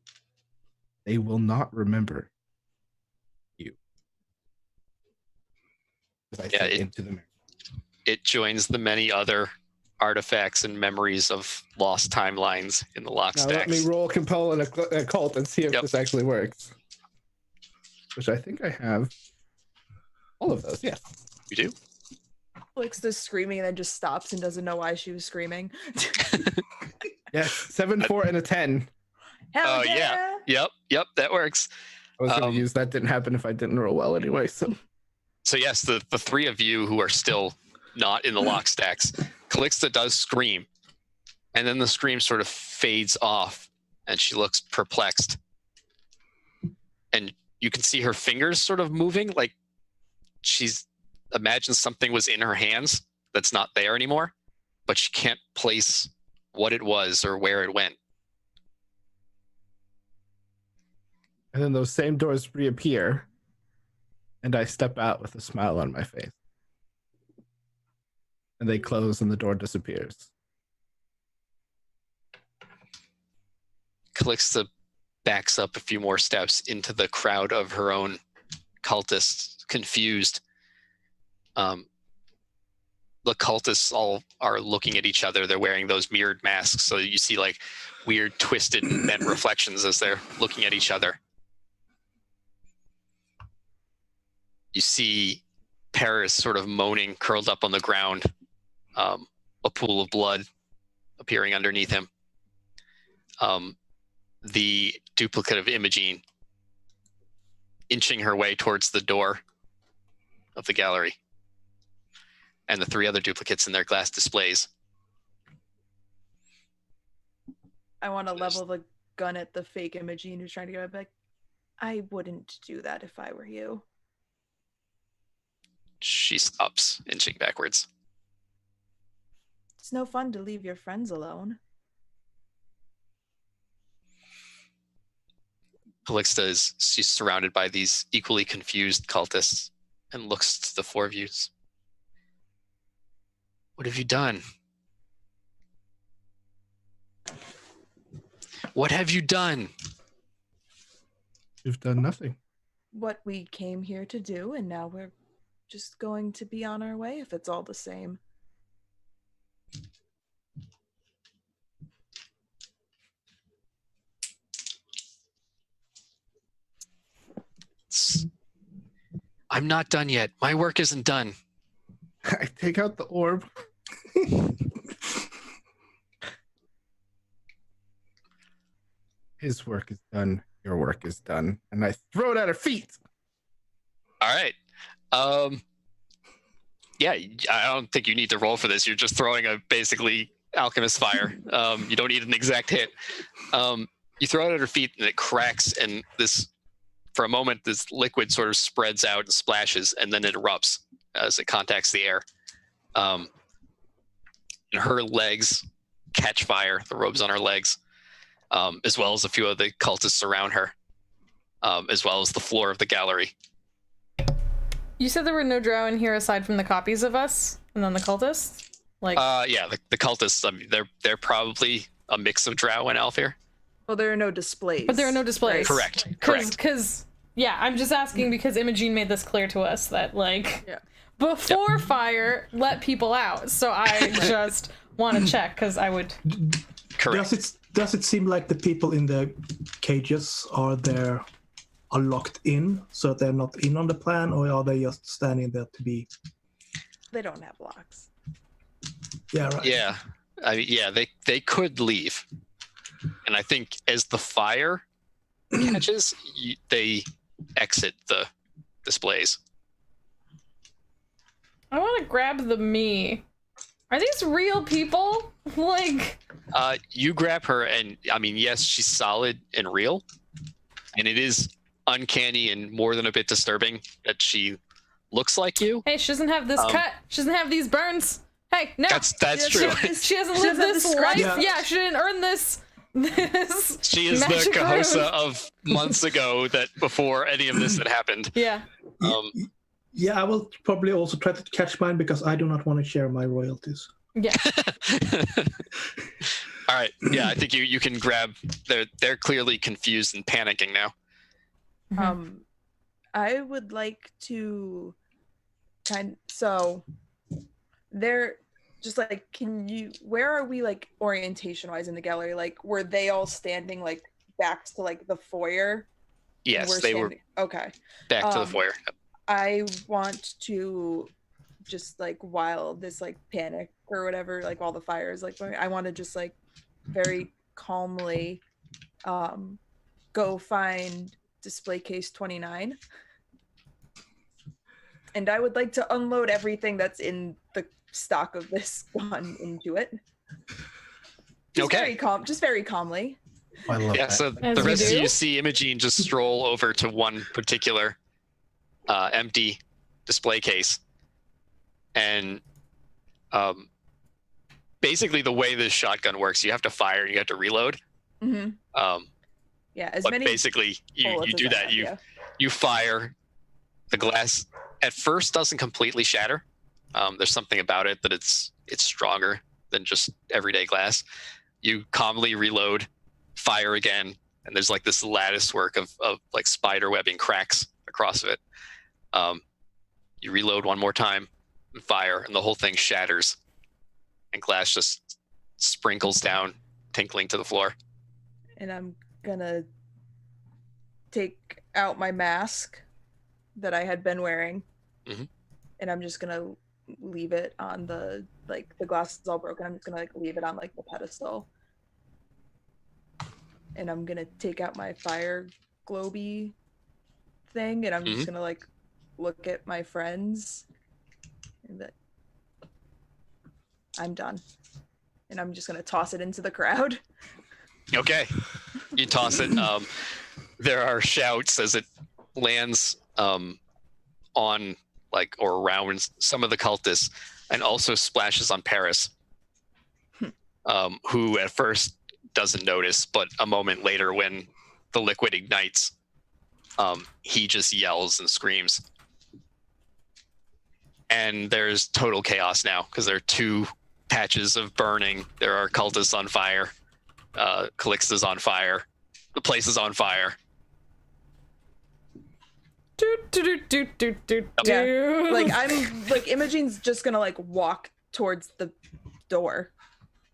they will not remember you. Yeah, it joins the many other artifacts and memories of lost timelines in the lock stacks. Let me roll compel and occult and see if this actually works. Which I think I have all of those. Yes, you do. Calixte is screaming and then just stops and doesn't know why she was screaming. Yes, 7, 4, and a 10. Hell yeah! Yep, that works. I was going to use that. Didn't happen if I didn't roll well anyway. So yes, the three of you who are still not in the lock stacks, Calixte does scream, and then the scream sort of fades off, and she looks perplexed. And you can see her fingers sort of moving, like she's imagined something was in her hands that's not there anymore, but she can't place what it was or where it went. And then those same doors reappear, and I step out with a smile on my face. And they close and the door disappears. Calixte backs up a few more steps into the crowd of her own cultists, confused. The cultists all are looking at each other. They're wearing those mirrored masks, so you see like weird twisted and bent reflections as they're looking at each other. You see Paris sort of moaning, curled up on the ground, a pool of blood appearing underneath him. The duplicate of Imogene inching her way towards the door of the gallery, and the three other duplicates in their glass displays. I want to level the gun at the fake Imogene who's trying to get it back. I wouldn't do that if I were you. She stops, inching backwards. It's no fun to leave your friends alone. Calixte she's surrounded by these equally confused cultists and looks to the four of you. What have you done? What have you done? You've done nothing. What we came here to do, and now we're just going to be on our way if it's all the same. I'm not done yet. My work isn't done. I take out the orb. His work is done. Your work is done. And I throw it at her feet. All right. Yeah, I don't think you need to roll for this. You're just throwing a basically alchemist fire. You don't need an exact hit. You throw it at her feet and it cracks, and for a moment, this liquid sort of spreads out and splashes, and then it erupts as it contacts the air. And her legs catch fire, the robes on her legs, as well as a few of the cultists around her, as well as the floor of the gallery. You said there were no drow in here aside from the copies of us and then the cultists? Yeah, the cultists, I mean, they're probably a mix of drow and Alfir. Well, there are no displays. But there are no displays. Correct. Because, yeah, I'm just asking because Imogene made this clear to us that, before fire, let people out. So I just want to check because I would... Correct. Does it seem like the people in the cages are locked in, so they're not in on the plan, or are they just standing there to be... They don't have locks. Yeah, right. Yeah. They could leave. And I think as the fire catches, they exit the displays. I want to grab the me. Are these real people? You grab her, and I mean, yes, she's solid and real, and it is uncanny and more than a bit disturbing that she looks like you. Hey, she doesn't have this cut. She doesn't have these burns. Hey, no. That's true. She hasn't lived this life. Yeah, she didn't earn this. She is the Cahosa of months ago that before any of this had happened. Yeah. Yeah, I will probably also try to catch mine because I do not want to share my royalties. Yeah. All right. Yeah, I think you can grab. They're clearly confused and panicking now. I would like to so they're just like, where are we like orientation wise in the gallery? Like, were they all standing like backs to like the foyer? Yes, they were. Okay. Back to the foyer. I want to just like, while this like panic or whatever, like while the fire is like, I want to just like very calmly go find display case 29. And I would like to unload everything that's in the stock of this gun into it. Just very calmly. I love that. So the rest of you see Imogene just stroll over to one particular empty display case. And basically the way this shotgun works, you have to fire and you have to reload. Mm-hmm. But basically you do that. You fire. The glass at first doesn't completely shatter. There's something about it that it's stronger than just everyday glass. You calmly reload, fire again, and there's like this lattice work of like spider webbing cracks across it. You reload one more time and fire, and the whole thing shatters, and glass just sprinkles down, tinkling to the floor. And I'm gonna take out my mask that I had been wearing, and I'm just gonna leave it on the glass is all broken. I'm just gonna like leave it on like the pedestal, and I'm gonna take out my fire globy thing, and I'm just gonna like look at my friends, and that I'm done, and I'm just gonna toss it into the crowd. Okay, you toss it. There are shouts as it lands on like or around some of the cultists, and also splashes on Paris, who at first doesn't notice, but a moment later when the liquid ignites, he just yells and screams. And there's total chaos now because there are two patches of burning. There are cultists on fire. Calixte is on fire. The place is on fire. Yeah. Like I'm like Imogene's just gonna like walk towards the door,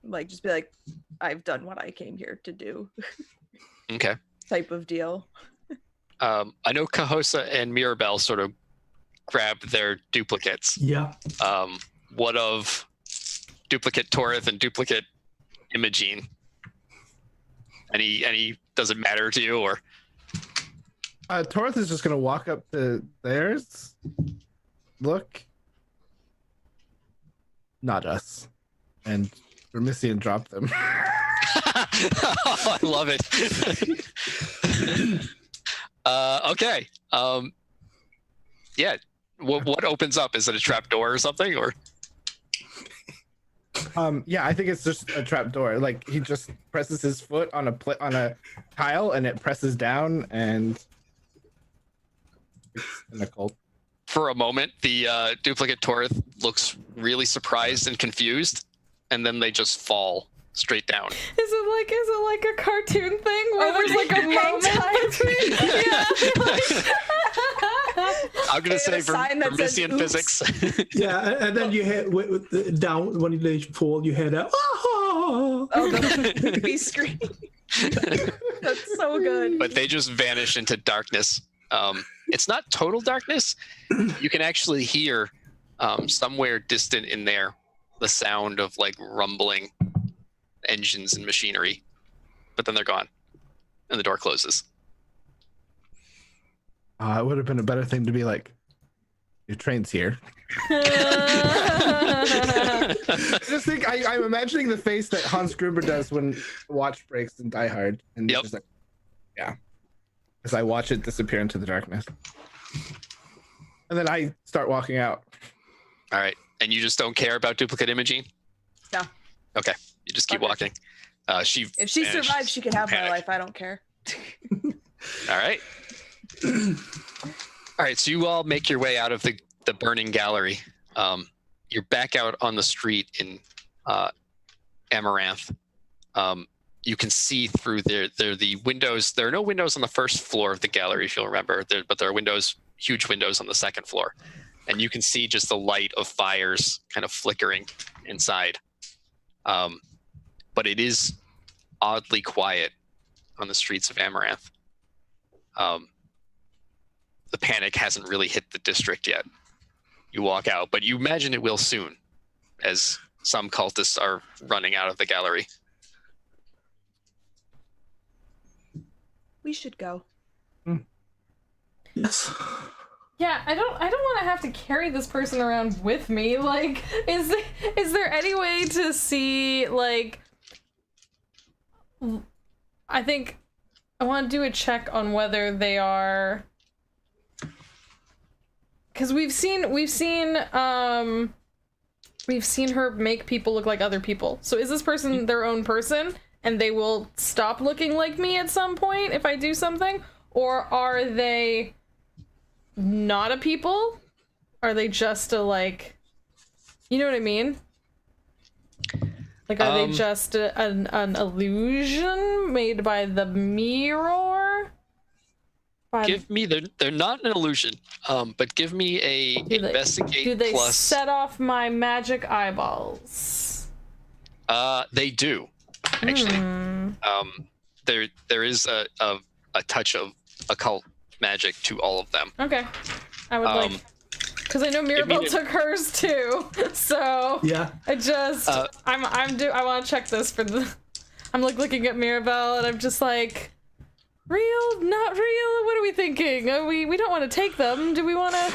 like just be like, I've done what I came here to do. Okay. Type of deal. I know Cahosa and Mirabelle sort of grabbed their duplicates. Yeah. What of duplicate Torith and duplicate Imogene? Any does it matter to you, or? Torith is just gonna walk up to theirs, look, not us, and Vermissian drop them. Oh, I love it. Okay. Yeah. What opens up? Is it a trap door or something, or? Yeah, I think it's just a trap door. Like he just presses his foot on a tile, and it presses down, and it's an occult. For a moment, the duplicate Torith looks really surprised and confused, and then they just fall straight down. Is it like a cartoon thing where there's like a moment between? Yeah. I'm gonna say Vermissian physics. Yeah, and then you hear down when they fall, you hear that. Oh, the baby scream. That's so good. But they just vanish into darkness. It's not total darkness. You can actually hear somewhere distant in there the sound of like rumbling engines and machinery, but then they're gone and the door closes. It would have been a better thing to be like, your train's here. Just think, I'm imagining the face that Hans Gruber does when the watch breaks in Die Hard, and just like, yeah, as I watch it disappear into the darkness, and then I start walking out. All right, and you just don't care about duplicate Imogene? No. Okay, you just keep walking. If she survives, she can have my life. I don't care. All right. All right, so you all make your way out of the burning gallery. You're back out on the street in Amaranth. You can see through the windows. There are no windows on the first floor of the gallery, if you'll remember, but there are windows, huge windows on the second floor. And you can see just the light of fires kind of flickering inside. But it is oddly quiet on the streets of Amaranth. The panic hasn't really hit the district yet. You walk out, but you imagine it will soon, as some cultists are running out of the gallery. We should go. Yes. Yeah, I don't want to have to carry this person around with me. Like, is there any way to see, like, I think I want to do a check on whether they are, because we've seen her make people look like other people. So is this person their own person and they will stop looking like me at some point if I do something? Or are they not a people? Are they just a, like, you know what I mean? Like, are they just an illusion made by the mirror? Give me, they're not an illusion, but give me a investigate. Do they plus, set off my magic eyeballs? They do, actually. There is a touch of occult magic to all of them. Okay, I would like, because I know Mirabelle took hers too. So yeah, I just I want to check this for the. I'm like looking at Mirabelle and I'm just like, real, not real. What are we thinking? We don't want to take them. Do we want to?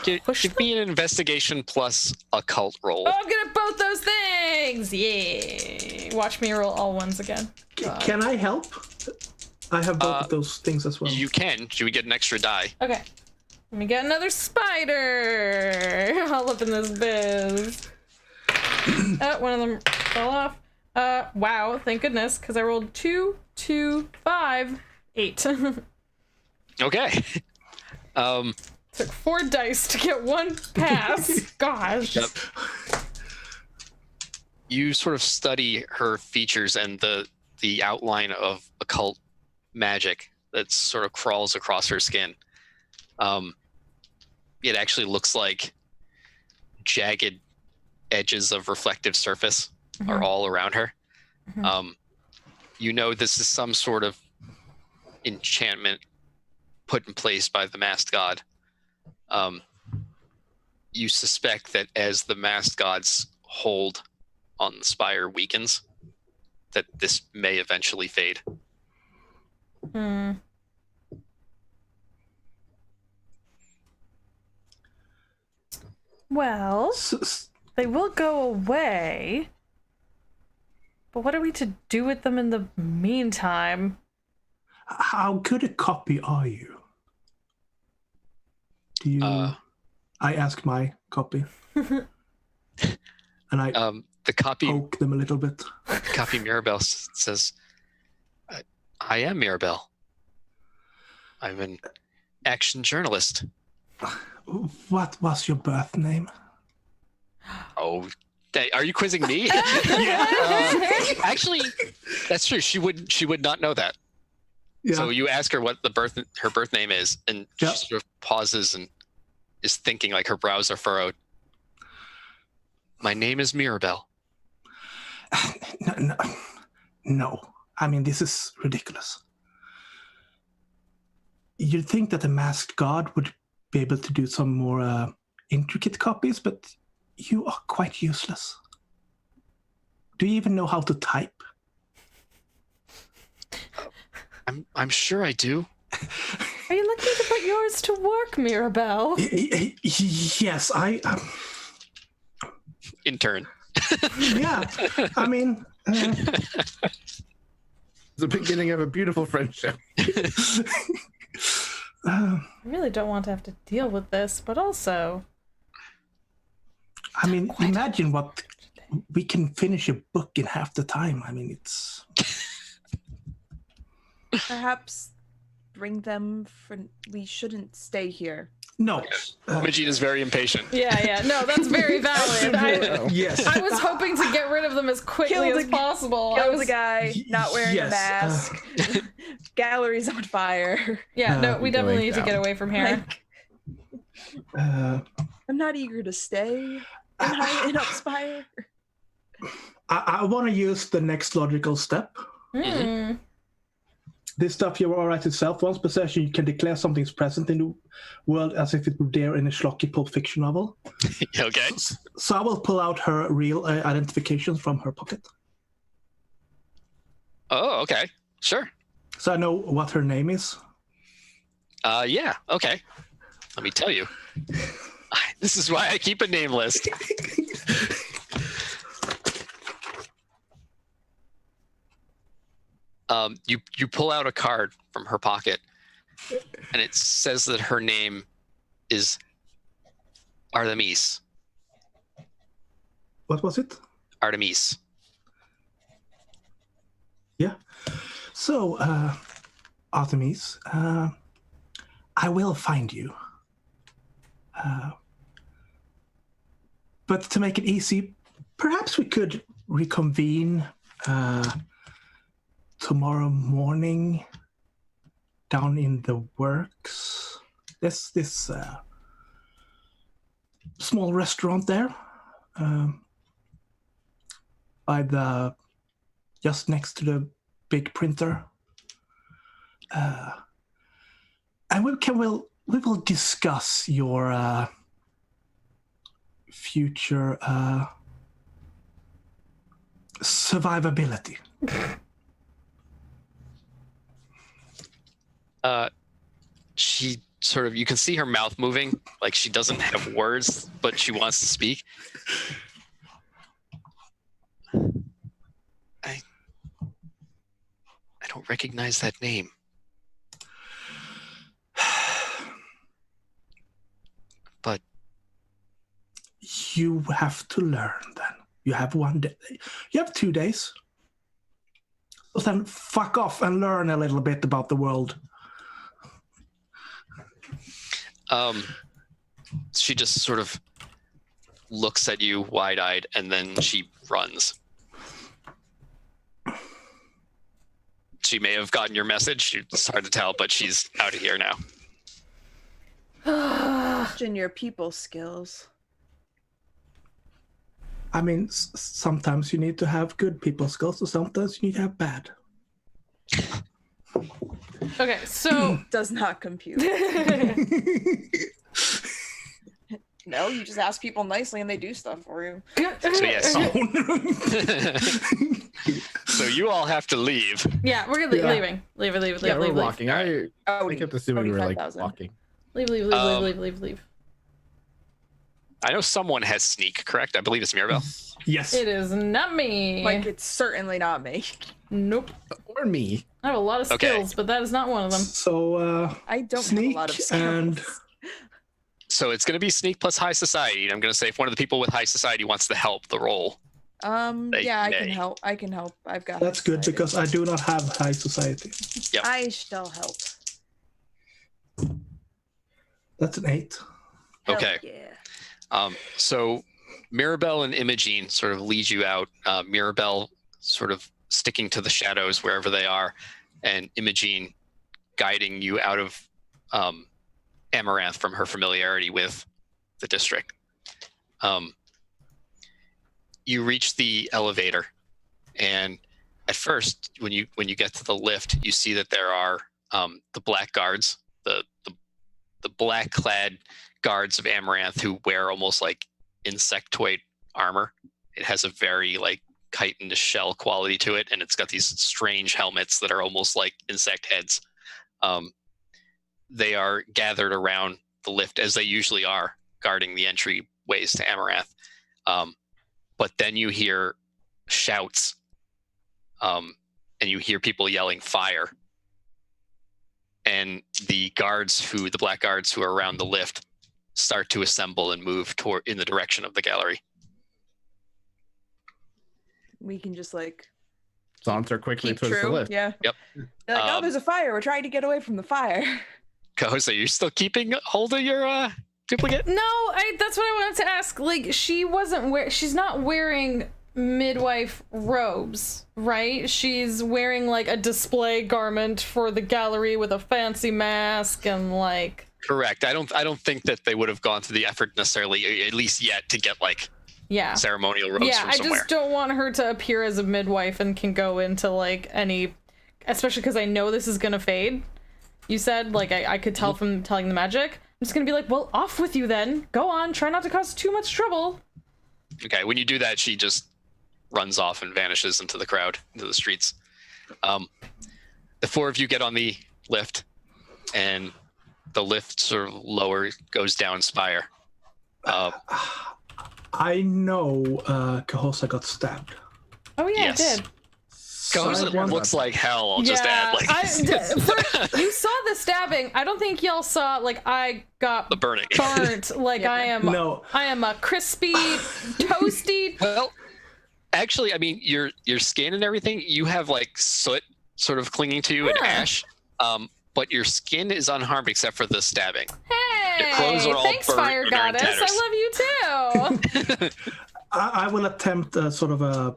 Give me an investigation plus occult roll. Oh, I'm good at both those things. Yeah. Watch me roll all ones again. Can I help? I have both of those things as well. You can. Should we get an extra die? Okay. Let me get another spider. All up in this biz. One of them fell off. Wow, thank goodness, because I rolled 2, 2, 5, 8. Okay. Took 4 dice to get 1 pass. Gosh. Yep. You sort of study her features and the outline of occult magic that sort of crawls across her skin. It actually looks like jagged edges of reflective surface are all around her. You know this is some sort of enchantment put in place by the masked god. You suspect that as the masked god's hold on the spire weakens, that this may eventually fade. Well, they will go away. But what are we to do with them in the meantime? How good a copy are you? Do you? I ask my copy, and I the copy poke them a little bit. Copy Mirabelle says, "I am Mirabelle. I'm an action journalist." What was your birth name? Oh, are you quizzing me? Actually, that's true. She would not know that. Yeah. So you ask her what her birth name is, and she sort of pauses and is thinking, like her brows are furrowed. My name is Mirabelle. No. I mean, this is ridiculous. You'd think that the masked god would be able to do some more intricate copies, but you are quite useless. Do you even know how to type? I'm sure I do. Are you looking to put yours to work, Mirabelle? Yes, I... Intern. Yeah, I mean... The beginning of a beautiful friendship. I really don't want to have to deal with this, but also... I mean, imagine what... We can finish a book in half the time. I mean, it's... Perhaps bring them for? We shouldn't stay here. No. Imogene is very impatient. Yeah. No, that's very valid. Yes. I was hoping to get rid of them as quickly as possible. Kill the guy not wearing a mask. Gallery's on fire. Yeah, no, we definitely need to get away from here. I'm not eager to stay in Spire. I want to use the next logical step. Mm. This stuff you alright itself. Once possession, you can declare something's present in the world as if it were there in a schlocky Pulp Fiction novel. Okay. So I will pull out her real identifications from her pocket. Oh, okay. Sure. So I know what her name is. Yeah. Okay. Let me tell you. This is why I keep a name list. You pull out a card from her pocket, and it says that her name is Artemis. What was it? Artemis. Yeah. So, Artemis, I will find you. But to make it easy, perhaps we could reconvene tomorrow morning down in the works. There's this small restaurant there by the just next to the big printer, and we will discuss your future survivability. She sort of, you can see her mouth moving, like she doesn't have words, but she wants to speak. I don't recognize that name. But you have to learn then. You have 1 day. You have 2 days. So then fuck off and learn a little bit about the world. She just sort of looks at you wide-eyed, and then she runs. She may have gotten your message. It's hard to tell, but she's out of here now. Question your people skills. I mean, sometimes you need to have good people skills, or sometimes you need to have bad. Okay, so does not compute. No, you just ask people nicely and they do stuff for you. So yes. So you all have to leave. Yeah, we're leaving. Leave. Yeah, we're walking. I kept assuming we were like 45,000. walking. Leave. I know someone has sneak, correct? I believe it's Mirabelle. Yes. It is not me. Like, it's certainly not me. Nope. Or me. I have a lot of skills, but that is not one of them. So, I don't sneak have a lot of skills. and... So it's going to be sneak plus high society. And I'm going to say if one of the people with high society wants to help the roll. Yeah, I can help. I've got. That's good because I do not have high society. Yep. I shall help. That's an 8. Okay. Hell yeah. So Mirabelle and Imogene sort of lead you out. Mirabelle sort of sticking to the shadows wherever they are, and Imogene guiding you out of Amaranth from her familiarity with the district. You reach the elevator, and at first, when you get to the lift, you see that there are the black guards, the black-clad guards of Amaranth who wear almost like insectoid armor. It has a very like chitin shell quality to it, and it's got these strange helmets that are almost like insect heads. They are gathered around the lift as they usually are, guarding the entryways to Amaranth. But then you hear shouts, and you hear people yelling fire. And the black guards who are around the lift start to assemble and move in the direction of the gallery. We can just like saunter quickly Keep towards the true. lift. Yeah. Yep. They're like, oh, there's a fire. We're trying to get away from the fire. So you're still keeping hold of your duplicate? No, that's what I wanted to ask. Like, she's not wearing midwife robes, right? She's wearing like a display garment for the gallery with a fancy mask and like. Correct. I don't think that they would have gone to the effort necessarily, at least yet, to get like ceremonial robes from somewhere. I just don't want her to appear as a midwife and can go into like any, especially because I know this is gonna fade. You said like I could tell from telling the magic. I'm just gonna be like, well, off with you then. Go on. Try not to cause too much trouble. Okay. When you do that, she just runs off and vanishes into the crowd, into the streets. The four of you get on the lift, and the lift sort of lower goes down Spire. I know Cahosa got stabbed. Oh yeah, yes. I did. Cahosa looks like hell. I'll just add. You saw the stabbing. I don't think y'all saw like I got the burning. Burnt. Like I am. No. I am a crispy, toasty. Well, actually, I mean, your skin and everything, you have like soot sort of clinging to you and ash, but your skin is unharmed except for the stabbing. Hey, your clothes are all thanks, burnt Fire Goddess. I love you too. I will attempt sort of a.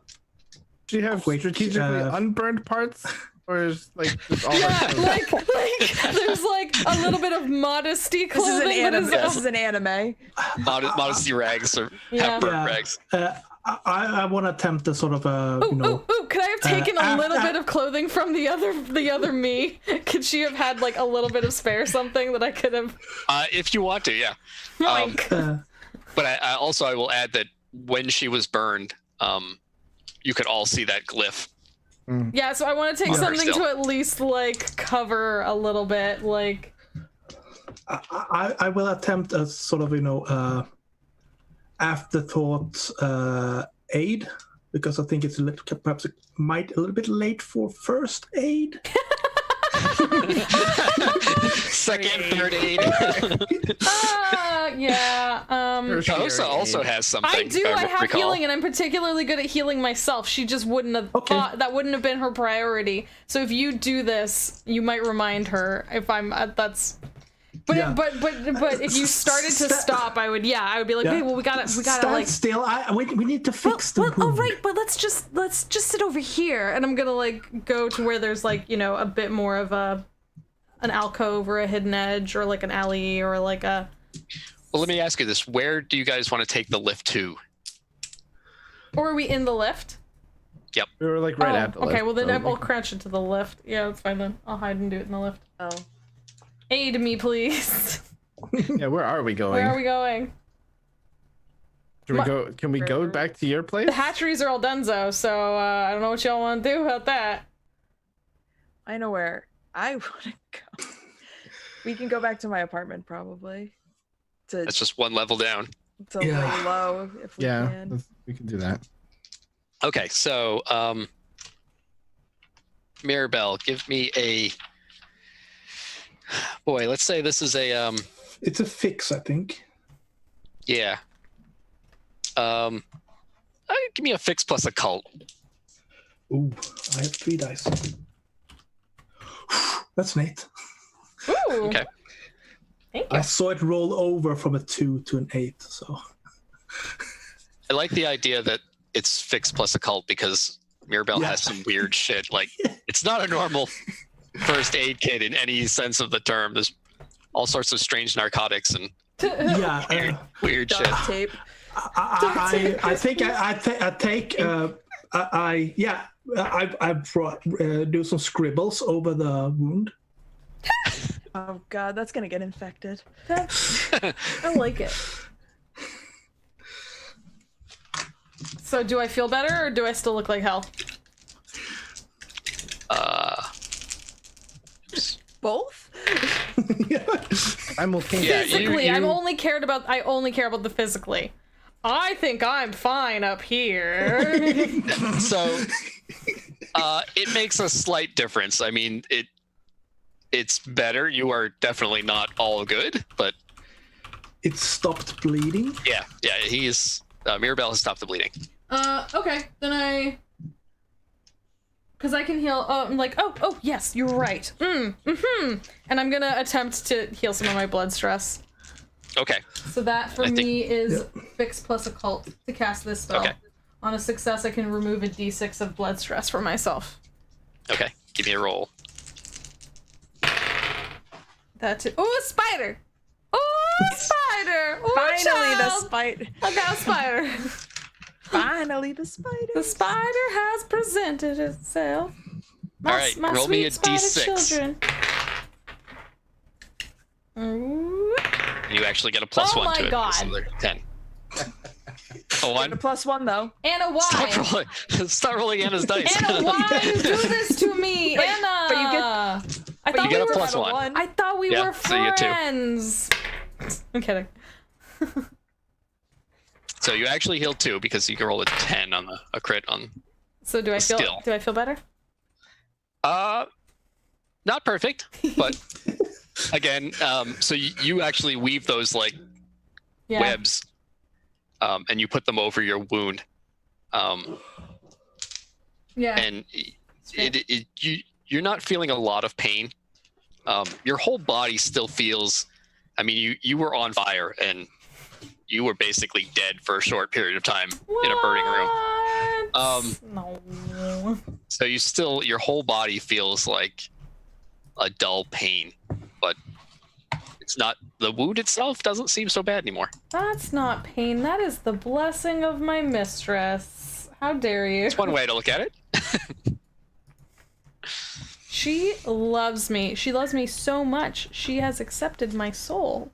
Do you have strategically unburned parts? Or is like just all like there's like a little bit of modesty clothing. This is an anime. Modesty rags or half-burnt rags. I want to attempt the sort of could I have taken a little bit of clothing from the other me? Could she have had like a little bit of spare something that I could have? If you want to, yeah. But I also will add that when she was burned, you could all see that glyph. Yeah, so I want to take something to at least like cover a little bit, like. I will attempt a sort of afterthought aid, because I think it's perhaps a little bit late for first aid. Second, third aid. Cahosa also has something. I do. I have healing, and I'm particularly good at healing myself. She just wouldn't have thought that wouldn't have been her priority. So if you do this, you might remind her. If I'm that's. But if you started to stop, I would be like, hey, well, we gotta stand like still. We need to fix the wound. All right, but let's just sit over here, and I'm gonna like go to where there's like a bit more of an alcove or a hidden edge or like an alley or like a. Well, let me ask you this: where do you guys want to take the lift to? Or are we in the lift? Yep. We were like right at the lift. Okay, well then I'll crouch into the lift. Yeah, that's fine then. I'll hide and do it in the lift. Oh. Aid me, please. Yeah, where are we going? Where are we going? Can we go back to your place? The hatcheries are all donezo, so I don't know what y'all want to do about that. I know where I want to go. We can go back to my apartment, probably. That's just one level down. To lay low, if we can. We can do that. Okay, so Mirabelle, give me a. Boy, let's say this is a It's a fix, I think. Yeah. Give me a fix plus occult. Ooh, I have 3 dice. That's neat. Ooh. Okay. Thank you. I saw it roll over from a 2 to an 8, so. I like the idea that it's fix plus occult because Mirabelle has some weird shit. Like, it's not a normal first aid kit in any sense of the term. There's all sorts of strange narcotics and weird shit. Tape. I think I do some scribbles over the wound. Oh god, that's gonna get infected. I like it. So do I feel better or do I still look like hell? Both? Physically, I only care about the physically. I think I'm fine up here. So it makes a slight difference. I mean, it's better. You are definitely not all good, but it stopped bleeding. Yeah, Mirabelle has stopped the bleeding. Okay, then Because I can heal. Oh, I'm like, oh, yes, you're right. And I'm gonna attempt to heal some of my blood stress. Okay. So that for me is fix plus occult to cast this spell. Okay. On a success, I can remove a d6 of blood stress for myself. Okay, give me a roll. That's it. Oh, a spider! Oh, spider! Oh, Finally, the child! spider. I got a spider. Finally, the spider. The spider has presented itself. All right, roll me a d6. Children. Ooh. You actually get a plus one to it. God. So 10. A 1? A +1 though. And a Y. Stop rolling Anna's dice. Anna, why you do this to me? Anna! But you get, I thought you get we a were plus one. I thought we were so you get 2. friends. I'm kidding. So you actually heal 2 because you can roll a 10 on a crit on. So do I feel better? Not perfect, but again, so you actually weave those like webs, and you put them over your wound. And you're not feeling a lot of pain. Your whole body still feels. I mean, you were on fire and you were basically dead for a short period of time in a burning room. No. So your whole body feels like a dull pain, but it's not, the wound itself doesn't seem so bad anymore. That's not pain. That is the blessing of my mistress. How dare you? It's one way to look at it. She loves me. She loves me so much. She has accepted my soul.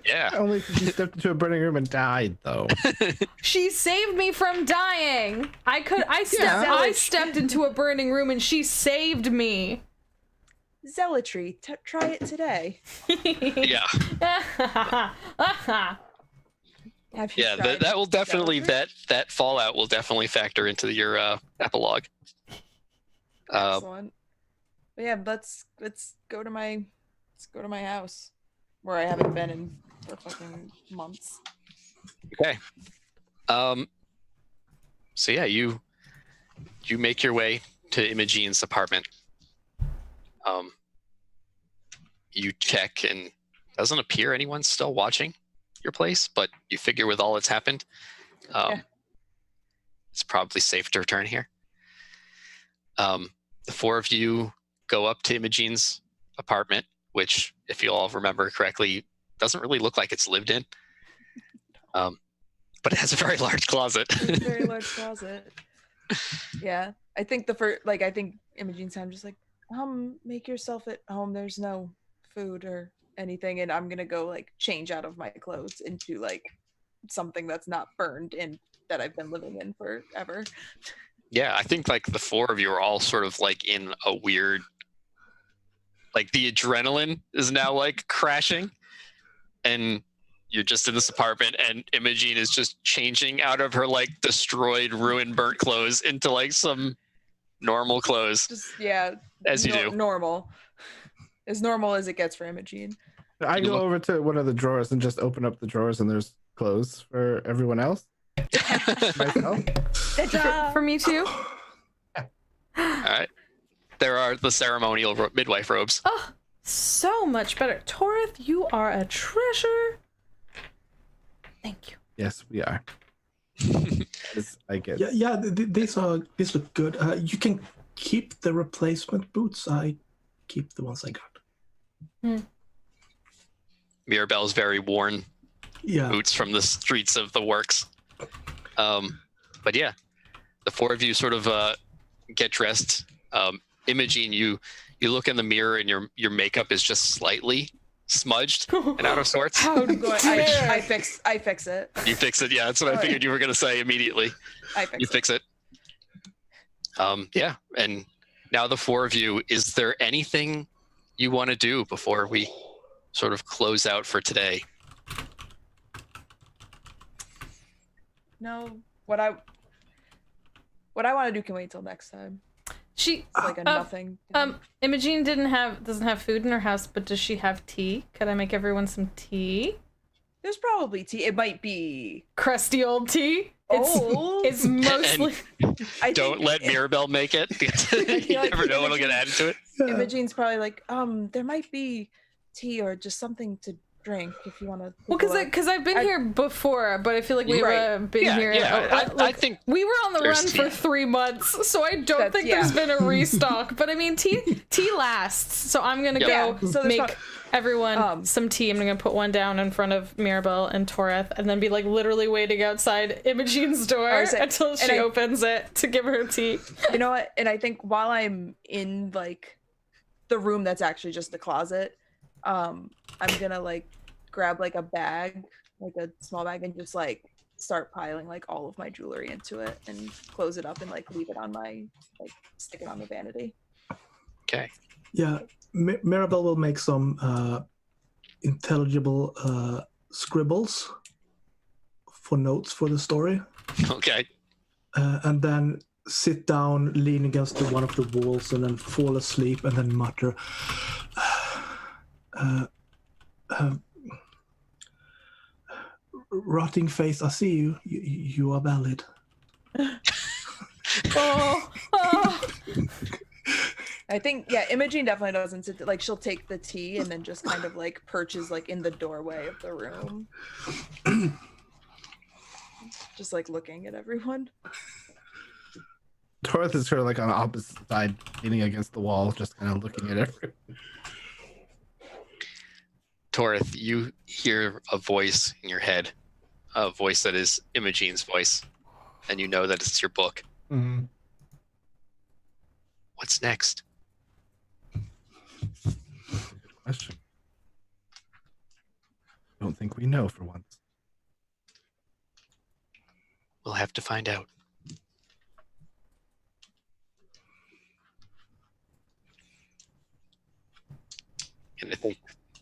Yeah. Only if you stepped into a burning room and died, though. She saved me from dying. I stepped into a burning room and she saved me. Zealotry. Try it today. Yeah. That will definitely that fallout will definitely factor into your epilogue. Excellent. But yeah, let's go to my house where I haven't been for fucking months. Okay. So yeah, you make your way to Imogene's apartment. You check and doesn't appear anyone's still watching your place, but you figure with all that's happened, it's probably safe to return here. The 4 of you go up to Imogene's apartment, which, if you all remember correctly, doesn't really look like it's lived in. But it has a very large closet. It's a very large closet. Yeah. I think I think Imogene's time just like, make yourself at home. There's no food or anything, and I'm gonna go like change out of my clothes into like something that's not burned in that I've been living in forever. Yeah, I think like the 4 of you are all sort of like in a weird, like the adrenaline is now like crashing, and you're just in this apartment, and Imogene is just changing out of her like destroyed, ruined, burnt clothes into like some normal clothes. Just as you do. Normal. As normal as it gets for Imogene. I go over to one of the drawers and just open up the drawers, and there's clothes for everyone else. Myself. For me too. All right. There are the ceremonial midwife robes. Oh, so much better. Torith, you are a treasure. Thank you. Yes, we are. I guess. Yeah. These look good. You can keep the replacement boots. I keep the ones I got. Mirabelle's very worn boots from the streets of the works. But yeah, the 4 of you sort of get dressed. Imogene, you look in the mirror and your makeup is just slightly smudged and out of sorts. I fix it. You fix it, yeah. That's what I figured you were gonna say immediately. You fix it. Yeah, and now the 4 of you, is there anything you want to do before we sort of close out for today? No, what I want to do can wait till next time. It's like a nothing. Imogene doesn't have food in her house, but does she have tea? Could I make everyone some tea? There's probably tea. It might be crusty old tea. It's mostly. Don't let Mirabelle make it. You never know what'll get added to it. Imogene's probably like, there might be tea or just something to drink if you want to. Well, because I've been here before, but I feel like we haven't been here. Yeah, I think we were on the run for 3 months, so I don't think there's been a restock. But I mean, tea lasts, so I'm gonna go make everyone some tea. I'm gonna put one down in front of Mirabelle and Toreth, and then be like literally waiting outside Imogene's door until she opens it to give her tea. You know what? And I think while I'm in like the room that's actually just the closet, I'm gonna like grab like a bag, like a small bag, and just like start piling like all of my jewelry into it and close it up and like leave it on my stick it on the vanity. Okay. Yeah, Mirabelle will make some intelligible scribbles for notes for the story. Okay. And then sit down, lean against one of the walls, and then fall asleep, and then mutter, "Rotting face, I see you. You are valid." I think Imogen definitely doesn't sit like she'll take the tea and then just kind of like perches like in the doorway of the room, just like looking at everyone. Toreth is sort of like on the opposite side, leaning against the wall, just kind of looking at everyone. Toreth, you hear a voice in your head, a voice that is Imogene's voice, and you know that it's your book. Mm-hmm. What's next? Good question. I don't think we know for once. We'll have to find out. And I think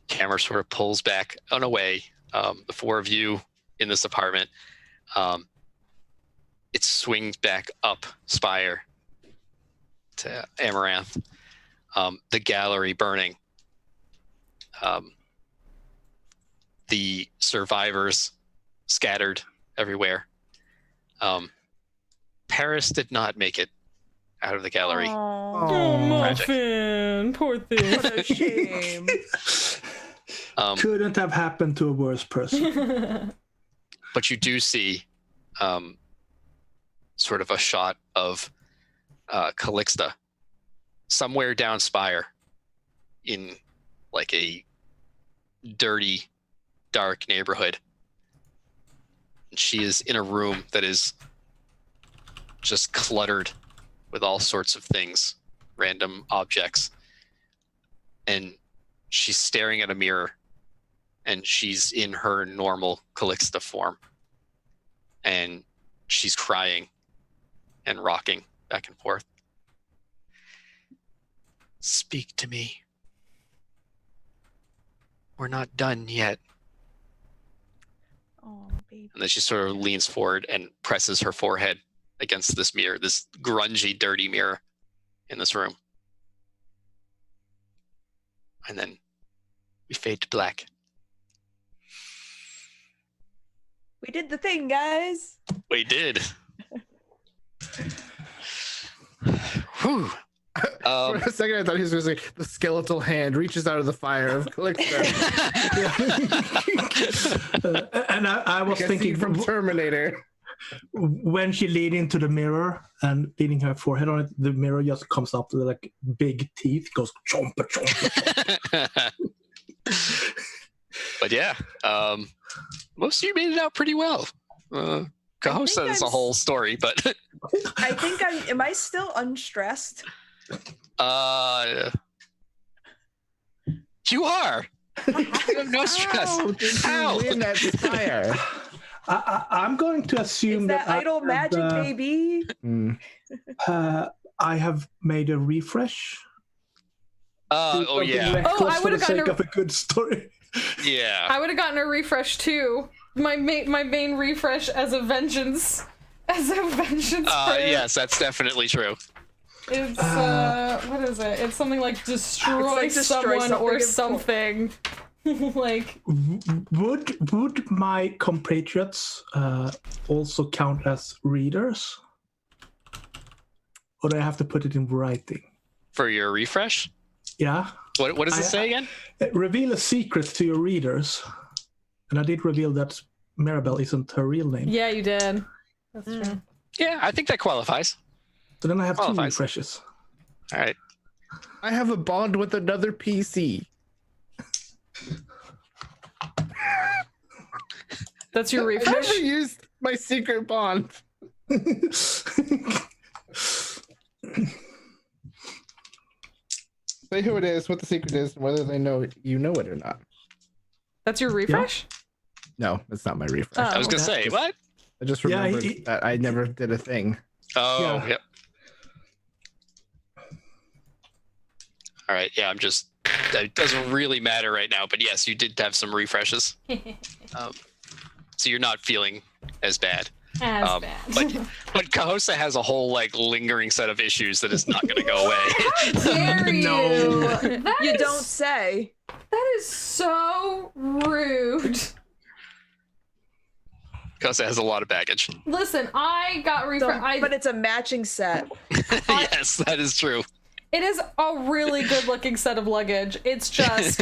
camera sort of pulls back and away. The four of you in this apartment. It swings back up Spire to Amaranth. The gallery burning. The survivors scattered everywhere. Paris did not make it out of the gallery. Oh, Muffin, poor thing. What a shame. Couldn't have happened to a worse person. But you do see sort of a shot of Calixte somewhere down Spire in like a dirty, dark neighborhood. And she is in a room that is just cluttered with all sorts of things, random objects. And she's staring at a mirror, and she's in her normal Calixte form. And she's crying and rocking back and forth. Speak to me. We're not done yet. Oh, baby. And then she sort of leans forward and presses her forehead against this mirror, this grungy, dirty mirror in this room. And then we fade to black. We did the thing, guys. We did. Whew. For a second, I thought he was going to say the skeletal hand reaches out of the fire of Calixte. And I was thinking from Terminator. When she leaned into the mirror and leaning her forehead on it, the mirror just comes up with like big teeth, goes chompa chompa. But yeah, most of you made it out pretty well. Cahoe says it's a whole story, but I think am I still unstressed? You are. You have no stress. How did you win that Spire? I'm going to assume it's that idle magic, baby. I have made a refresh. Oh yeah. I would have gotten a good story. Yeah. I would have gotten a refresh too. My main refresh as a vengeance. Yes, that's definitely true. It's what is it? It's something like destroy someone or something. Like, would my compatriots also count as readers, or do I have to put it in writing for your refresh? Yeah. What does it say again? Reveal a secret to your readers, and I did reveal that Maribel isn't her real name. Yeah, you did. That's true. Yeah, I think that qualifies. So then I have 2 refreshes. All right. I have a bond with another PC. That's your refresh? I never used my secret bond. Say who it is, what the secret is, and whether they know you know it or not. That's your refresh? No, that's not my refresh. I was gonna say what? I just remembered that I never did a thing. Oh, yep. All right, yeah, it doesn't really matter right now, but yes, you did have some refreshes. So you're not feeling as bad. As bad. But Cahosa has a whole lingering set of issues that is not going to go away. How dare you? You don't say. That is so rude. Cahosa has a lot of baggage. Listen, I got refresh. But it's a matching set. Yes, that is true. It is a really good-looking set of luggage. It's just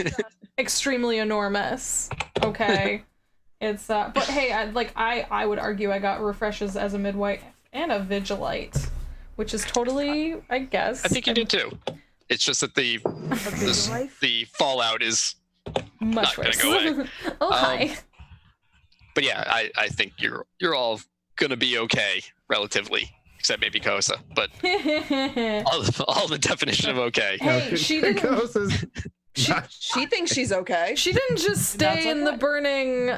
extremely enormous. Okay. It's but hey, I would argue I got refreshes as a midwife and a vigilite, which is totally, I guess. I think you did too. It's just that the fallout is much not going to go away. Oh hi. But yeah, I think you're all gonna be okay relatively, except maybe Kosa. But all the definition of okay. Hey, she didn't. She thinks she's okay. She didn't just stay in the burning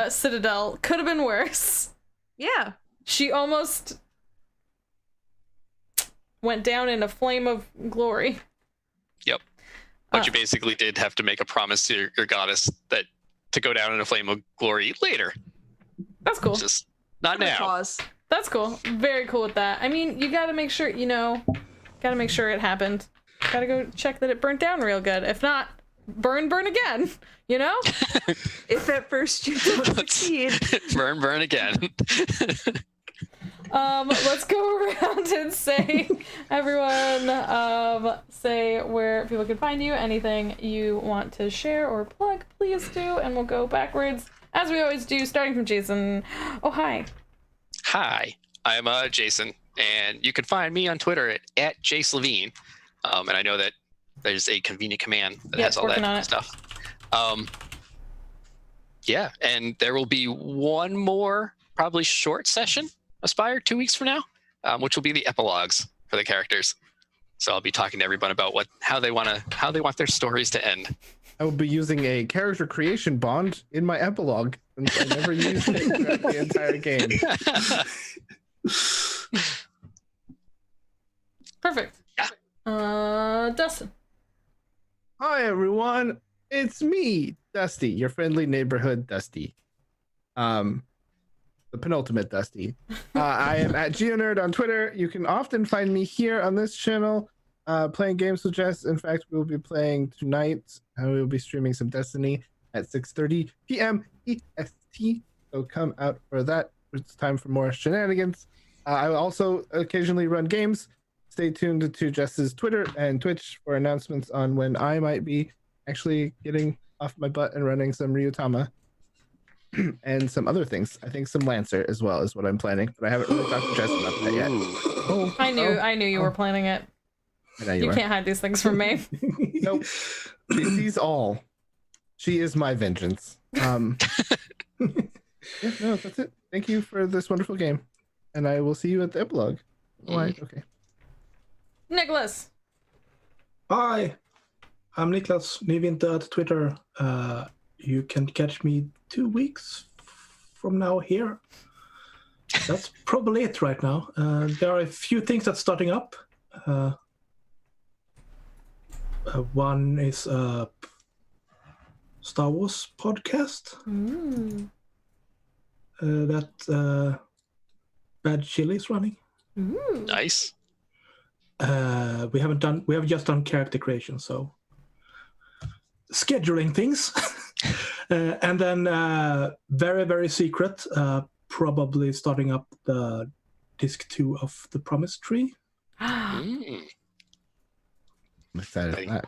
citadel. Could have been worse. Yeah. She almost went down in a flame of glory. Yep. But you basically did have to make a promise to your goddess that to go down in a flame of glory later. That's cool. Just not now. Pause. That's cool. Very cool with that. I mean, you gotta make sure, gotta make sure it happened. Gotta go check that it burnt down real good. If not, burn again, If at first you don't succeed. burn again. Let's go around and say, everyone, say where people can find you, anything you want to share or plug, please do, and we'll go backwards, as we always do, starting from Jason. Oh, hi. Hi, I'm Jason, and you can find me on Twitter at JaceLevine. And I know that there's a convenient command that has all that stuff. Yeah, and there will be one more probably short session of Spire 2 weeks from now, which will be the epilogues for the characters. So I'll be talking to everyone about how they want their stories to end. I will be using a character creation bond in my epilogue, and I never used it throughout the entire game. Perfect. Dustin. Hi everyone, it's me, Dusty, your friendly neighborhood Dusty. The penultimate Dusty. I am at GeoNerd on Twitter. You can often find me here on this channel, playing games with Jess. In fact, we will be playing tonight. We will be streaming some Destiny at 6:30 p.m. EST. So come out for that. It's time for more shenanigans. I will also occasionally run games. Stay tuned to Jess's Twitter and Twitch for announcements on when I might be actually getting off my butt and running some Ryutama and some other things. I think some Lancer as well is what I'm planning, but I haven't really talked to Jess about that yet. Oh, I knew you were planning it. You can't hide these things from me. Nope. She sees all. She is my vengeance. Yeah, no, that's it. Thank you for this wonderful game, and I will see you at the epilogue. All right, okay. Nicholas. Hi, I'm Niklas Nyvinter at Twitter. You can catch me 2 weeks from now here. That's probably it right now. There are a few things that's starting up. One is a Star Wars podcast that Bad Chili is running. Ooh. Nice. We have just done character creation, so scheduling things. And then very, very secret, probably starting up the disc 2 of The Promise Tree. I'm excited for that.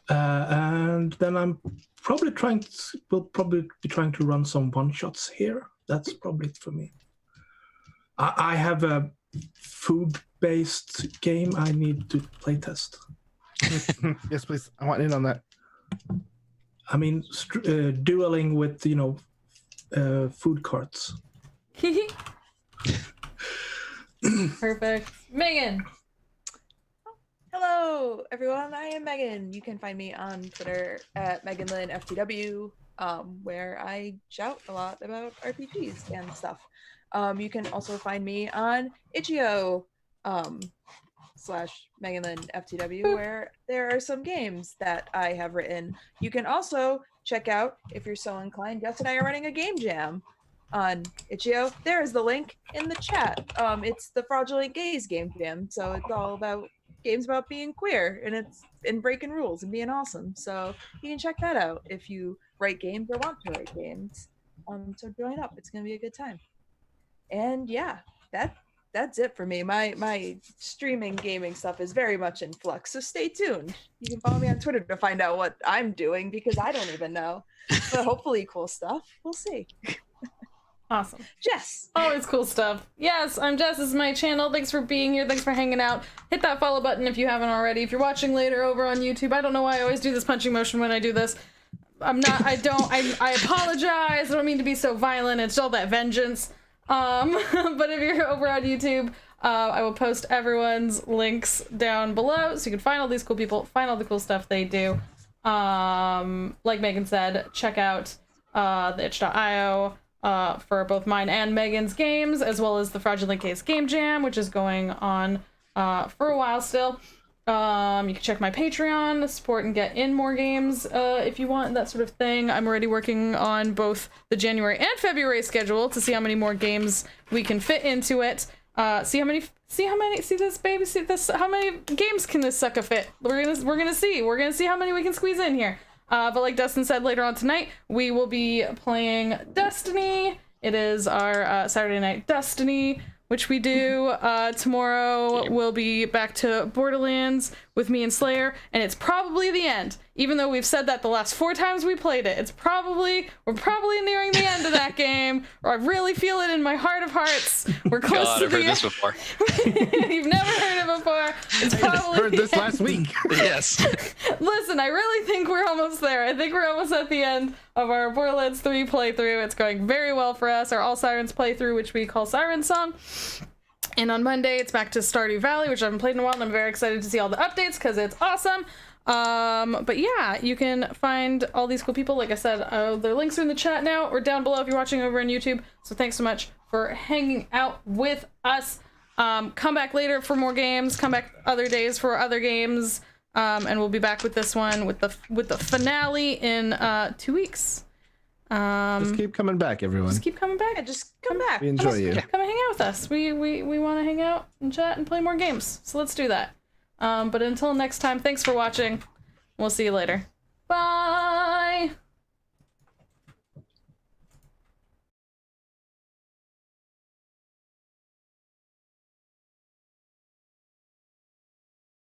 And then we'll probably be trying to run some one-shots here. That's probably it for me. I have a food-based game I need to playtest. Yes, please. I want in on that. I mean, dueling with, food carts. Perfect. Megan. Hello, everyone. I am Megan. You can find me on Twitter at MeganLynFTW, where I shout a lot about RPGs and stuff. You can also find me on itch.io /MeganLynFTW, where there are some games that I have written. You can also check out, if you're so inclined, Jess and I are running a game jam on itch.io. There is the link in the chat. It's the Fraudulent Gaze game jam, so it's all about games about being queer, and it's in breaking rules and being awesome. So you can check that out if you write games or want to write games. So join up. It's gonna be a good time. And yeah, that's it for me. My streaming gaming stuff is very much in flux, so stay tuned. You can follow me on Twitter to find out what I'm doing, because I don't even know. But hopefully cool stuff. We'll see. Awesome. Jess. Always cool stuff. Yes, I'm Jess. This is my channel. Thanks for being here. Thanks for hanging out. Hit that follow button if you haven't already. If you're watching later over on YouTube, I don't know why I always do this punching motion when I do this. I apologize. I don't mean to be so violent. It's all that vengeance. But if you're over on YouTube, I will post everyone's links down below so you can find all these cool people, find all the cool stuff they do. Like Megan said, check out the itch.io for both mine and Megan's games, as well as the Fraudulent Case Game Jam, which is going on for a while still. You can check my Patreon, support and get in more games if you want, that sort of thing. I'm already working on both the January and February schedule to see how many more games we can fit into it. See how many games can this sucker fit? We're gonna see how many we can squeeze in here. But like Dustin said, later on tonight, we will be playing Destiny. It is our Saturday night Destiny, which we do. Tomorrow we'll be back to Borderlands with me and Slayer, and it's probably the end. Even though we've said that the last 4 times we played it, we're probably nearing the end of that game. Or I really feel it in my heart of hearts. We're close to the end. I've heard this before. You've never heard it before. It's probably heard this last week. Yes. Listen, I really think we're almost there. I think we're almost at the end of our Borderlands 3 playthrough. It's going very well for us. Our All Sirens playthrough, which we call Siren Song. And on Monday, it's back to Stardew Valley, which I haven't played in a while, and I'm very excited to see all the updates because it's awesome. But yeah, you can find all these cool people. Like I said, their links are in the chat now or down below if you're watching over on YouTube. So thanks so much for hanging out with us. Come back later for more games. Come back other days for other games. And we'll be back with this one with the finale in 2 weeks. Just keep coming back, everyone. Just keep coming back. Yeah, just come back. We enjoy you. Come and hang out with us. We want to hang out and chat and play more games. So let's do that. But until next time, thanks for watching. We'll see you later. Bye.